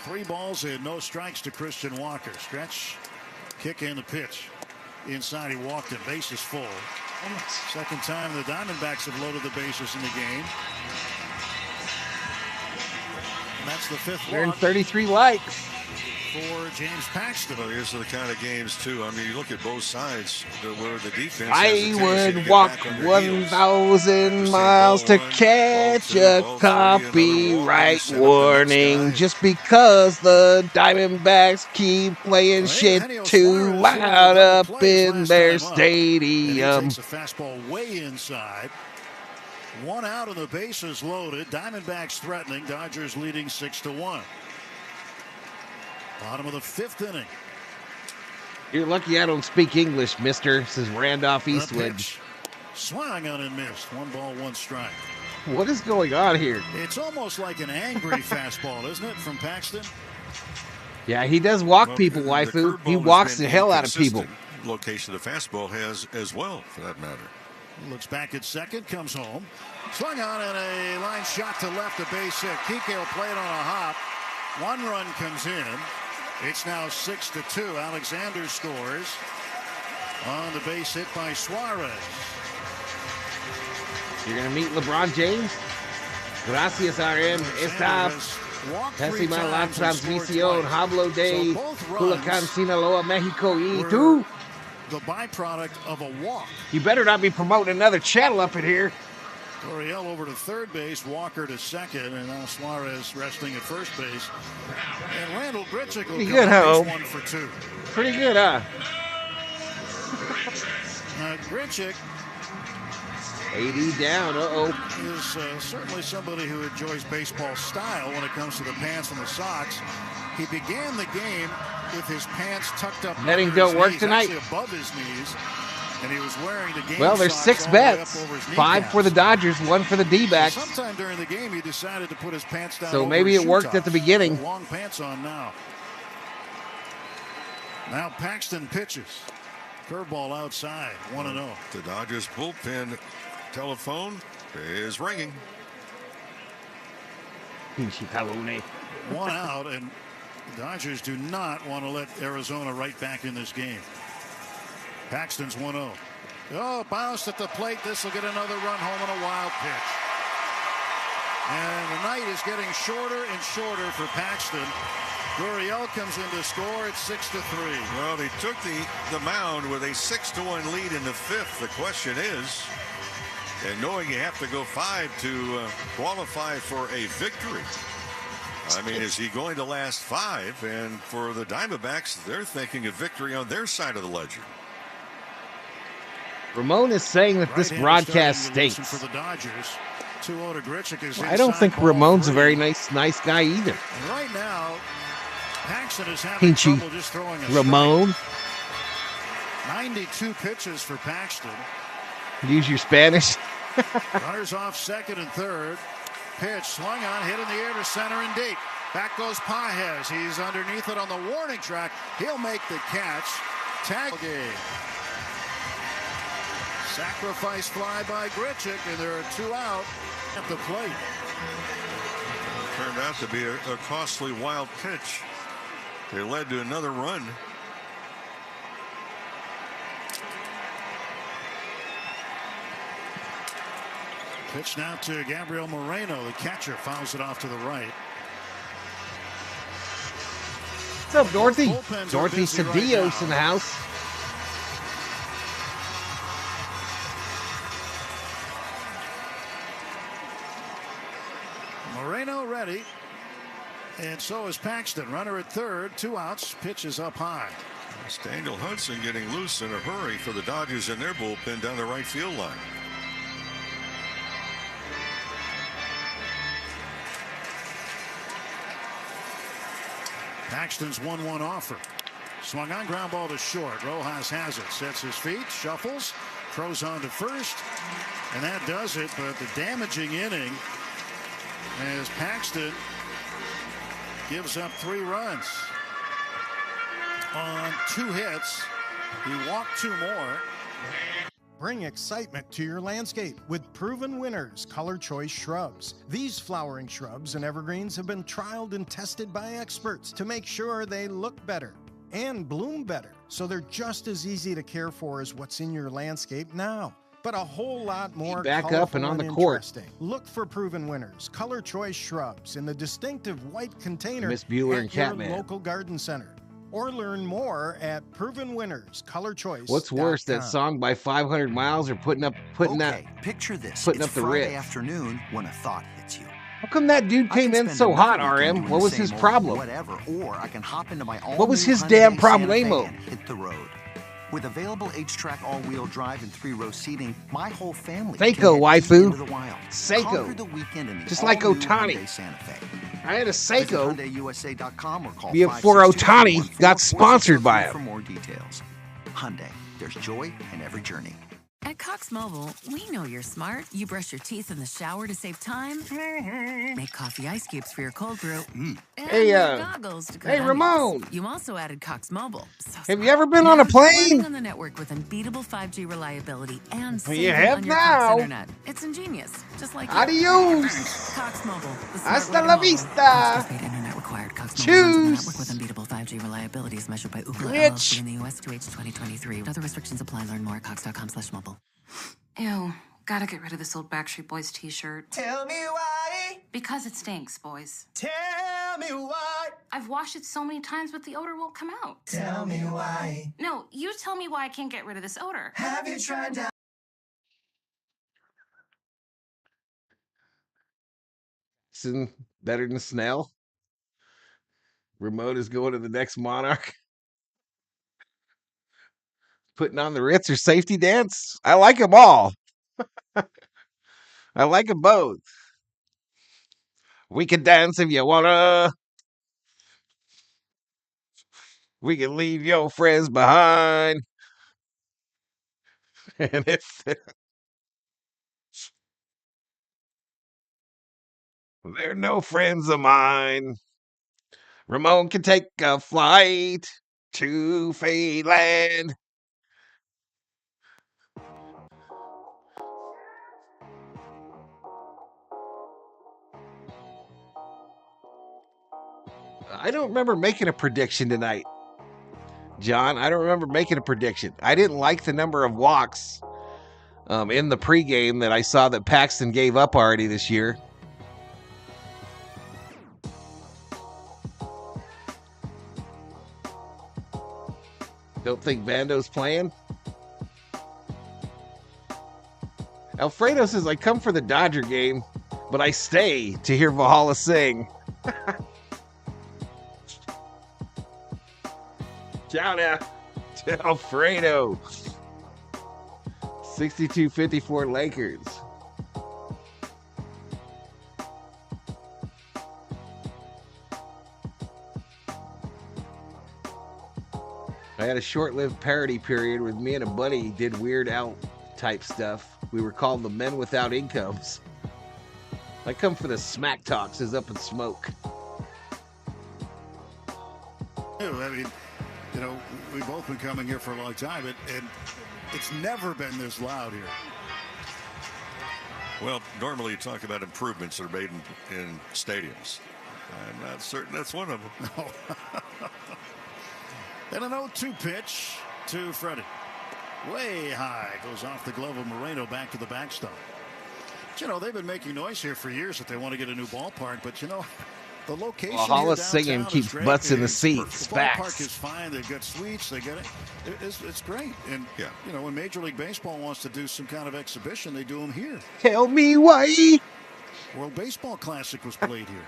3 balls in, no strikes to Christian Walker. Stretch, kick, and the pitch. Inside, he walked it. Base is full. Second time the Diamondbacks have loaded the bases in the game. And that's the 5th They're in walk 33 likes for James Paxton. Well, these are the kind of games, too. I mean, you look at both sides where the defense. I would walk 1,000 miles to catch a copyright warning just because the Diamondbacks keep playing shit too loud up in their stadium. Takes a fastball way inside. 1 out and the bases loaded. Diamondbacks threatening. Dodgers leading 6-1. Bottom of the 5th inning. You're lucky I don't speak English, mister, says Randolph Eastwood. Swung on and missed. 1 ball, 1 strike. What is going on here? It's almost like an angry fastball, isn't it, from Paxton? Yeah, he does walk people, waifu. He walks the hell out of people. Location the fastball has as well, for that matter. Looks back at second, comes home. Swung on and a line shot to left, a base hit. Kike will play it on a hop. 1 run comes in. It's now 6-2. Alexander scores on the base hit by Suarez. You're going to meet LeBron James? Gracias, RM. Esta pésima la transmisión. Hablo de Culiacán, Sinaloa, Mexico. Y tú? The byproduct of a walk. You better not be promoting another channel up in here. Gurriel over to third base, Walker to second, and now Suarez resting at first base. And Randall Grichuk will Pretty come good, up huh? base 1 for 2. Pretty good, huh? Grichuk 80 down, is certainly somebody who enjoys baseball style when it comes to the pants and the socks. He began the game with his pants tucked up. Netting under don't his work knees, tonight? actually above his knees. And he was wearing the game Well, there's socks 6 all the way up bets. over his 5 kneecaps. for the Dodgers, 1 for the D-backs. So sometime during the game, he decided to put his pants down. So over maybe his it shoe worked at the tops. beginning. Got long pants on now. Now Paxton pitches. Curveball outside, 1-0. The Dodgers bullpen telephone is ringing. 1 out, and the Dodgers do not want to let Arizona right back in this game. Paxton's 1-0. Oh, bounced at the plate. This will get another run home on a wild pitch. And the night is getting shorter and shorter for Paxton. Gurriel comes in to score. It's 6-3. Well, they took the mound with a 6-1 lead in the 5th. The question is, and knowing you have to go 5 to qualify for a victory, I mean, is he going to last 5? And for the Diamondbacks, they're thinking a victory on their side of the ledger. Ramon is saying that this broadcast stinks. For the Dodgers. 2-0 to Grichuk is I don't think Ramon's a very nice guy either. And right now, Paxton is having Pinchy trouble just throwing a Ramon. strike. 92 pitches for Paxton. Use your Spanish. Runners off second and third. Pitch swung on, hit in the air to center and deep. Back goes Pages. He's underneath it on the warning track. He'll make the catch. Tag game. Sacrifice fly by Grichuk, and there are 2 out at the plate. Turned out to be a costly wild pitch. They led to another run. Pitch now to Gabriel Moreno. The catcher fouls it off to the right. What's up, Dorothy? Bullpens are Dorothy busy right Cedillos now. in the house. Moreno ready. And so is Paxton. Runner at third. 2 outs. Pitch is up high. It's Daniel Hudson getting loose in a hurry for the Dodgers in their bullpen down the right field line. Paxton's 1-1 offer. Swung on, ground ball to short. Rojas has it. Sets his feet. Shuffles. Throws on to first. And that does it. But the damaging inning as Paxton gives up 3 runs on 2 hits. He walked 2 more. Bring excitement to your landscape with proven winners, Color Choice Shrubs. These flowering shrubs and evergreens have been trialed and tested by experts to make sure they look better and bloom better, so they're just as easy to care for as what's in your landscape now. But a whole lot more Back up and on the court. interesting. Look for proven winners, Color Choice Shrubs, in the distinctive white container Miss Bueller and at your Catman. local garden center. Or learn more at Proven Winners, Color Choice. What's worse, that song by 500 Miles or putting up the Friday Ritz? afternoon when a thought hits you. How come that dude came in so hot, RM? What was his problem? Whatever, or I can hop into my What was his all-new damn Hyundai Santa Fe problemo? and hit the road. With available H-Track all-wheel drive and 3-row seating, my whole family Seiko, can head waifu. into the wild. Seiko. Conquer the weekend in the Just like all-new Ohtani. Hyundai Santa Fe. I had a Seiko Visit HyundaiUSA.com or call before Ohtani 562-414-4603 got sponsored by him. for more details. Hyundai, there's joy in every journey. At Cox Mobile, we know you're smart. You brush your teeth in the shower to save time. Make coffee ice cubes for your cold brew. And Hey, wear goggles to cut hey, onions. Ramon. You also added Cox Mobile. So Have you ever been on a Now, plane? running on the network with unbeatable 5G reliability and Well, you saving have on your now. Cox internet. It's ingenious, just like you. Adios. Cox Mobile. The smart Hasta way to la mobile. vista. Postpaid internet required. Cox Mobile runs on the Choose. network with unbeatable 5G reliability as measured by Ookla Rich. LLC in the U.S. to H 2023. Other restrictions apply. Learn more at cox.com/mobile. Ew, gotta get rid of this old Backstreet Boys t-shirt. Tell me why. Because it stinks, boys. Tell me why. I've washed it so many times, but the odor won't come out. Tell me why. No, you tell me why I can't get rid of this odor. Have you tried down? Isn't better than Snell? Remote is going to the next Monarch. Putting on the Ritz or safety dance. I like them all. I like them both. We can dance if you wanna. We can leave your friends behind. And if they're no friends of mine, Ramon can take a flight to Fayland. I don't remember making a prediction tonight, John. I don't remember making a prediction. I didn't like the number of walks in the pregame that I saw that Paxton gave up already this year. Don't think Bando's playing? Alfredo says, I come for the Dodger game, but I stay to hear Valhalla sing. Shout out to Alfredo. 62-54 Lakers. I had a short-lived parody period where me and a buddy did Weird Al type stuff. We were called the Men Without Incomes. I come for the smack talk, says Up in Smoke. I mean, you know, we've both been coming here for a long time, and it's never been this loud here. Well, normally you talk about improvements that are made in stadiums. I'm not certain that's one of them. No. And an 0-2 pitch to Freddy. Way high. Goes off the glove of Moreno back to the backstop. But, you know, they've been making noise here for years that they want to get a new ballpark. But, you know, the location Valhalla singing keeps butts in the seats. The ballpark is fine. They've got suites. They got it. It's great. And, yeah, you know, when Major League Baseball wants to do some kind of exhibition, they do them here. Tell me why. World Baseball Classic was played here.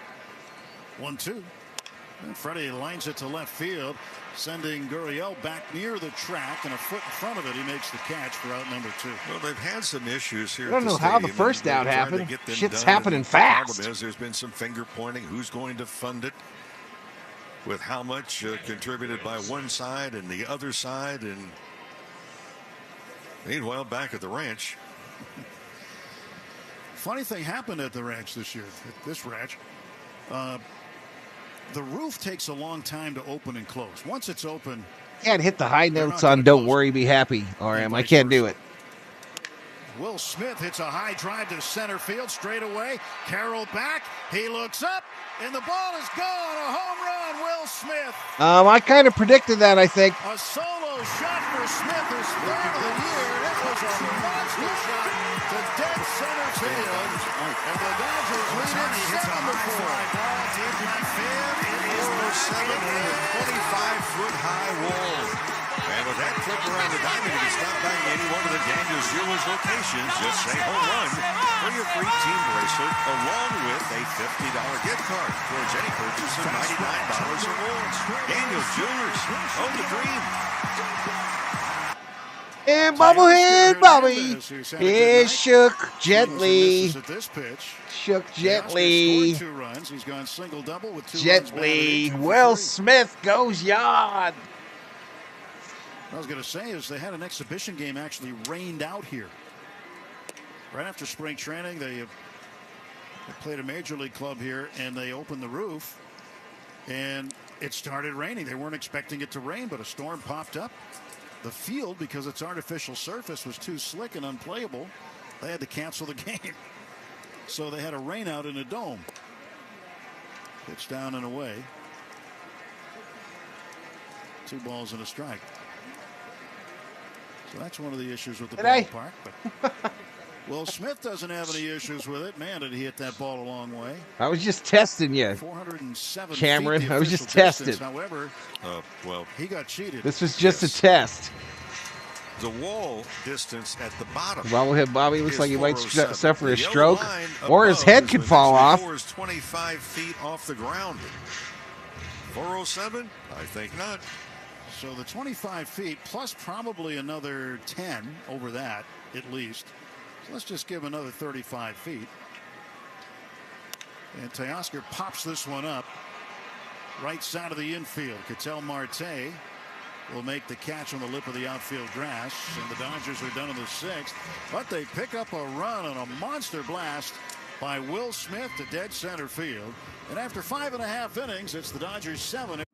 1-2. And Freddie lines it to left field, sending Gurriel back near the track, and a foot in front of it, he makes the catch for out number 2. Well, they've had some issues here. I don't know how the first out happened. Shit's happening fast. The problem is there's been some finger pointing. Who's going to fund it? With how much contributed by one side and the other side, and meanwhile back at the ranch. Funny thing happened at the ranch this year. At this ranch. The roof takes a long time to open and close. Once it's open, Can't hit the high notes on Don't Worry, Be Happy, RM. I can't do it. Will Smith hits a high drive to center field straight away. Carroll back. He looks up, and the ball is gone. A home run, Will Smith. I kind of predicted that, I think. A solo shot for Smith, his third of the year. It was a monster shot to dead center field. And the Dodgers lead it 7-4. Deep left field. It is 407 with a 25-foot high wall. And with that trip around the diamond, you can stop by any one of the Daniels Jewelers locations. Just say home run for your free team bracelet, along with a $50 gift card towards any purchase of $99 or more. Daniels Jewelers, own the dream. And bobblehead Bobby is shook gently. Shook gently. He's gone single double with 2 gently. Will Smith goes yard. What I was going to say is they had an exhibition game actually rained out here. Right after spring training, they played a major league club here, and they opened the roof, and it started raining. They weren't expecting it to rain, but a storm popped up. The field, because its artificial surface was too slick and unplayable, they had to cancel the game. So they had a rain out in a dome. Pitch down and away. 2 balls and a strike. So that's one of the issues with the ballpark. But Will Smith doesn't have any issues with it. Man, did he hit that ball a long way. I was just testing you, 407 Cameron. feet, I was just distance. testing. However, well, he got cheated. This was just a test. The wall distance at the bottom. Bobblehead Bobby looks like he might suffer a The stroke, yellow line or his above head is could when fall this off. before is 25 feet off the ground. 407? I think not. So the 25 feet plus probably another 10 over that at least. So let's just give another 35 feet. And Teoscar pops this one up right side of the infield. Ketel Marte will make the catch on the lip of the outfield grass, and the Dodgers are done in the 6th. But they pick up a run on a monster blast by Will Smith to dead center field. And after 5.5 innings, it's the Dodgers 7.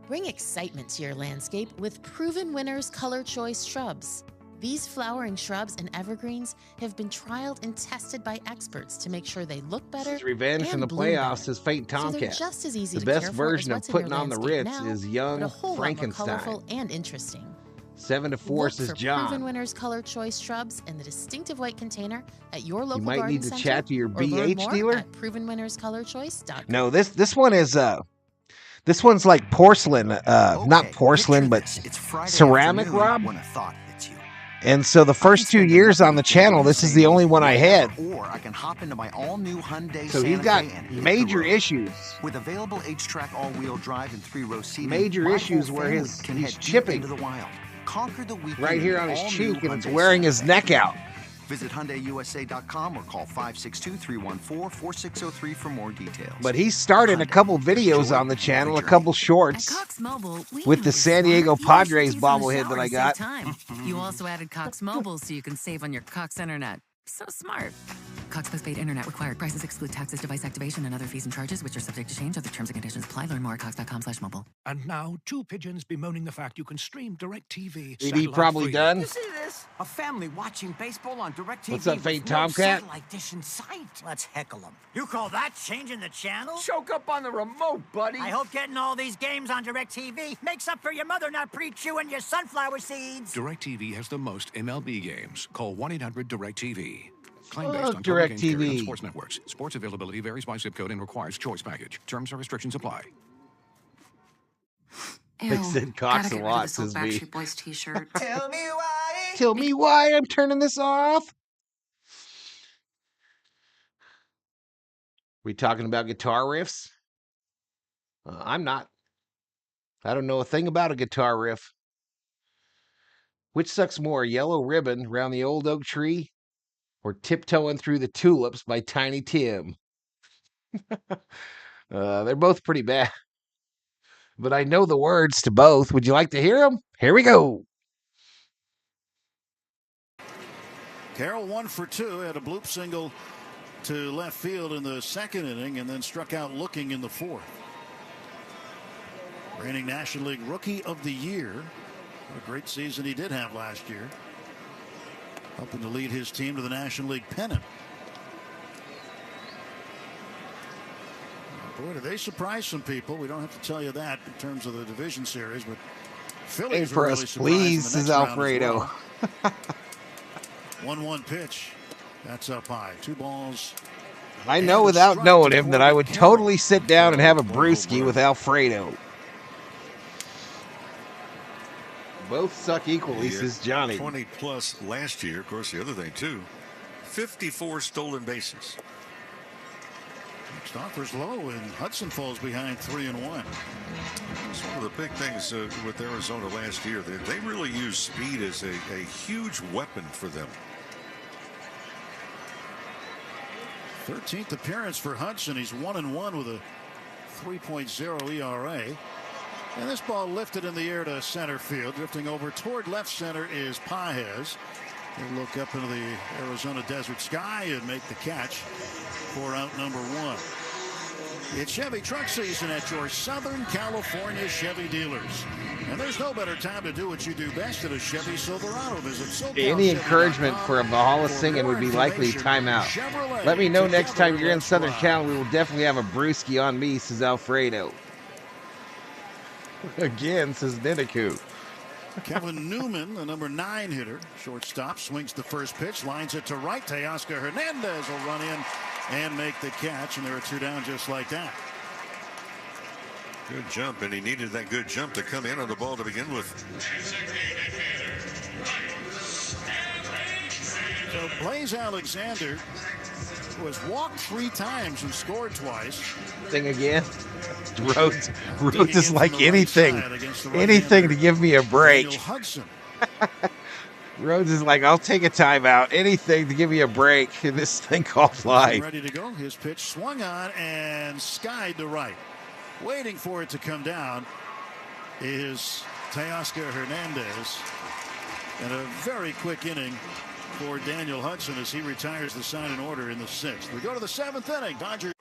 Bring excitement to your landscape with Proven Winners Color Choice Shrubs. These flowering shrubs and evergreens have been trialed and tested by experts to make sure they look better. His revenge and from the bloom playoffs better. is Faint So they're Tomcat. just as easy The to best care for version as of what's in putting your on the landscape Ritz now, is but young a whole lot more Frankenstein. colorful and interesting. 7 to 4 Look says for John. Proven Winners Color Choice Shrubs in the distinctive white container at your local You might garden need to center, chat to your or learn BH more dealer. at provenwinnerscolorchoice.com. No, this one is this one's like porcelain, not porcelain, but ceramic, Rob. When a thought hits you. And so the first 2 years on the channel, this is the only one I had. Or I can hop into my all-new Hyundai So Santa he's got Fe and hit the major road. issues. With available H-Track all-wheel drive and 3-row seating, Major my issues whole where family he's can head deep chipping into the wild. Conquer the weekend right here in on the his all-new cheek, and it's Hyundai wearing Santa his Fe. neck out. Visit HyundaiUSA.com or call 562-314-4603 for more details. But he started a couple videos on the channel, a couple shorts with the San Diego Padres bobblehead that I got. Time. You also added Cox Mobile so you can save on your Cox Internet. So smart. Cox postpaid internet required. Prices exclude taxes, device activation, and other fees and charges, which are subject to change. Other terms and conditions apply. Learn more at cox.com/mobile. And now, two pigeons bemoaning the fact you can stream DirecTV. Is he probably done? You see this? A family watching baseball on DirecTV. What's up, Faint with no Tomcat? satellite dish in sight. Let's heckle them. You call that changing the channel? Choke up on the remote, buddy. I hope getting all these games on DirecTV makes up for your mother not pre-chewing your sunflower seeds. DirecTV has the most MLB games. Call 1-800-DirecTV. Claim based Fuck on total game DirecTV. carried on sports networks. Sports availability varies by zip code and requires choice package. Terms and restrictions apply. Ew, They said Cox gotta a get rid lot, of this old says me. Backstreet Boys t-shirt. Tell me why. Tell me why I'm turning this off. We talking about guitar riffs? I'm not. I don't know a thing about a guitar riff. Which sucks more, Yellow Ribbon around the old oak tree or Tiptoeing Through the Tulips by Tiny Tim? They're both pretty bad. But I know the words to both. Would you like to hear them? Here we go. Carroll 1 for 2, had a bloop single to left field in the 2nd inning and then struck out looking in the 4th. Reigning National League Rookie of the Year. What a great season he did have last year. Helping to lead his team to the National League pennant. Boy, did they surprise some people. We don't have to tell you that in terms of the division series, but Phillies Hey, for were us, really surprised in please, the says next round as Alfredo. well. 1-1 pitch. That's up high. 2 balls. I know without knowing him that I would totally sit down and have a brewski with Alfredo. Both suck equally, says Johnny. 20 plus last year. Of course, the other thing, too, 54 stolen bases. Next offer's low, and Hudson falls behind 3-1. It's one of the big things with Arizona last year. They really used speed as a huge weapon for them. 13th appearance for Hudson. He's 1-1 with a 3.0 ERA. And this ball lifted in the air to center field. Drifting over toward left center is Paez. He'll look up into the Arizona desert sky and make the catch for out number 1. It's Chevy truck season at your Southern California Chevy dealers. And there's no better time to do what you do best at a Chevy Silverado. Visit Any encouragement for a Valhalla singing would be likely timeout. Let me know next time you're in Southern Cal. We will definitely have a brewski on me, says Alfredo. Again, says Niniku. Kevin Newman, the number 9 hitter, shortstop, swings the first pitch, lines it to right. Teoscar Hernandez will run in and make the catch, and there are 2 down just like that. Good jump, and he needed that good jump to come in on the ball to begin with. So Blaze Alexander, who has walked 3 times and scored twice. Thing again. Rhodes is like anything to give me a break. Rhodes is like, I'll take a timeout, anything to give me a break in this thing called life. Ready to go. His pitch swung on and skied to right. Waiting for it to come down is Teoscar Hernandez. And a very quick inning for Daniel Hudson as he retires the sign and order in the 6th. We go to the 7th inning. Dodgers.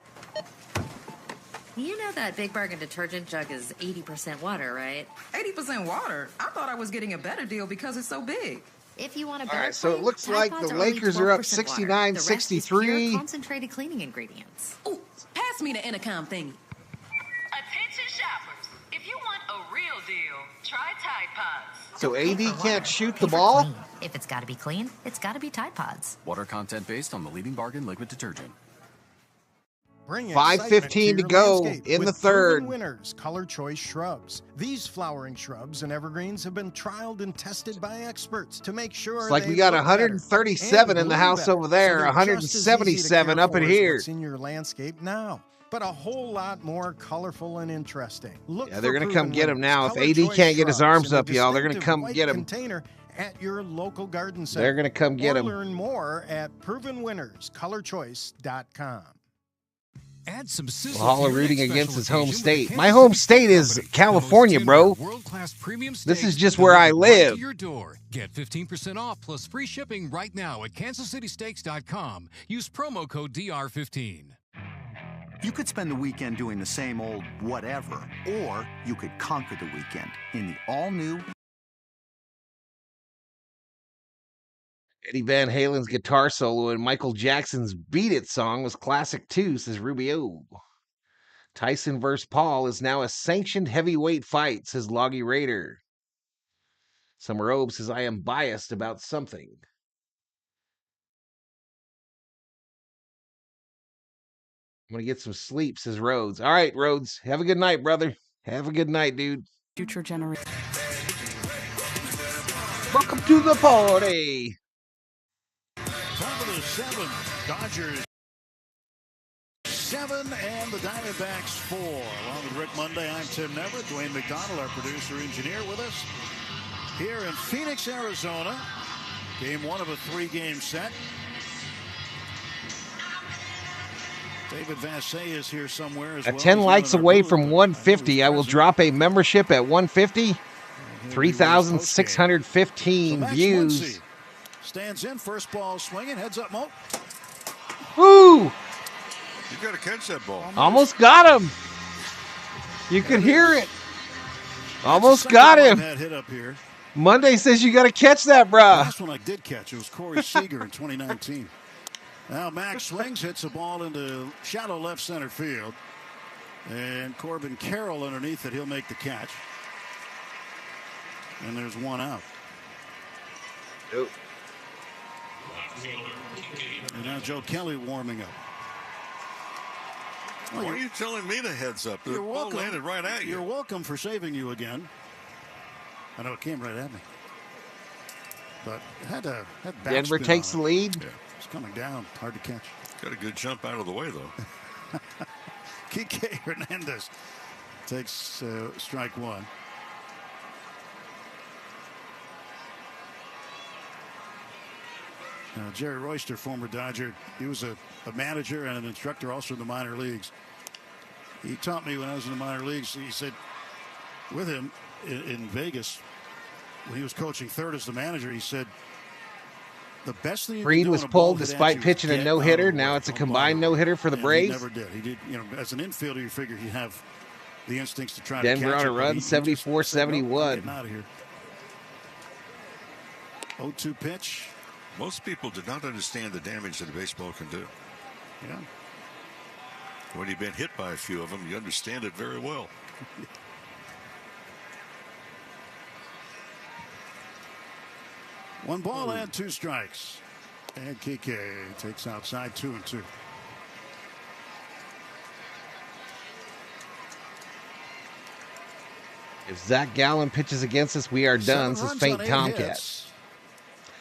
You know that Big Bargain detergent jug is 80% water, right? 80% water? I thought I was getting a better deal because it's so big. If you want a All better right, so it looks like the Lakers are up 69-63. Concentrated cleaning ingredients. Ooh, pass me the intercom thingy. Attention shoppers. If you want a real deal, try Tide Pods. So AD can't shoot the ball? If it's got to be clean, it's got to be Tide Pods. Water content based on the leading bargain liquid detergent. 5:15 to go in the third. Winners, Color Choice Shrubs. These flowering shrubs and evergreens have been trialed and tested by experts to make sure. It's like we got 137 in the house over there, 177 up in here. What's in your landscape now, but a whole lot more colorful and interesting. Look, yeah, they're going to come get him now. If AD can't get his arms up, y'all, they're going to come get him. Container at your local garden center. They're going to come get him. Learn more at provenwinnerscolorchoice.com. Add some Valhalla rooting against his home state. My home state is California, bro. This is just where I live. To your door. Get 15% off plus free shipping right now at kansascitysteaks.com. Use promo code DR15. You could spend the weekend doing the same old whatever, or you could conquer the weekend in the all-new Eddie Van Halen's guitar solo and Michael Jackson's Beat It song was classic too, says Rubio. Tyson vs. Paul is now a sanctioned heavyweight fight, says Loggy Raider. Summer Obe says, I am biased about something. I'm going to get some sleep, says Rhodes. All right, Rhodes. Have a good night, brother. Have a good night, dude. Future generation. Welcome to the party. Top of the 7, Dodgers 7 and the Diamondbacks 4. Along with Rick Monday, I'm Tim Neverett. Dwayne McDonald, our producer engineer, with us here in Phoenix, Arizona. Game 1 of a 3-game set. David Vassay is here somewhere as well. At 10 likes away from 150, I will drop a membership at 150. 3,615 views. Stands in, first ball swinging, heads up, Mo. Woo! You got to catch that ball. Almost got him. You could hear it. Almost got him. Hit up here. Monday says you got to catch that, bruh. Last one I did catch, it was Corey Seager in 2019. Now Max swings, hits a ball into shallow left center field. And Corbin Carroll underneath it, he'll make the catch. And there's one out. Nope. And now Joe Kelly warming up. Well, why are you telling me the heads up? The ball landed right at you. You're welcome for saving you again. I know it came right at me. But it had Denver takes the lead. Yeah, it's coming down. Hard to catch. Got a good jump out of the way, though. Kike Hernandez takes strike 1. Jerry Royster, former Dodger, he was a manager and an instructor also in the minor leagues. He taught me when I was in the minor leagues, he said, with him in Vegas, when he was coaching third as the manager, he said, the best thing Freed was pulled despite pitching a no-hitter. Now it's a combined no-hitter for the Braves. He never did. He did, as an infielder, you figure he'd have the instincts to try Denver to catch on a run, 74-71. Getting out of here. 0-2 pitch. Most people did not understand the damage that a baseball can do. Yeah. When you've been hit by a few of them, you understand it very well. 1 ball and 2 strikes. And Kike takes outside 2-2. If Zach Gallen pitches against us, we are done, says Faint Tomcat.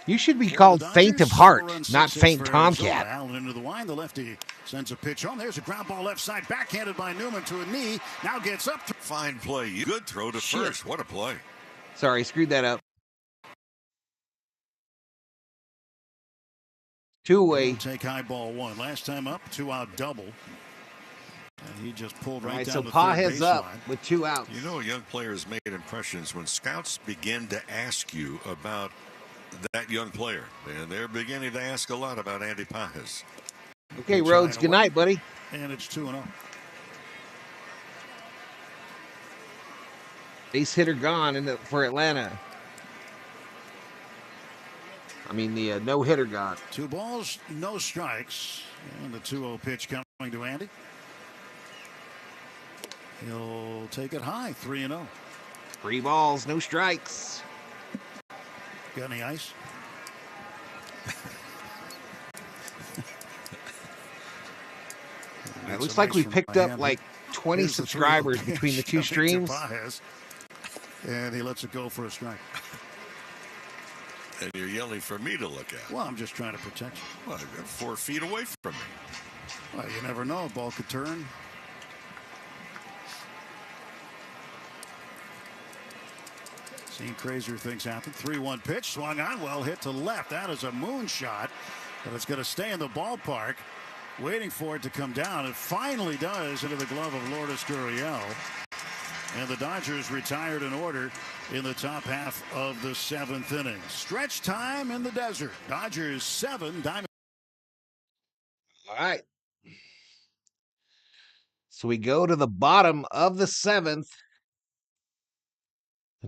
You should be called Faint of Heart, not Faint Tomcat. Allen into the line. The lefty sends a pitch home. There's a ground ball left side, backhanded by Newman to a knee. Now gets up. Fine play. Good throw to first. What a play. Sorry, screwed that up. 2-away. Take high ball 1. Last time up, 2-out double. And He just pulled All right right, down so the Pa third heads up baseline. with 2 outs. You know, young players make impressions when scouts begin to ask you about that young player. And they're beginning to ask a lot about Andy Pajes. Okay, Rhodes, good night, buddy. And it's 2-0. Base hitter gone for Atlanta. I mean, the no-hitter gone. 2 balls, no strikes. And the 2-0 pitch coming to Andy. He'll take it high, 3-0. 3 balls, no strikes. Got any ice? It looks like we picked up like 20 subscribers between the 2 streams. And he lets it go for a strike. And you're yelling for me to look at. Well, I'm just trying to protect you. Well, you're 4 feet away from me. Well, you never know. Ball could turn. Seen crazier things happen. 3-1 pitch. Swung on. Well hit to left. That is a moonshot. But it's going to stay in the ballpark. Waiting for it to come down. It finally does into the glove of Lourdes Gurriel. And the Dodgers retired in order in the top half of the 7th inning. Stretch time in the desert. Dodgers 7, Diamondbacks. All right. So we go to the bottom of the 7th.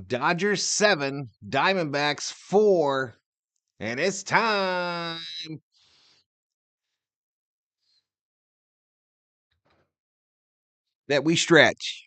Dodgers 7, Diamondbacks 4. And it's time. That we stretch.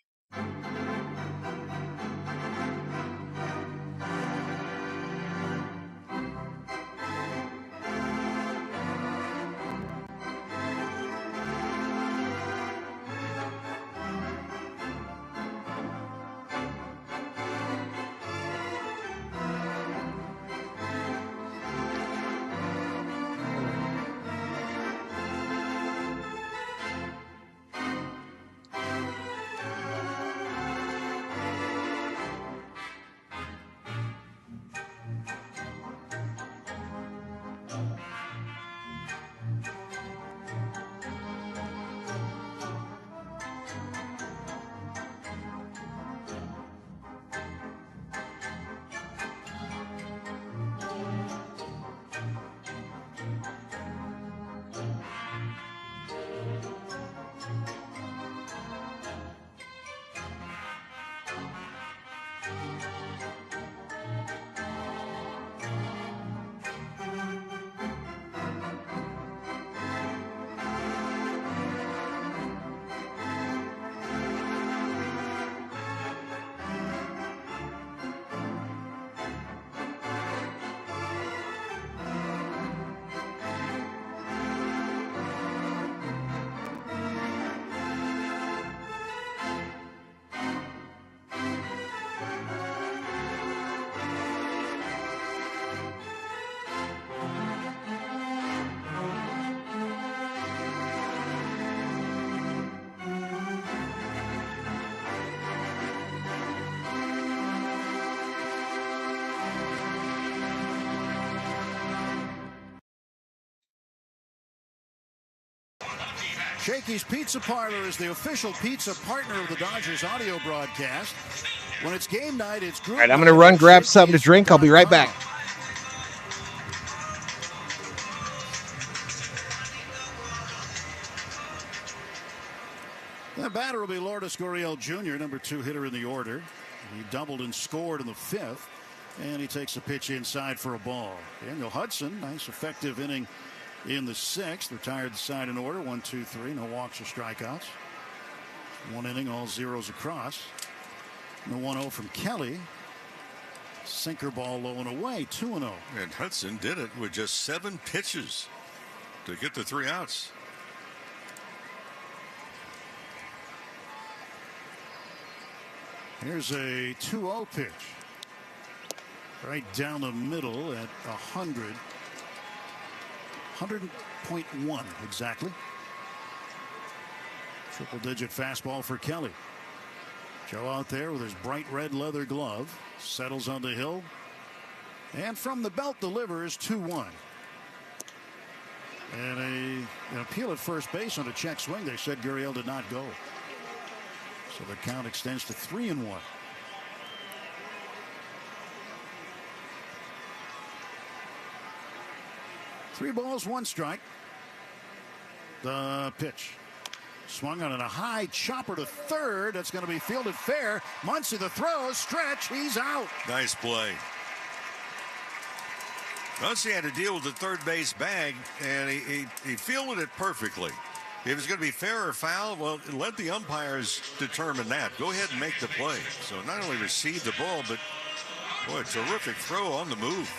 Shakey's Pizza Parlor is the official pizza partner of the Dodgers audio broadcast. When it's game night, it's group. All right, I'm going to run, grab something to drink. I'll be right back. The batter will be Lourdes Gurriel Jr., number 2 hitter in the order. He doubled and scored in the 5th, and he takes a pitch inside for a ball. Daniel Hudson, nice effective inning in the 6th. Retired the side in order. 1, 2, 3. No walks or strikeouts. 1 inning, all zeros across. The 1-0 from Kelly. Sinker ball low and away. 2-0. And Hudson did it with just 7 pitches to get the 3 outs. Here's a 2-0 pitch. Right down the middle at 100. 100.1 exactly. Triple digit fastball for Kelly. Joe out there with his bright red leather glove. Settles on the hill. And from the belt delivers 2-1. And an appeal at first base on a check swing. They said Gurriel did not go. So the count extends to 3-1. Three balls, one strike. The pitch. Swung on a high chopper to third. That's going to be fielded fair. Muncy the throw. Stretch. He's out. Nice play. Muncy had to deal with the third base bag, and he fielded it perfectly. If it's going to be fair or foul, well, let the umpires determine that. Go ahead and make the play. So not only received the ball, but, boy, a terrific throw on the move.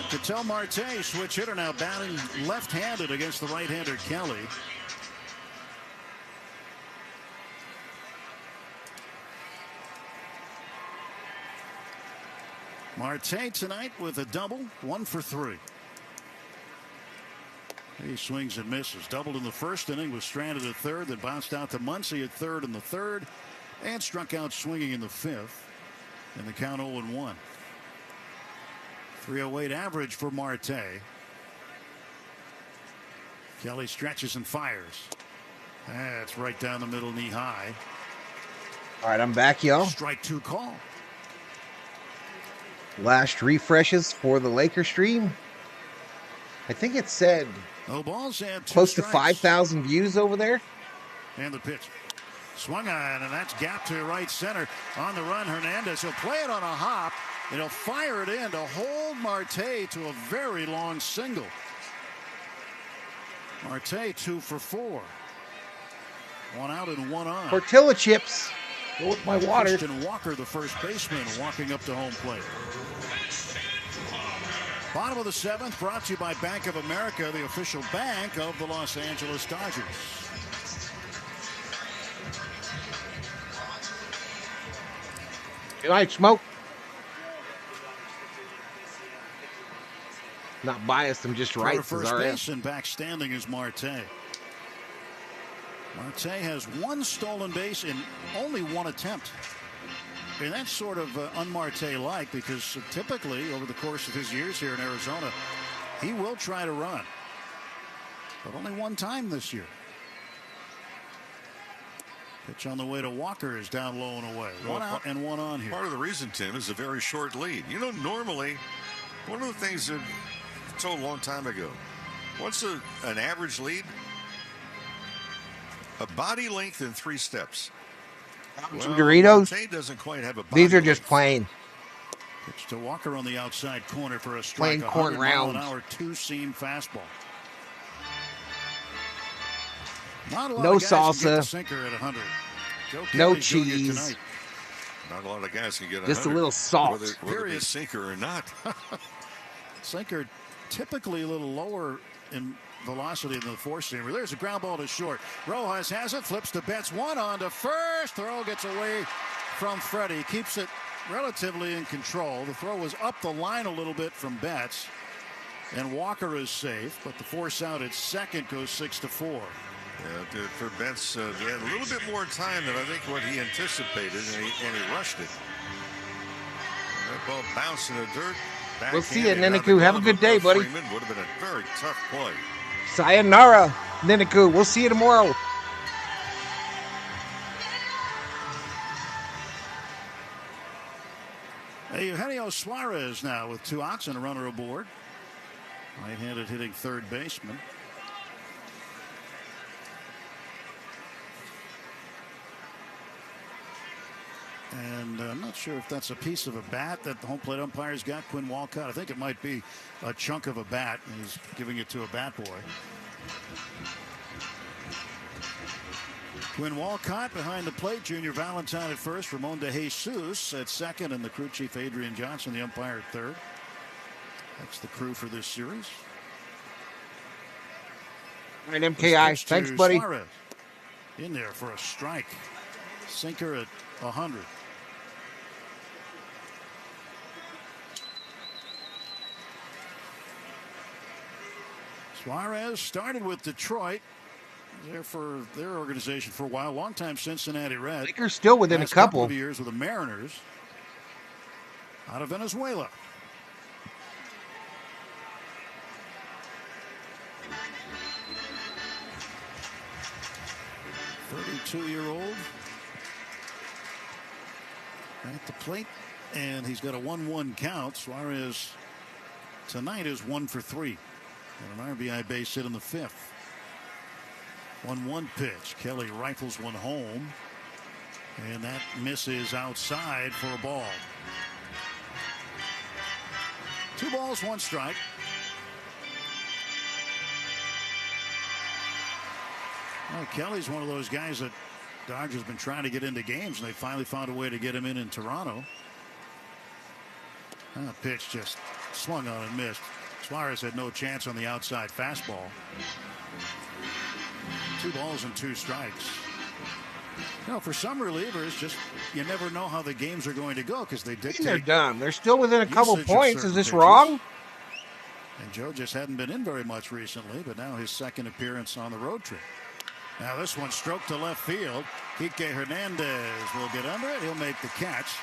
Ketel Marte, switch hitter, now batting left-handed against the right-hander Kelly. Marte tonight with a double, 1 for 3. He swings and misses. Doubled in the first inning, was stranded at third, then bounced out to Muncy at third in the third, and struck out swinging in the fifth. And the count 0-1. 308 average for Marte. Kelly stretches and fires. That's right down the middle, knee high. All right, I'm back, y'all. Strike two call. Last refreshes for the Lakers stream. I think it said no balls and close to 5,000 views over there. And the pitch. Swung on, and that's gap to right center. On the run, Hernandez. He'll play it on a hop, and he'll fire it in to hold Marte to a very long single. Marte 2 for 4. 1 out and 1 on. Tortilla chips. Go with my water. Christian Walker, the first baseman, walking up to home plate. Bottom of the 7th, brought to you by Bank of America, the official bank of the Los Angeles Dodgers. Good night, Smoke. Not biased, I'm just right. First base and back standing is Marte. Marte has 1 stolen base in only 1 attempt. And that's sort of un-Marte-like, because typically over the course of his years here in Arizona, he will try to run. But only 1 time this year. Pitch on the way to Walker is down low and away. 1 out and 1 on here. Part of the reason, Tim, is a very short lead. You know, normally, one of the things that I told a long time ago, what's an average lead? A body length in 3 steps. Some Doritos. Marte doesn't quite have a body These are length. just plain. Pitch to Walker on the outside corner for a Plain strike. corn 100 rounds. mile-an-hour 2-seam fastball. Not a lot No of guys can get the salsa. sinker at 100. Joe No Kelly's doing it cheese. tonight. Not a lot of guys can get 100. Just a little salt. Whether it's sinker or not. Sinker typically a little lower in velocity than the 4-seamer. There's a ground ball to short. Rojas has it, flips to Betts. 1 on to first. Throw gets away from Freddy. Keeps it relatively in control. The throw was up the line a little bit from Betts. And Walker is safe, but the force out at second goes 6-4. Yeah, for Betts, he had a little bit more time than I think what he anticipated, and he rushed it. And that ball bounced in the dirt. We'll see you, backhanded Niniku. Have a around the good day, glove of buddy. Freeman. Would have been a very tough play. Sayonara, Niniku. We'll see you tomorrow. Eugenio Suarez now with 2 outs and a runner aboard. Right-handed hitting third baseman. And I'm not sure if that's a piece of a bat that the home plate umpire's got, Quinn Walcott. I think it might be a chunk of a bat, and he's giving it to a bat boy. Quinn Walcott behind the plate. Junior Valentine at first. Ramon De Jesus at second. And the crew chief Adrian Johnson, the umpire, at third. That's the crew for this series. All right, MKI. Thanks, buddy. Suarez in there for a strike. Sinker at 100. Suarez started with Detroit. There for their organization for a while. Longtime Cincinnati Red. Lakers still within a Last couple. of years with the Mariners. out of Venezuela. 32-year-old at the plate, and he's got a 1-1 count. Suarez tonight is 1 for 3. And an RBI base hit in the 5th. 1-1 pitch. Kelly rifles one home, and that misses outside for a ball. 2 balls, 1 strike. Well, Kelly's one of those guys that Dodgers have been trying to get into games, and they finally found a way to get him in Toronto. That pitch just swung on and missed. Suarez had no chance on the outside fastball. 2 balls and 2 strikes. You know, for some relievers, just you never know how the games are going to go because they dictate. They're done. They're still within a couple points. Is this pitches. Wrong? And Joe just hadn't been in very much recently, but now his second appearance on the road trip. Now this one stroked to left field. Kike Hernandez will get under it. He'll make the catch,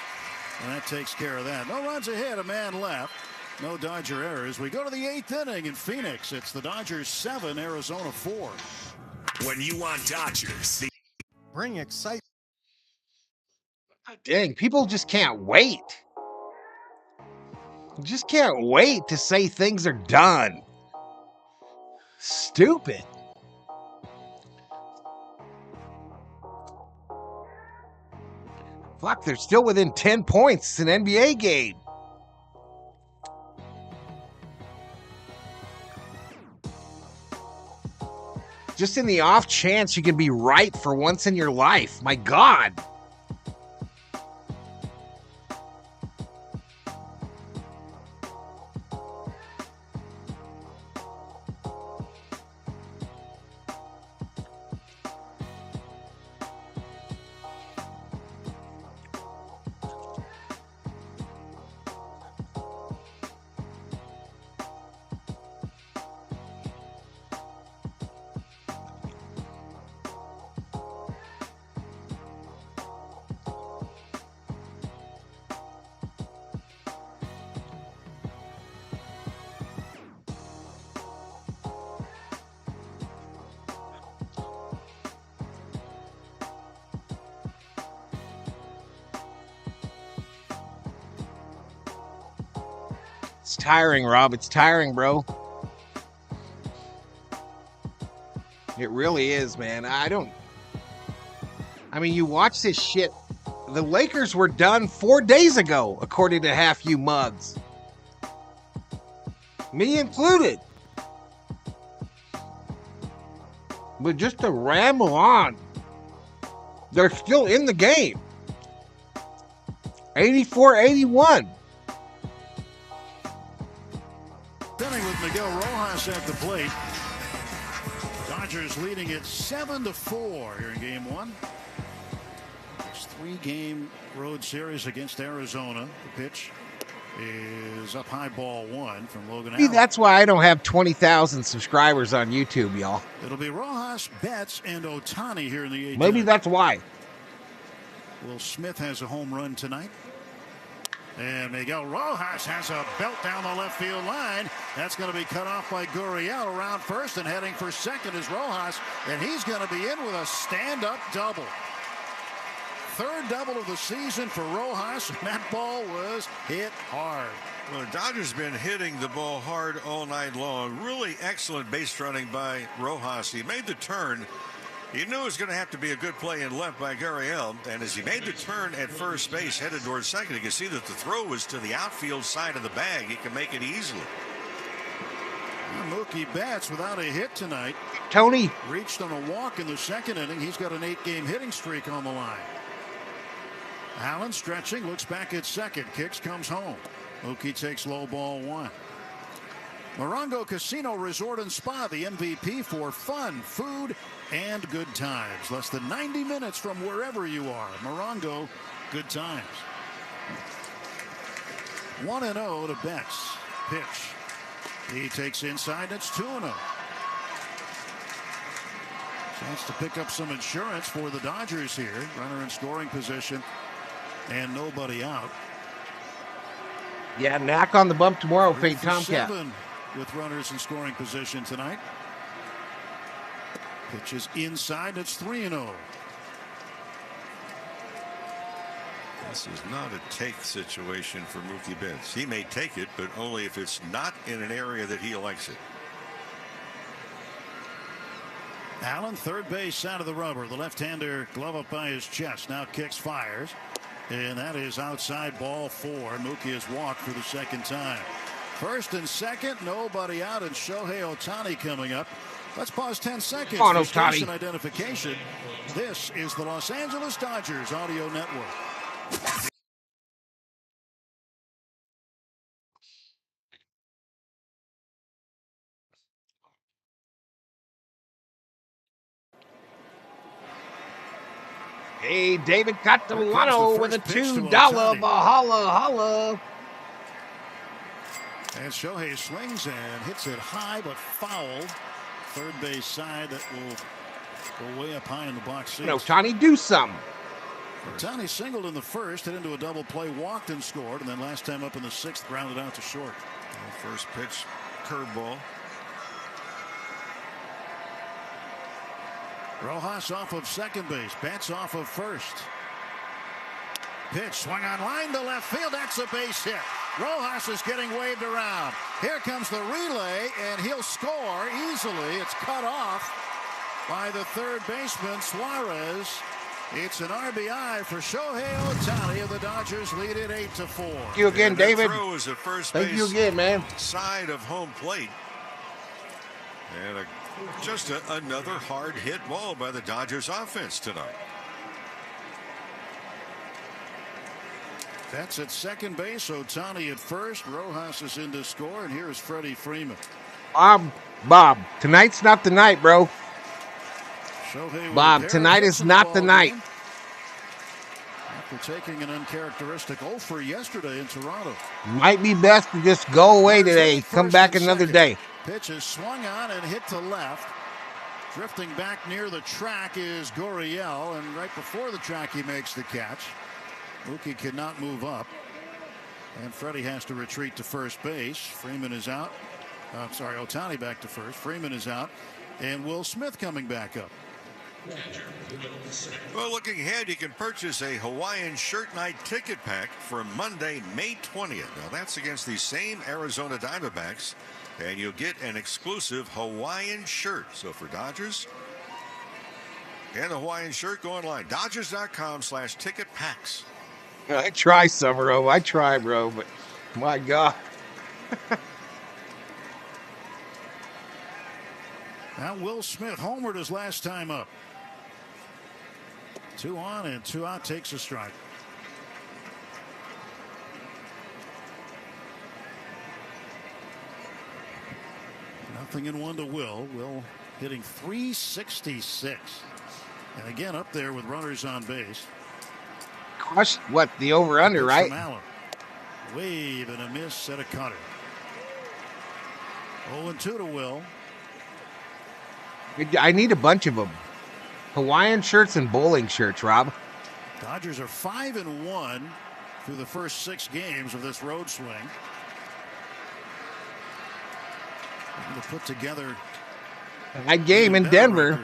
and that takes care of that. No runs ahead, a man left. No Dodger errors. We go to the 8th inning in Phoenix. It's the Dodgers 7, Arizona 4. When you want Dodgers, bring excitement. Dang, people just can't wait. Just can't wait to say things are done. Stupid. Fuck, they're still within 10 points. It's an NBA game. Just in the off chance you can be right for once in your life. My God. It's tiring, Rob. It's tiring, bro. It really is, man. I mean, you watch this shit. The Lakers were done 4 days ago, according to half you mugs. Me included. But just to ramble on, they're still in the game. 84-81. With Miguel Rojas at the plate. Dodgers leading it 7-4 here in game 1. It's 3-game road series against Arizona. The pitch is up high, ball 1 from Logan Allen. That's why I don't have 20,000 subscribers on YouTube, y'all. It'll be Rojas, Betts, and Ohtani here in the 8th. Maybe that's why. Will Smith has a home run tonight. And Miguel Rojas has a belt down the left field line. That's going to be cut off by Gurriel around first, and heading for second is Rojas, and he's going to be in with a stand-up double. 3rd double of the season for Rojas, and that ball was hit hard. Well, the Dodgers have been hitting the ball hard all night long. Really excellent base running by Rojas. He made the turn. He knew it was going to have to be a good play in left by Gurriel, and as he made the turn at first base, headed towards second, you can see that the throw was to the outfield side of the bag. He can make it easily. Mookie bats without a hit tonight. Tony reached on a walk in the 2nd inning. He's got an 8-game hitting streak on the line. Allen stretching, looks back at second, kicks, comes home. Mookie takes low, ball 1. Morongo Casino Resort and Spa, the MVP for fun, food, and good times. Less than 90 minutes from wherever you are. Morongo, good times. 1-0 to Betts. Pitch. He takes inside. It's 2-0. Chance to pick up some insurance for the Dodgers here. Runner in scoring position and nobody out. Yeah, knack on the bump tomorrow, 3 Fade for Tomcat. 7 with runners in scoring position tonight. Pitches inside. It's 3-0. This is not a take situation for Mookie Betts. He may take it, but only if it's not in an area that he likes it. Allen, third base out of the rubber. The left-hander glove up by his chest. Now kicks, fires. And that is outside, ball 4. Mookie has walked for the second time. First and second, nobody out, and Shohei Ohtani coming up. Let's pause 10 seconds Come on, for Ohtani. station identification. This is the Los Angeles Dodgers Audio Network. Hey, David Catalano with a $2 Ohtani. Valhalla holla. And Shohei swings and hits it high but foul. Third base side that will go way up high in the box seats. Ohtani, do something. Ohtani singled in the first, hit into a double play, walked and scored, and then last time up in the 6th, grounded out to short. First pitch, curveball. Rojas off of second base. Betts off of first. Pitch swung on line to left field. That's a base hit. Rojas is getting waved around. Here comes the relay, and he'll score easily. It's cut off by the third baseman, Suarez. It's an RBI for Shohei Ohtani, and the Dodgers lead it 8-4. Thank you again, David. Throw is at first Thank you base again, man. side of home plate. And just another hard hit ball by the Dodgers offense tonight. That's at second base. Ohtani at first. Rojas is in to score, and here's Freddie Freeman. Bob, tonight's not the night, bro. Shohei Bob, tonight is not the night. After taking an uncharacteristic 0 yesterday in Toronto. Might be best to just go away today. Come back another day. Pitch is swung on and hit to left. Drifting back near the track is Gurriel, and right before the track he makes the catch. Mookie cannot move up, and Freddy has to retreat to first base. Freeman is out. Ohtani back to first. Freeman is out, and Will Smith coming back up. Well, looking ahead, you can purchase a Hawaiian Shirt Night ticket pack for Monday, May 20th. Now, that's against the same Arizona Diamondbacks, and you'll get an exclusive Hawaiian shirt. So for Dodgers and the Hawaiian shirt, go online, Dodgers.com/ticket packs. I try, Summero. I try, bro, but my God. Now Will Smith homered his last time up. 2 on and 2 out, takes a strike. Nothing in 1 to Will. Will hitting .366. And again up there with runners on base. Crushed what? The over-under, right? Wave and a miss at a cutter. 0-2 to Will. I need a bunch of them. Hawaiian shirts and bowling shirts, Rob. Dodgers are 5-1 through the first 6 games of this road swing. To put together that game in Denver,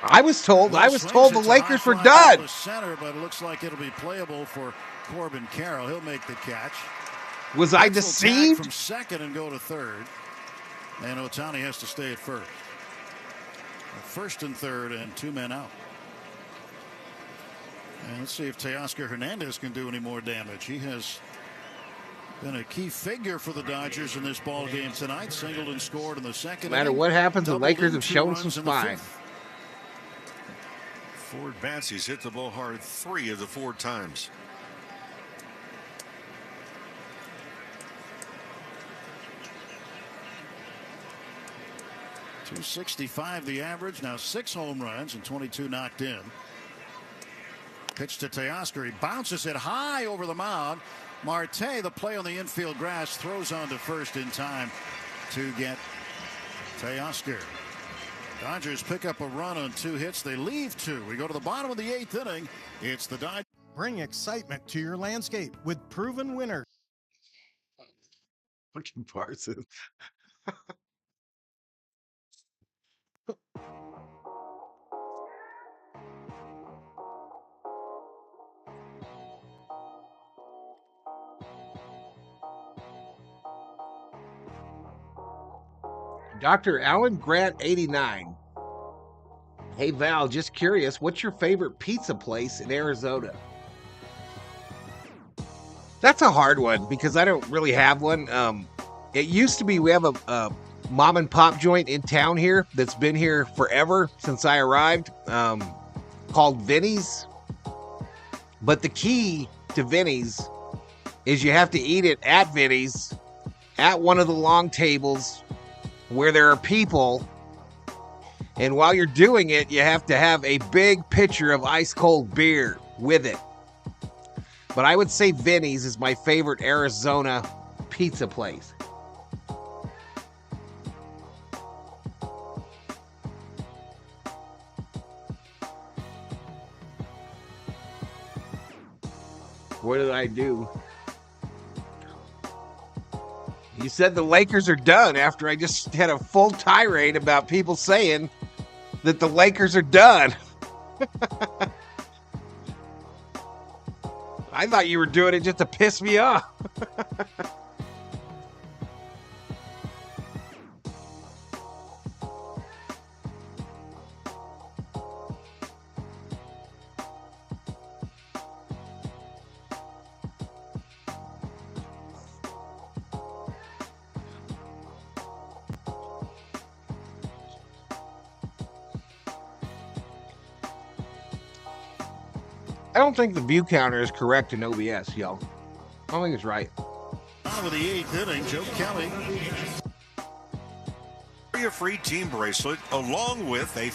I was told the Lakers were done. Center, but it looks like it'll be playable for Corbin Carroll. He'll make the catch. Was I deceived? From second and go to third, and Ohtani has to stay at first. First and third, and 2 men out. And let's see if Teoscar Hernandez can do any more damage. He has been a key figure for the Dodgers in this ball game tonight. Singled and scored in the second. No matter what happens, the Lakers have shown some spine. Ford bats. He's hit the ball hard 3 of the 4 times. .265 the average. Now 6 home runs and 22 knocked in. Pitch to Teoscar. He bounces it high over the mound. Marte, the play on the infield grass, throws on to first in time to get Teoscar. Dodgers pick up a run on 2 hits. They leave 2. We go to the bottom of the 8th inning. It's the Dodgers. Bring excitement to your landscape with proven winners. Fucking Parsons. Dr. Alan Grant 89. Hey Val, just curious, what's your favorite pizza place in Arizona? That's a hard one because I don't really have one. It used to be we have a mom and pop joint in town here that's been here forever since I arrived, called Vinny's. But the key to Vinny's is you have to eat it at Vinny's, at one of the long tables where there are people. And while you're doing it, you have to have a big pitcher of ice cold beer with it. But I would say Vinny's is my favorite Arizona pizza place. What did I do? You said the Lakers are done after I just had a full tirade about people saying that the Lakers are done. I thought you were doing it just to piss me off. I don't think the view counter is correct in OBS, yo. I don't think it's right. Bottom of the 8th inning, Joe Kelly. A free team bracelet along with a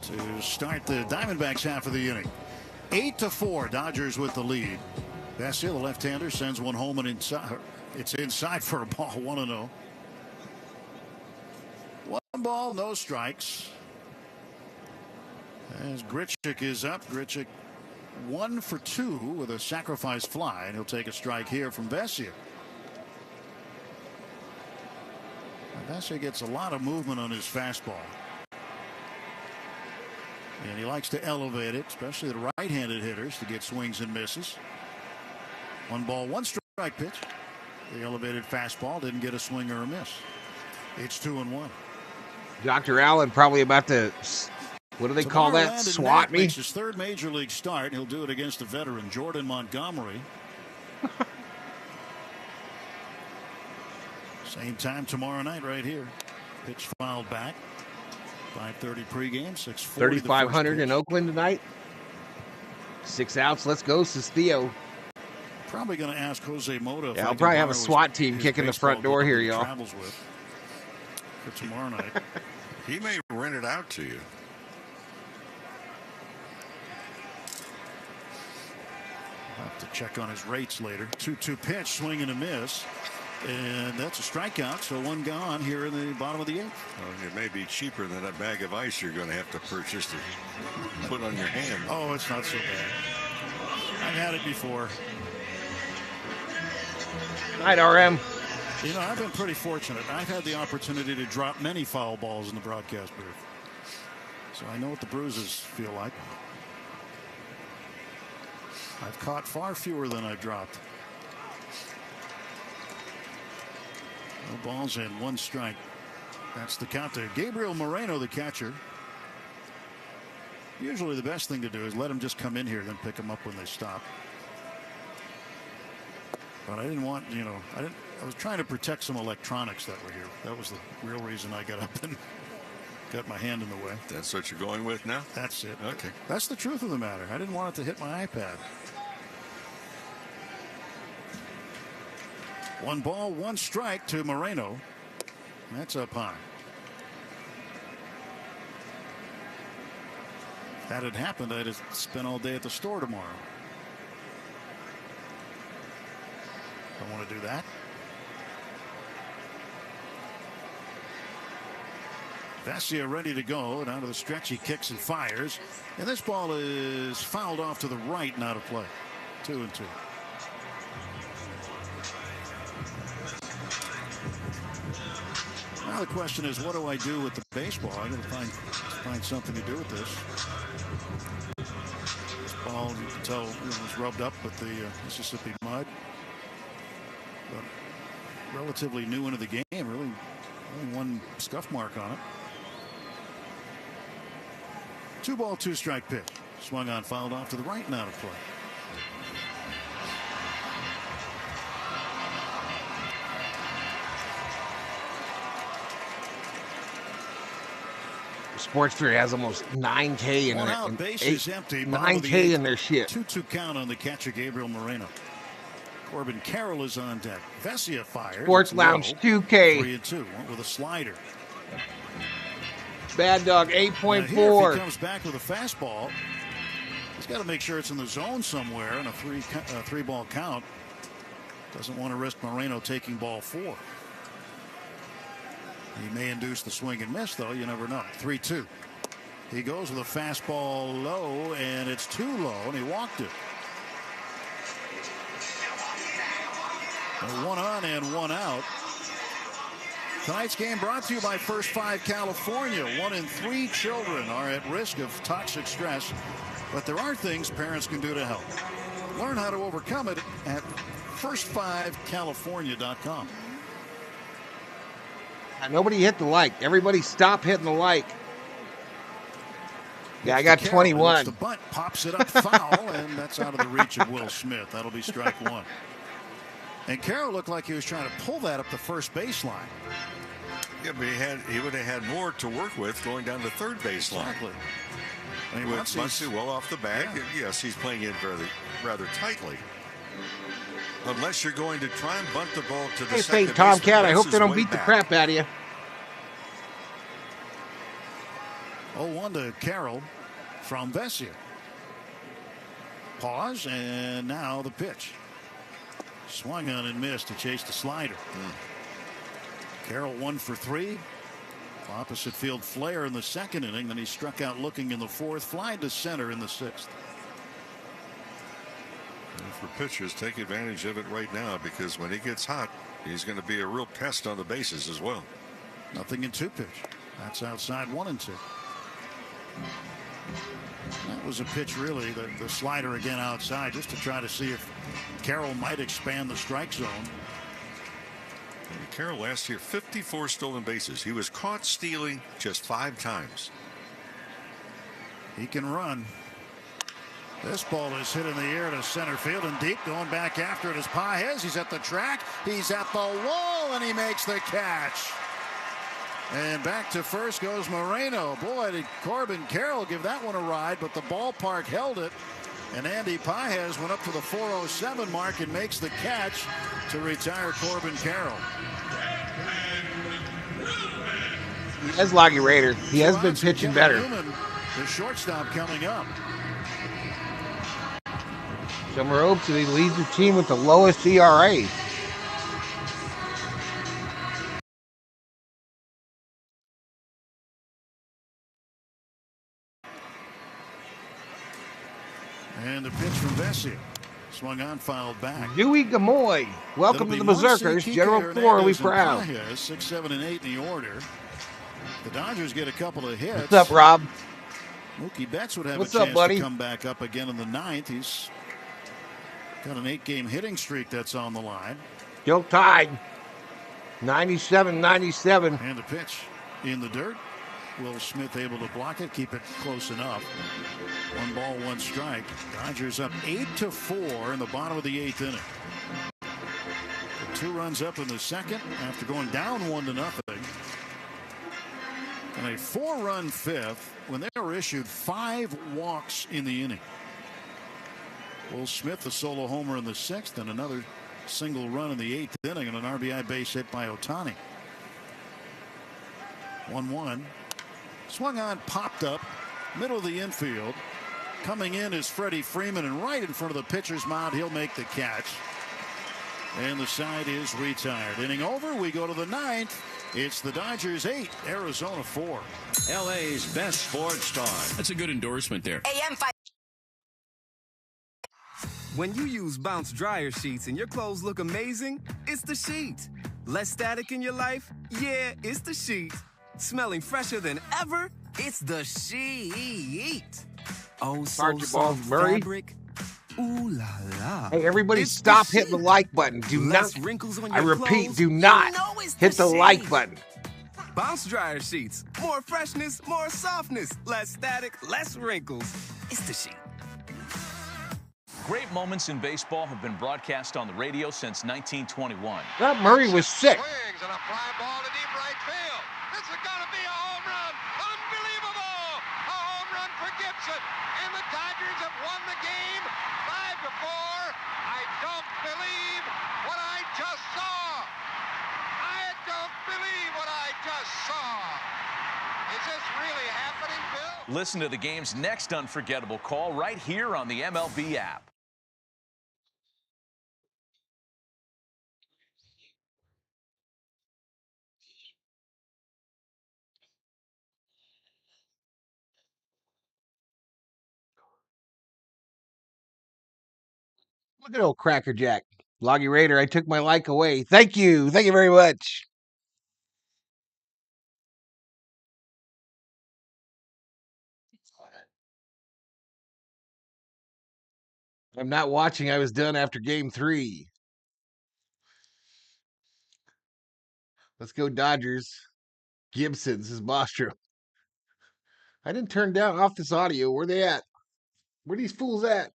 to start the Diamondbacks half of the inning. 8-4, Dodgers with the lead. Vesia, the left-hander, sends one home and inside. It's inside for a ball, 1-0. 1 ball, no strikes. As Grichuk is up, Grichuk 1 for 2 with a sacrifice fly, and he'll take a strike here from Vesia. Vesia gets a lot of movement on his fastball. And he likes to elevate it, especially the right-handed hitters, to get swings and misses. 1 ball, 1 strike pitch. The elevated fastball didn't get a swing or a miss. It's 2-1. Dr. Allen probably about to, what do they call that? Landon Swat me? Makes his 3rd major league start. He'll do it against a veteran, Jordan Montgomery. Same time tomorrow night right here. Pitch fouled back. 5:30 pregame, 6:40. 3,500 in Oakland tonight. 6 outs. Let's go, says Theo. Probably going to ask Jose Mota. Yeah, I'll probably have a SWAT team kicking the front door here, y'all. Travels with for tomorrow night. He may rent it out to you. I'll have to check on his rates later. 2-2 pitch, swing and a miss. And that's a strikeout, so 1 gone here in the bottom of the 8th. Well, it may be cheaper than a bag of ice you're going to have to purchase to put on your hand. Oh, it's not so bad. I've had it before. Night, RM. You know, I've been pretty fortunate. I've had the opportunity to drop many foul balls in the broadcast booth. So I know what the bruises feel like. I've caught far fewer than I've dropped. No balls and 1 strike. That's the count there. Gabriel Moreno, the catcher. Usually the best thing to do is let them just come in here, then pick them up when they stop. But I didn't want, you know, I was trying to protect some electronics that were here. That was the real reason I got up and got my hand in the way. That's what you're going with now? That's it. Okay. That's the truth of the matter. I didn't want it to hit my iPad. 1 ball, 1 strike to Moreno. That's up high. If that had happened, I'd have spent all day at the store tomorrow. Don't want to do that. Vesia ready to go, and out of the stretch he kicks and fires, and this ball is fouled off to the right and out of play. 2-2. the question is, what do I do with the baseball? I'm going to find something to do with this. This ball, you can tell, was rubbed up with the Mississippi mud. But relatively new into the game, really only one scuff mark on it. 2-ball, 2-strike pitch. Swung on, fouled off to the right, and out of play. Sports 3 has almost 9K in it. Bases empty. 9K in their shit. 2-2 count on the catcher, Gabriel Moreno. Corbin Carroll is on deck. Vesia fires. Sports Lounge 2K. 3-2. Went with a slider. Bad Dog 8.4. If he comes back with a fastball, he's got to make sure it's in the zone somewhere in a three-ball count. Doesn't want to risk Moreno taking ball 4. He may induce the swing and miss, though. You never know. 3-2. He goes with a fastball low, and it's too low, and he walked it. 1 on and 1 out. Tonight's game brought to you by First 5 California. 1 in 3 children are at risk of toxic stress, but there are things parents can do to help. Learn how to overcome it at first5california.com. Nobody hit the like. Everybody stop hitting the like. Yeah, I got 21. The bunt pops it up foul, and that's out of the reach of Will Smith. That'll be strike 1. And Carroll looked like he was trying to pull that up the first baseline. Yeah, but he would have had more to work with going down the third baseline. Exactly. I mean, with Muncy well off the bag, yes, he's playing in rather tightly. Unless you're going to try and bunt the ball to the second baseman. Tomcat, I hope they don't beat the crap out of you. 0-1 to Carroll from Vesia. Pause, and now the pitch. Swung on and missed to chase the slider. Carroll 1 for 3. Opposite field flare in the second inning. Then he struck out looking in the 4th. Fly to center in the 6th. And for pitchers, take advantage of it right now, because when he gets hot, he's going to be a real pest on the bases as well. Nothing in 2 pitch. That's outside 1 and 2. That was a pitch, really, the slider again outside, just to try to see if Carroll might expand the strike zone. Carroll last year, 54 stolen bases. He was caught stealing just 5 times. He can run. This ball is hit in the air to center field and deep. Going back after it is Paez. He's at the track. He's at the wall, and he makes the catch. And back to first goes Moreno. Boy, did Corbin Carroll give that one a ride, but the ballpark held it. And Andy Paez went up to the 407 mark and makes the catch to retire Corbin Carroll. That's Loggy Raider. He has been pitching better. The shortstop coming up. Summer hopes that he leads the team with the lowest ERA. And the pitch from Vesia. Swung on, fouled back. Dewey Gamoy. Welcome to the Berserkers. General Corley proud. 6, 7, and 8 in the order. The Dodgers get a couple of hits. What's up, Rob? Mookie Betts would have What's a chance up, buddy? to come back up again in the 9th. He's got an 8-game hitting streak that's on the line. Still tied. 97-97. And the pitch in the dirt. Will Smith able to block it, keep it close enough. 1 ball, 1 strike. Dodgers up 8-4 in the bottom of the 8th inning. 2 runs up in the 2nd after going down 1-0. And a 4-run 5th when they were issued 5 walks in the inning. Will Smith, a solo homer in the 6th, and another single run in the 8th inning, and an RBI base hit by Ohtani. 1-1. Swung on, popped up, middle of the infield. Coming in is Freddie Freeman, and right in front of the pitcher's mound, he'll make the catch. And the side is retired. Inning over, we go to the 9th. It's the Dodgers 8, Arizona 4. LA's best sports star. That's a good endorsement there. AM 5. When you use Bounce dryer sheets and your clothes look amazing, it's the sheets. Less static in your life? Yeah, it's the sheet. Smelling fresher than ever? It's the sheet. Oh, so soft fabric. Ooh la la. Hey, everybody, stop hitting the like button. Do not. Wrinkles on I your repeat, clothes. do not hit the like sheet. button. Bounce dryer sheets. More freshness, more softness. Less static, less wrinkles. It's the sheet. Great moments in baseball have been broadcast on the radio since 1921. That Murray was sick. Swings and a fly ball to deep right field. This is going to be a home run. Unbelievable. A home run for Gibson. And the Dodgers have won the game 5-4. I don't believe what I just saw. I don't believe what I just saw. Is this really happening, Bill? Listen to the game's next unforgettable call right here on the MLB app. Look at old Cracker Jack. Loggy Raider, I took my like away. Thank you. Thank you very much. I'm not watching. I was done after game 3. Let's go Dodgers. Gibson's is Bostrom. I didn't turn down off this audio. Where they at? Where these fools at?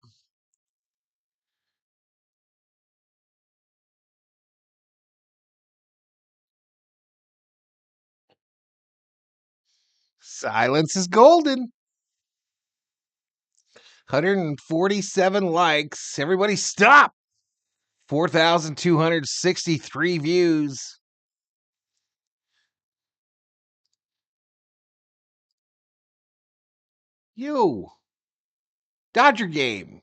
Silence is golden. 147 likes. Everybody stop. 4,263 views. You. Dodger game.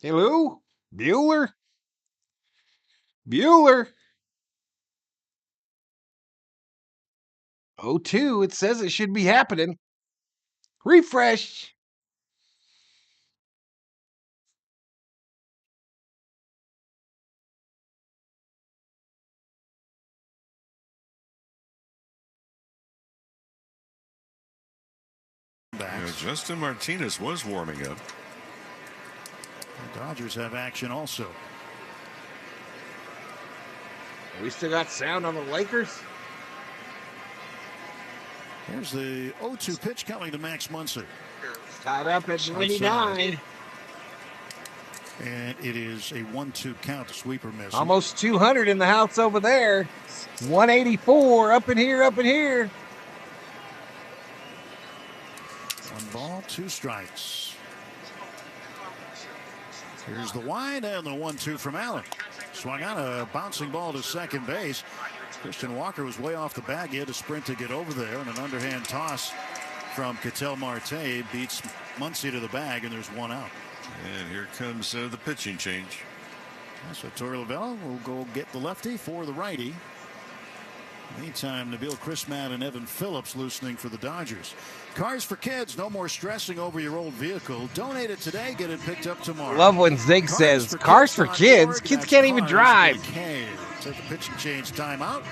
Hello? Bueller? Bueller. 0-2. It says it should be happening. Refresh. Justin Martinez was warming up. The Dodgers have action also. We still got sound on the Lakers. Here's the 0-2 pitch coming to Max Muncy. Tied up at 99. And it is a 1-2 count, sweeper miss. Almost 200 in the house over there. 184 up in here, up in here. 1 ball, 2 strikes. Here's the wide and the 1-2 from Allen. Swung on a bouncing ball to second base. Christian Walker was way off the bag. He had to sprint to get over there, and an underhand toss from Ketel Marte beats Muncy to the bag, and there's 1 out. And here comes the pitching change. So Torey Lovullo will go get the lefty for the righty. Meantime, Nabil Crismatt and Evan Phillips loosening for the Dodgers. Cars for Kids, no more stressing over your old vehicle. Donate it today, get it picked up tomorrow. Love when Zig says, cars for kids? Kids can't even drive. Take a pitching change timeout.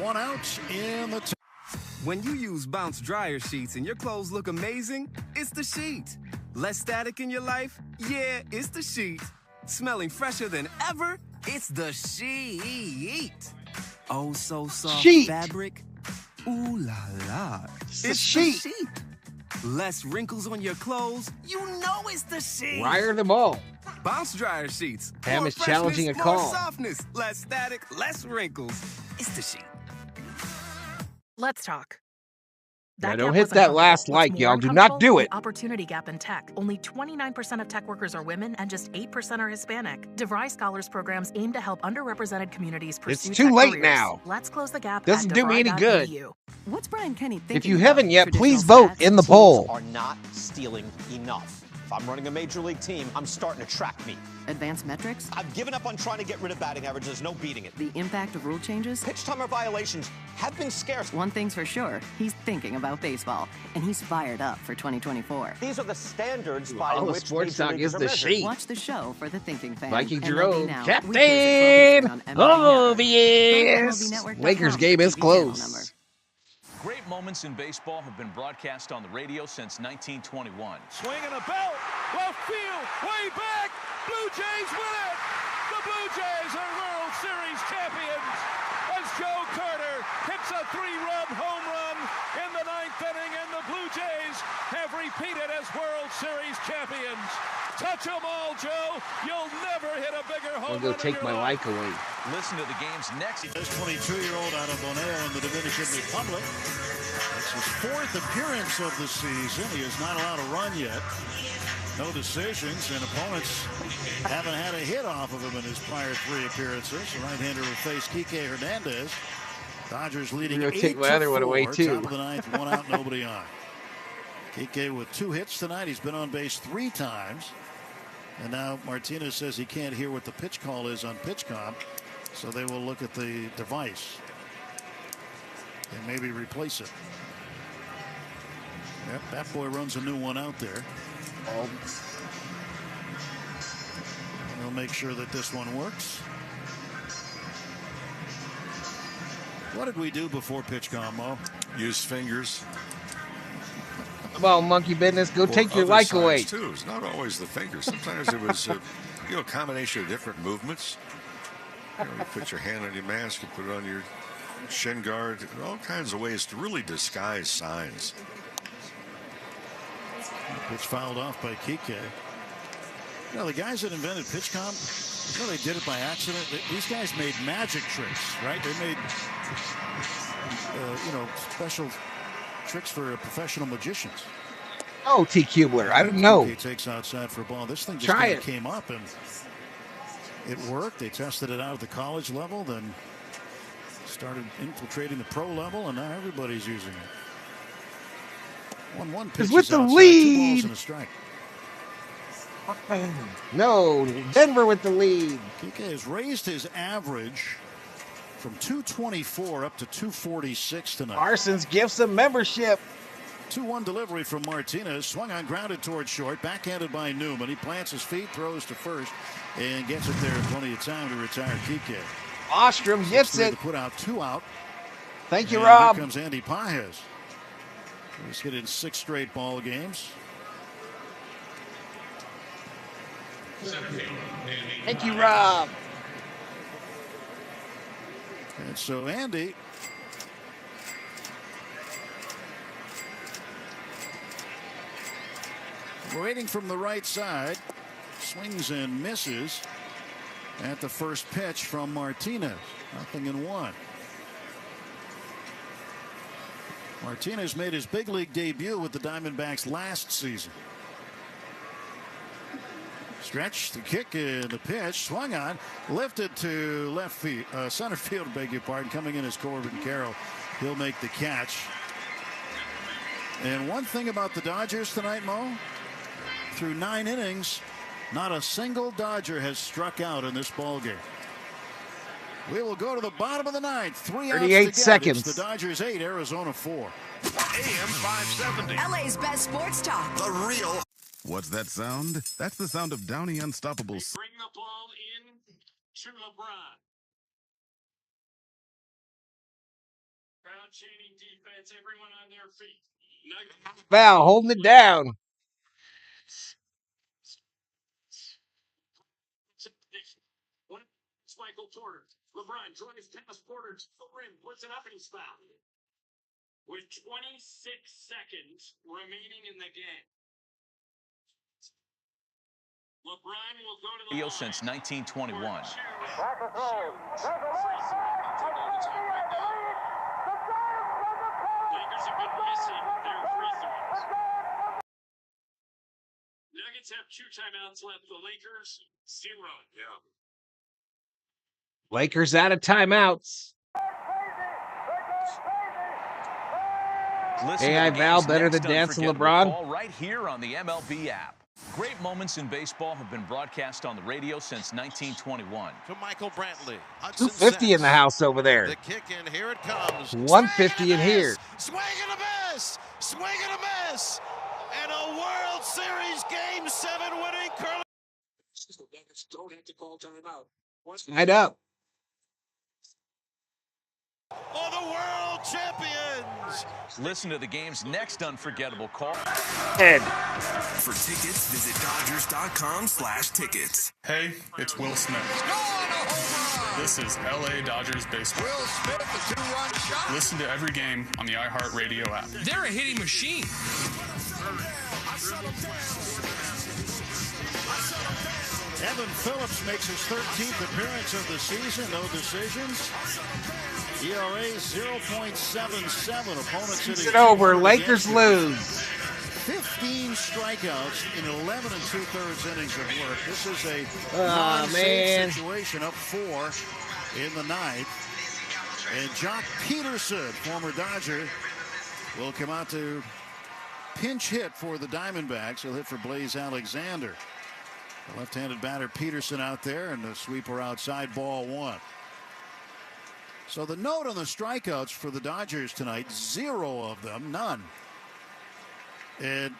1 out in the When you use Bounce dryer sheets and your clothes look amazing, it's the sheet. Less static in your life? Yeah, it's the sheet. Smelling fresher than ever? It's the sheet. Oh, so soft fabric. Ooh la la. It's the sheet. Less wrinkles on your clothes. You know it's the sheet. Wire them all. Bounce dryer sheets. Pam More is challenging a freshness, call. More softness, less static, less wrinkles. It's the sheet. Let's talk. Now, don't hit that last like, y'all. Do not do it. The opportunity gap in tech. Only 29% of tech workers are women and just 8% are Hispanic. DeVry Scholars programs aim to help underrepresented communities pursue It's too tech late careers. now. Let's close the gap. Doesn't do me any good. What's Brian Kenny thinking? If you haven't yet, please vote in the poll. Are not stealing enough. If I'm running a major league team, I'm starting to track me. Advanced metrics? I've given up on trying to get rid of batting average. There's no beating it. The impact of rule changes? Pitch timer violations have been scarce. One thing's for sure, he's thinking about baseball, and he's fired up for 2024. These are the standards by All the which sports talk is the measured. sheet. Watch the show for the thinking fan. Viking MLB Jerome, Now. Captain Weekdays at 12 Eastern on MLB Obvious. Network. Lakers game is close. Great moments in baseball have been broadcast on the radio since 1921. Swing and a belt, left field, way back. Blue Jays win it. The Blue Jays are World Series champions as Joe Carter hits a 3-run home run in the 9th inning, and the Blue Jays have repeated as World Series champions. Touch 'em all, Joe. You'll never hit a bigger home I'm gonna run. go take my like away. Listen to the game's next. This 22-year-old out of Bonao in the Dominican Republic. It's his 4th appearance of the season. He is not allowed to run yet. No decisions, and opponents haven't had a hit off of him in his prior 3 appearances. The right-hander will face Kike Hernandez. Dodgers leading 8-4. Take my other one away too. Top of the 9th, 1 out, nobody on. Kike with 2 hits tonight. He's been on base 3 times. And now Martinez says he can't hear what the pitch call is on PitchCom, so they will look at the device and maybe replace it. Yep, that boy runs a new one out there. And they'll make sure that this one works. What did we do before PitchCom, Mo? Use fingers. Come on, monkey business. Go take your like away. Too. It's not always the fingers. Sometimes it was a combination of different movements. You put your hand on your mask, you put it on your shin guard, all kinds of ways to really disguise signs. Pitch fouled off by Kike. You know, the guys that invented PitchCom, you know, they did it by accident. These guys made magic tricks, right? They made, special tricks for professional magicians. Oh, T. Kubler. I don't know. He takes outside for a ball. This thing just kind of came up and it worked. They tested it out at the college level, then started infiltrating the pro level, and now everybody's using it. 1-1 pitch with the outside, lead. 2 balls and a strike. No, Denver with the lead. Kike has raised his average from 224 up to 246 tonight. Parsons gives him membership. 2-1 delivery from Martinez. Swung on, grounded towards short. Backhanded by Newman. He plants his feet, throws to first, and gets it there in plenty of time to retire Kike. Ostrom gets it. To put out 2 out. Thank you, and Rob. Here comes Andy Pages. He's hit in 6 straight ball games. Thank you, Rob. And so Andy waiting from the right side, swings and misses at the first pitch from Martinez. 0-1. Martinez made his big league debut with the Diamondbacks last season. Stretch, the kick, and the pitch, swung on, lifted to left field, center field, beg your pardon, coming in as Corbin Carroll. He'll make the catch. And one thing about the Dodgers tonight, Mo, through 9 innings, not a single Dodger has struck out in this ball game. We will go to the bottom of the 9th. 3 outs 38 seconds. It's the Dodgers 8, Arizona 4. AM 570. LA's best sports talk. The real. What's that sound? That's the sound of Downey Unstoppable. Bring the ball in to LeBron. Crowd chanting defense, everyone on their feet. Foul, holding it down. It's Michael Porter. LeBron drives past Porter to the rim, puts it up, and he's fouled. With 26 seconds remaining in the game. LeBron will go to the line. Since 1921. Lakers have been missing their free throws. Nuggets have 2 timeouts left. The Lakers 0. Yeah. Lakers out of timeouts. Listen AI to the Val game's better next than dancing unforgettable LeBron. call right here on the MLB app. Great moments in baseball have been broadcast on the radio since 1921. To Michael Brantley. 250 in the house over there. The kick in, here it comes. 150 in here. Swing and a miss! Swing and a miss! And a World Series Game 7 winning curling. Don't have to call timeout. Tied up. Oh, the world champions! Listen to the game's next unforgettable call. Ed. For tickets, visit Dodgers.com/tickets. Hey, it's Will Smith. This is LA Dodgers baseball. Will Smith, the 2-run shot. Listen to every game on the iHeartRadio app. They're a hitting machine. Evan Phillips makes his 13th appearance of the season. No decisions. ERA 0.77. Opponents hitting it over. Lakers lose. 15 strikeouts in 11 2/3 innings of work. This is a non-save situation, up 4 in the ninth. And Jock Peterson, former Dodger, will come out to pinch hit for the Diamondbacks. He'll hit for Blaze Alexander. The left-handed batter Peterson out there, and the sweeper outside, ball 1. So the note on the strikeouts for the Dodgers tonight, 0 of them, none. And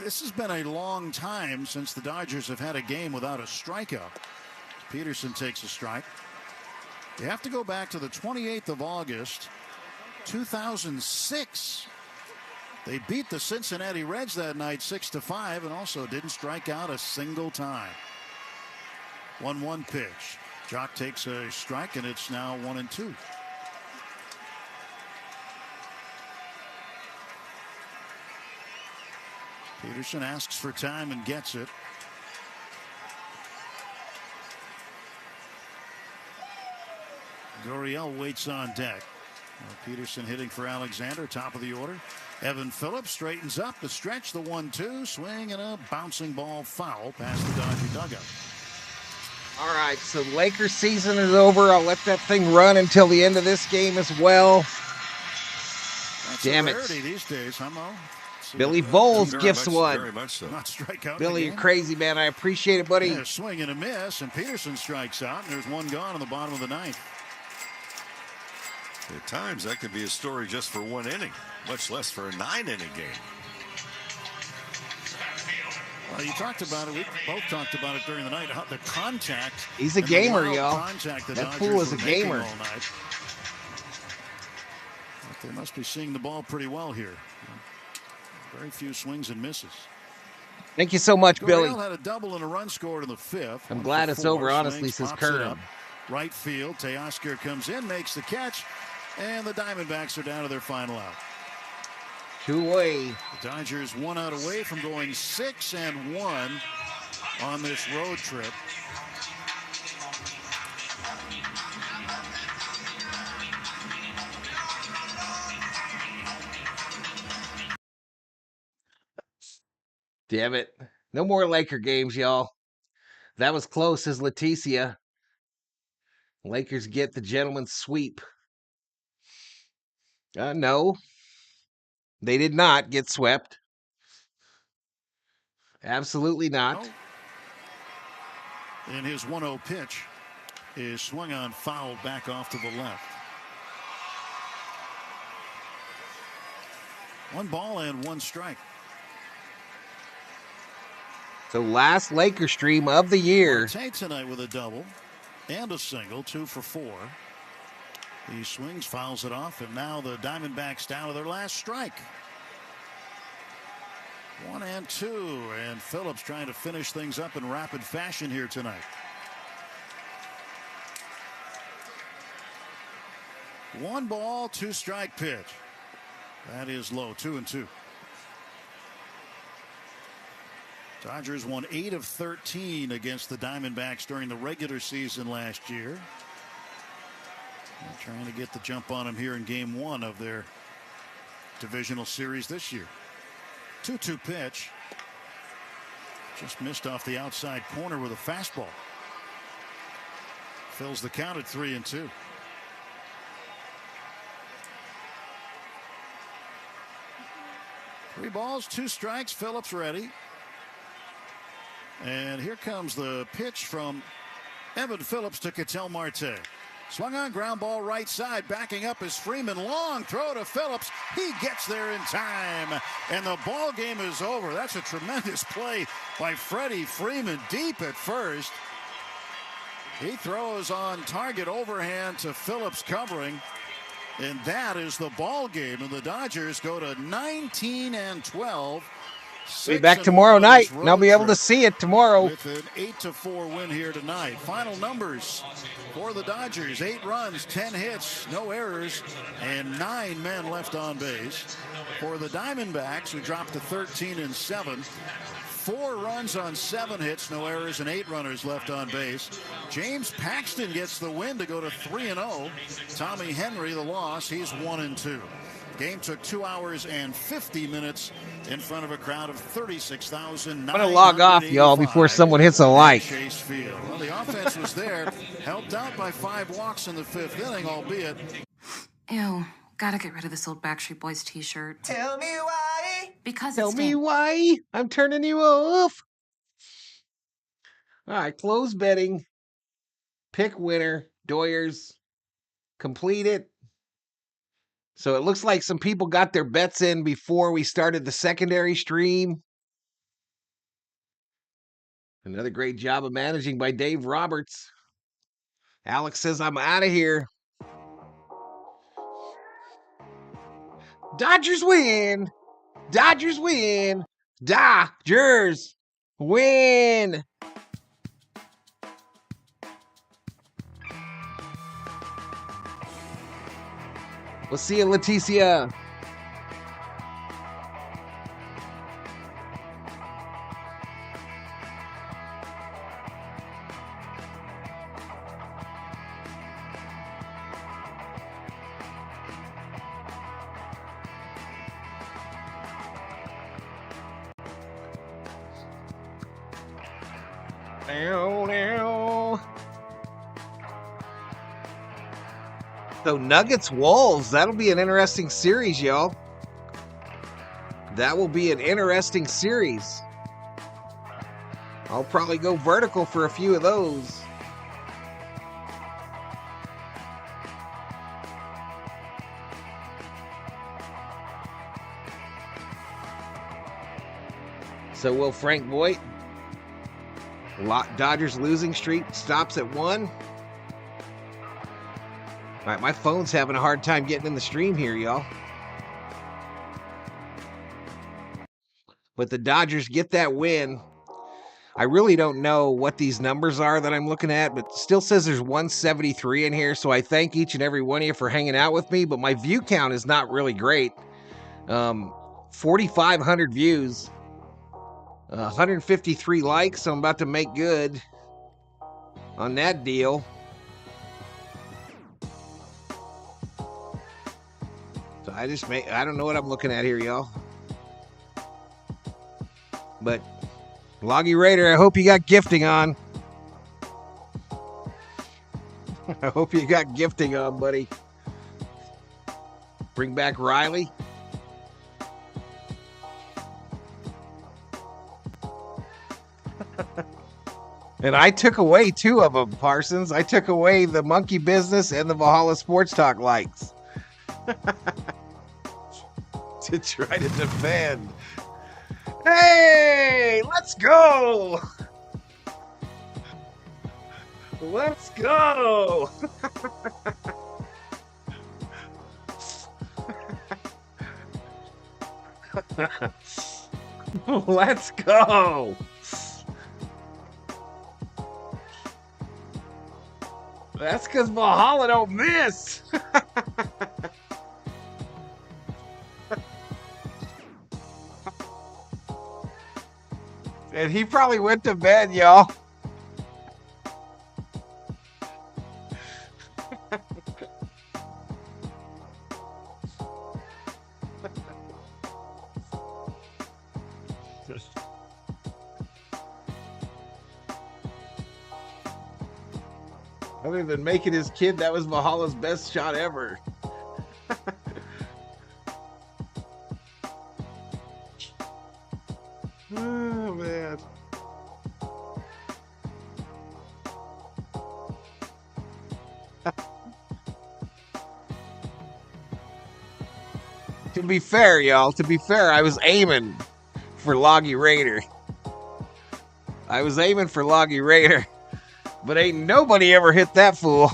this has been a long time since the Dodgers have had a game without a strikeout. Peterson takes a strike. You have to go back to the 28th of August, 2006. They beat the Cincinnati Reds that night 6-5 and also didn't strike out a single time. 1-1 pitch. Jock takes a strike, and it's now 1-2. Peterson asks for time and gets it. Gurriel waits on deck. Peterson hitting for Alexander, top of the order. Evan Phillips straightens up the stretch, the 1-2 swing, and a bouncing ball foul past the Dodger dugout. All right, so Lakers season is over. I'll let that thing run until the end of this game as well. That's damn a it. rarity these days, huh, Mo? Billy Bowles gifts one. Very much so. Not strike out. Billy, you're crazy, man. I appreciate it, buddy. Yeah, a swing and a miss, and Peterson strikes out, and there's one gone in the bottom of the ninth. At times, that could be a story just for 1 inning, much less for a 9-inning game. Well, you talked about it. We both talked about it during the night. The contact. He's a gamer, y'all. Contact the That Dodgers fool is a were making gamer. all night. But they must be seeing the ball pretty well here. Very few swings and misses. Thank you so much, Billy. Gurriel had a double and a run scored in the 5th. I'm glad it's over, honestly, says Kurt. Right field. Teoscar comes in, makes the catch, and the Diamondbacks are down to their final out. 2 away. The Dodgers 1 out away from going 6-1 on this road trip. Damn it. No more Laker games, y'all. That was close, as Leticia. Lakers get the gentleman's sweep. No. They did not get swept. Absolutely not. And his 1-0 pitch is swung on, foul back off to the left. 1 ball and 1 strike. So last Laker stream of the year. Tate tonight with a double and a single, 2 for 4. He swings, fouls it off, and now the Diamondbacks down to their last strike. 1-2, and Phillips trying to finish things up in rapid fashion here tonight. 1 ball, 2 strike pitch. That is low, 2-2. Dodgers won 8 of 13 against the Diamondbacks during the regular season last year. They're trying to get the jump on them here in game 1 of their divisional series this year. 2-2 pitch. Just missed off the outside corner with a fastball. Fills the count at 3-2. Three balls, 2 strikes. Phillips ready. And here comes the pitch from Evan Phillips to Ketel Marte. Swung on, ground ball right side. Backing up is Freeman. Long throw to Phillips. He gets there in time. And the ball game is over. That's a tremendous play by Freddie. Freeman deep at first. He throws on target overhand to Phillips covering. And that is the ball game. And the Dodgers go to 19-12. Be back tomorrow night, and I'll be able to see it tomorrow. With an 8-4 win here tonight. Final numbers for the Dodgers: 8 runs, 10 hits, no errors, and 9 men left on base. For the Diamondbacks, who dropped to 13-7, 4 runs on 7 hits, no errors, and 8 runners left on base. James Paxton gets the win to go to 3-0. Tommy Henry the loss. He's 1-2. Game took 2 hours and 50 minutes in front of a crowd of 36,000. I'm going to log off, y'all, before someone hits a like. Chase Field. Well, the offense was there, helped out by 5 walks in the 5th inning, albeit. Ew, gotta get rid of this old Backstreet Boys t-shirt. Tell me why. Because Tell me why. I'm turning you off. All right, close betting. Pick winner. Doyers. Complete it. So it looks like some people got their bets in before we started the secondary stream. Another great job of managing by Dave Roberts. Alex says, I'm out of here. Dodgers win. Dodgers win. Dodgers win. We'll see you, Leticia. So Nuggets Wolves, that'll be an interesting series, y'all. That will be an interesting series. I'll probably go vertical for a few of those. So will Frank Voigt. Dodgers losing streak stops at 1. All right, my phone's having a hard time getting in the stream here, y'all. But the Dodgers get that win. I really don't know what these numbers are that I'm looking at, but it still says there's 173 in here, so I thank each and every one of you for hanging out with me, but my view count is not really great. 4,500 views. 153 likes, so I'm about to make good on that deal. So I don't know what I'm looking at here, y'all. But Loggy Raider, I hope you got gifting on. I hope you got gifting on, buddy. Bring back Riley. And I took away 2 of them, Parsons. I took away the Monkey Business and the Valhalla Sports Talk likes. To try to defend. Hey, let's go. Let's go. Let's go. That's because Valhalla don't miss. And he probably went to bed, y'all. Other than making his kid, that was Valhalla's best shot ever. Oh, man. To be fair, y'all, I was aiming for Loggy Raider. But ain't nobody ever hit that fool.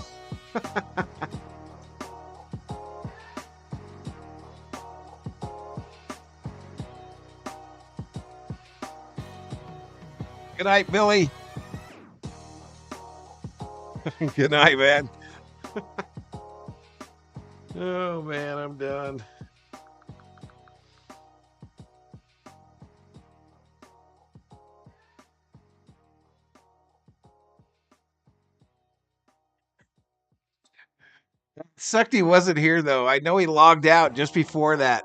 Good night, Billy. Good night, man. Oh, man, I'm done. Sucked he wasn't here, though. I know he logged out just before that.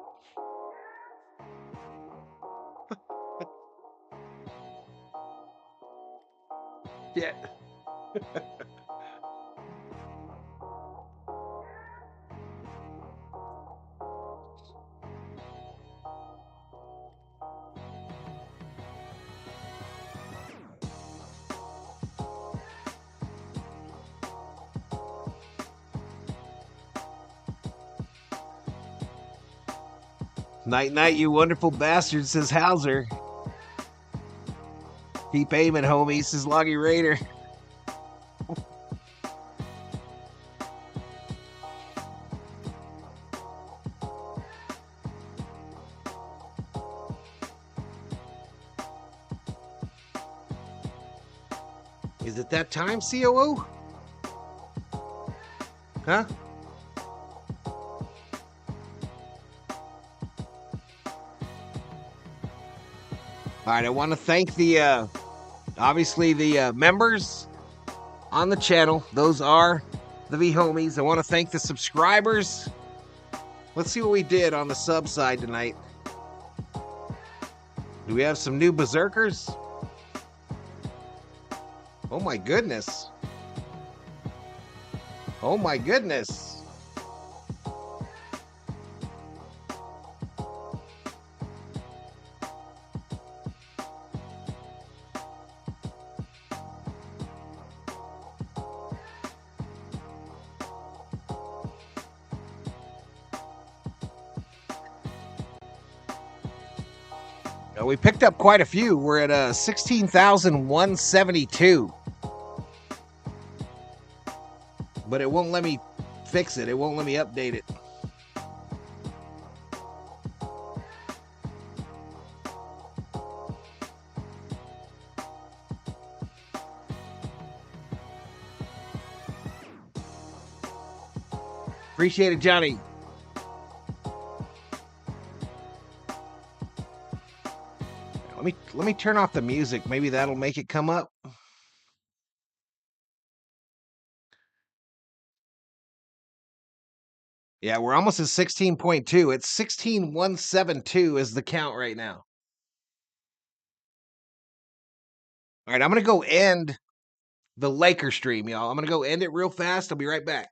Yeah. Night, night, you wonderful bastard, says Hauser. Keep aiming, homie, says Loggy Raider. Is it that time, COO? Huh? All right, I want to thank the, obviously the members on the channel. Those are the V-homies. I want to thank the subscribers. Let's see what we did on the sub side tonight. Do we have some new berserkers? Oh my goodness. Oh my goodness. We picked up quite a few. We're at 16,172. But it won't let me fix it. It won't let me update it. Appreciate it, Johnny. Let me turn off the music. Maybe that'll make it come up. Yeah, we're almost at 16.2. It's 16,172 is the count right now. All right, I'm going to go end the Laker stream, y'all. I'm going to go end it real fast. I'll be right back.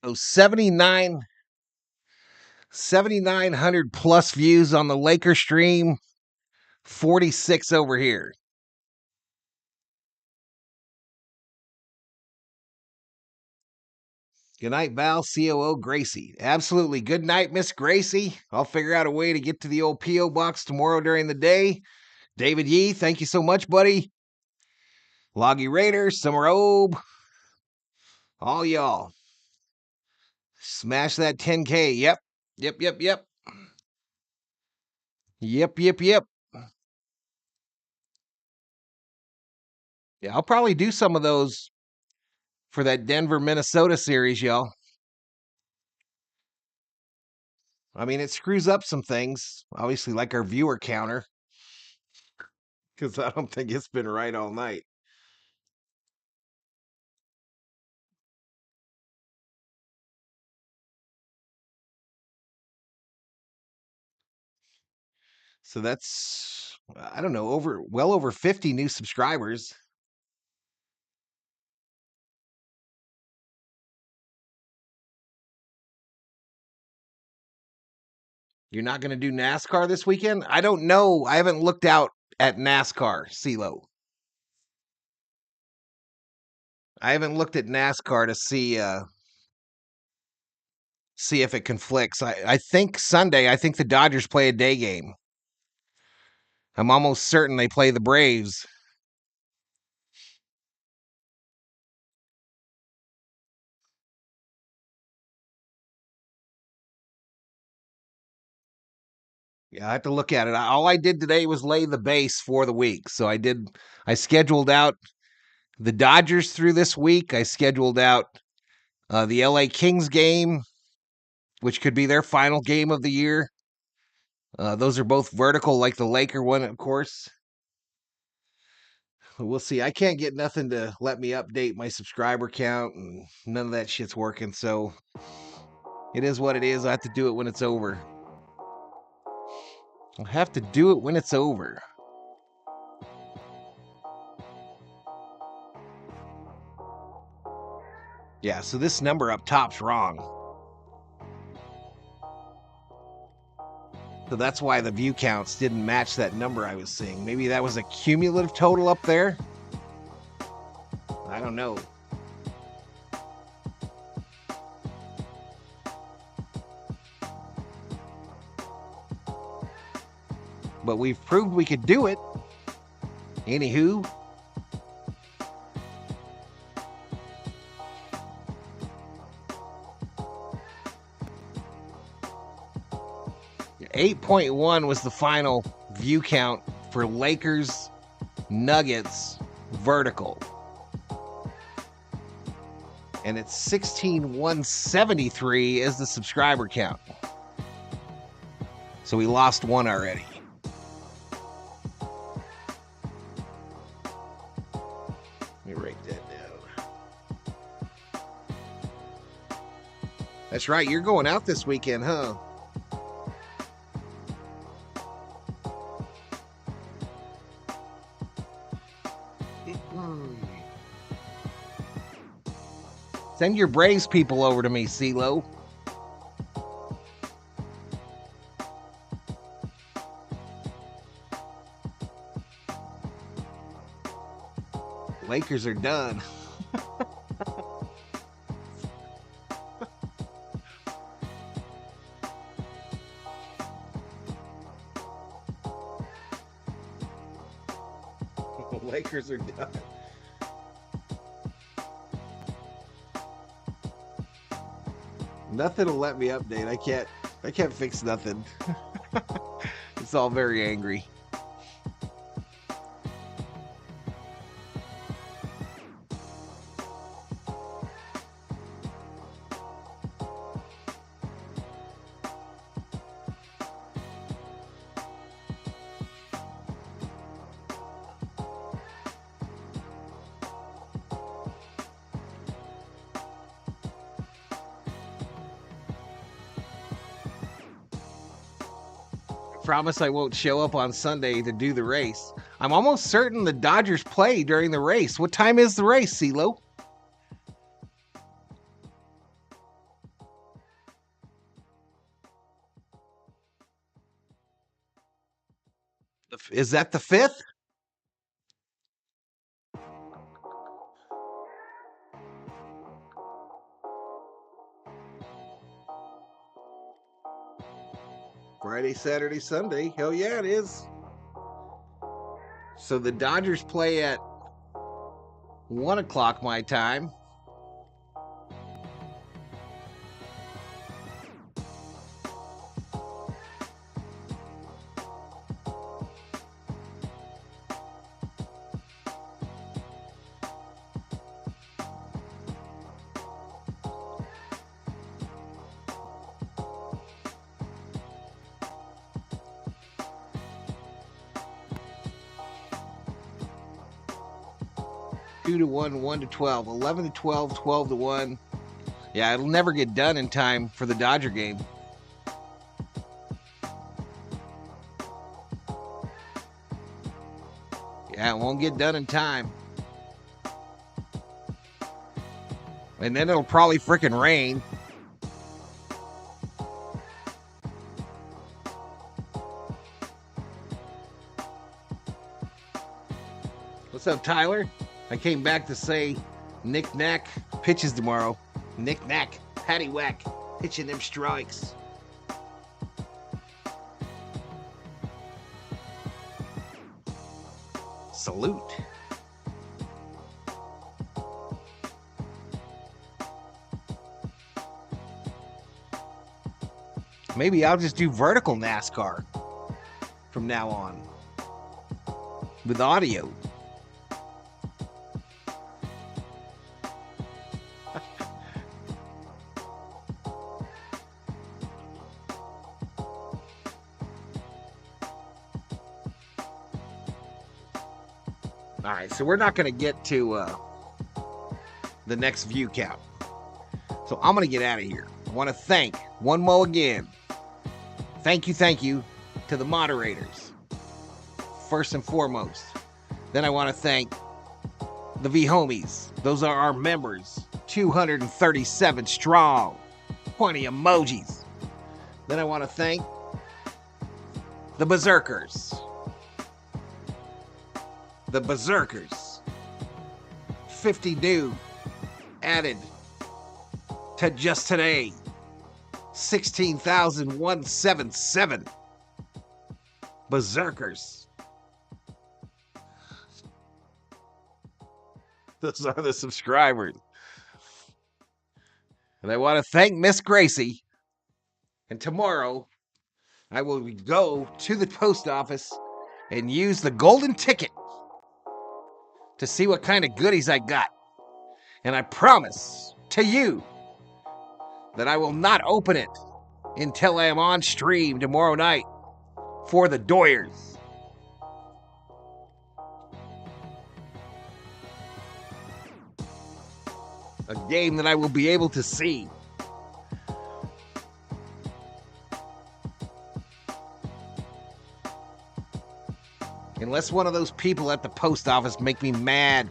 So 7,900 plus views on the Laker stream, 46 over here. Good night, Val, COO Gracie. Absolutely. Good night, Miss Gracie. I'll figure out a way to get to the old P.O. box tomorrow during the day. David Yee, thank you so much, buddy. Loggy Raider, Summer Obe, all y'all. Smash that 10K. Yep. Yep. Yeah, I'll probably do some of those for that Denver, Minnesota series, y'all. I mean, it screws up some things, obviously, like our viewer counter. Because I don't think it's been right all night. So that's, I don't know, well over 50 new subscribers. You're not going to do NASCAR this weekend? I don't know. I haven't looked out at NASCAR, CeeLo. I haven't looked at NASCAR to see if it conflicts. I think Sunday, I think the Dodgers play a day game. I'm almost certain they play the Braves. Yeah, I have to look at it. All I did today was lay the base for the week. So I scheduled out the Dodgers through this week. I scheduled out the LA Kings game, which could be their final game of the year. Those are both vertical, like the Laker one, of course. We'll see. I can't get nothing to let me update my subscriber count, and none of that shit's working. So it is what it is. I have to do it when it's over. I'll have to do it when it's over. Yeah, so this number up top's wrong. So that's why the view counts didn't match that number I was seeing. Maybe that was a cumulative total up there? I don't know. But we've proved we could do it. Anywho. .1 was the final view count for Lakers Nuggets vertical. And it's 16,173 as the subscriber count. So we lost one already. Let me write that down. That's right, you're going out this weekend, huh? Send your Braves people over to me, CeeLo. Lakers are done. The Lakers are done. Nothing will let me update. I can't fix nothing. It's all very angry. Promise I won't show up on Sunday to do the race. I'm almost certain the Dodgers play during the race. What time is the race, CeeLo? Is that the 5th? Friday, Saturday, Sunday. Hell yeah, it is. So the Dodgers play at 1 o'clock my time. 2-1, 1-12, 11-12, 12-1. Yeah, it'll never get done in time for the Dodger game. Yeah, it won't get done in time. And then it'll probably frickin' rain. What's up, Tyler? I came back to say Knick-Knack pitches tomorrow. Knick-Knack, paddywhack, pitching them strikes. Salute. Maybe I'll just do vertical NASCAR from now on with audio. All right, so we're not going to get to the next view count. So I'm going to get out of here. I want to thank one more again. Thank you to the moderators, first and foremost. Then I want to thank the V-Homies. Those are our members, 237 strong, 20 emojis. Then I want to thank the Berserkers. The Berserkers. 50 new added to just today. 16,177 Berserkers. Those are the subscribers. And I want to thank Miss Gracie. And tomorrow, I will go to the post office and use the golden ticket to see what kind of goodies I got. And I promise to you that I will not open it until I am on stream tomorrow night for the Doyers. A game that I will be able to see. Unless one of those people at the post office make me mad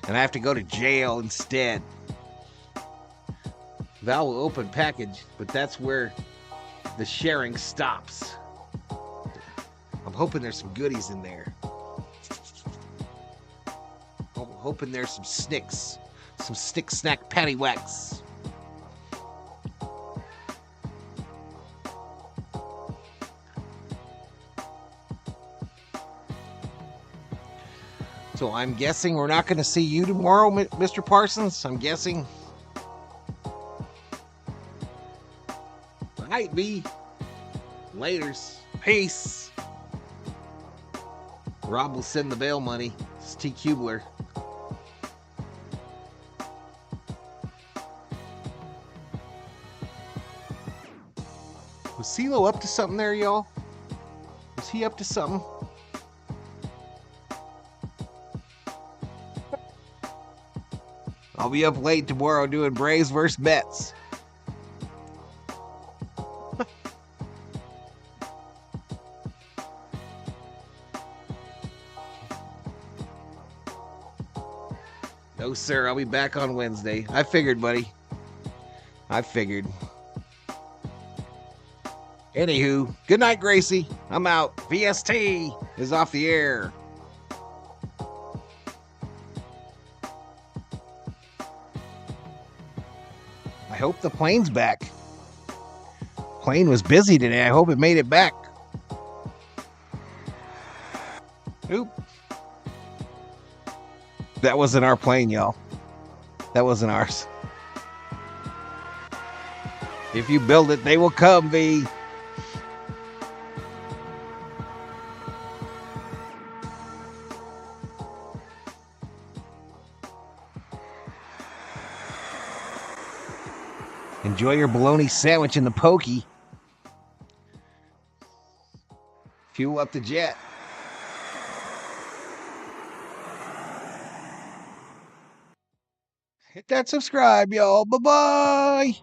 and I have to go to jail instead. Val will open package, but that's where the sharing stops. I'm hoping there's some goodies in there. I'm hoping there's some snicks. Some stick snack paddywhacks. So I'm guessing we're not going to see you tomorrow, Mr. Parsons. I'm guessing. Might be. Laters. Peace. Rob will send the bail money. It's T. Kubler. Was CeeLo up to something there, y'all? Was he up to something? I'll be up late tomorrow doing Braves versus Mets. No, sir. I'll be back on Wednesday. I figured, buddy. I figured. Anywho, good night, Gracie. I'm out. VST is off the air. I hope the plane's back. Plane was busy today. I hope it made it back. Oop. That wasn't our plane, y'all. That wasn't ours. If you build it, they will come, V. Enjoy your bologna sandwich in the pokey. Fuel up the jet. Hit that subscribe, y'all. Bye-bye.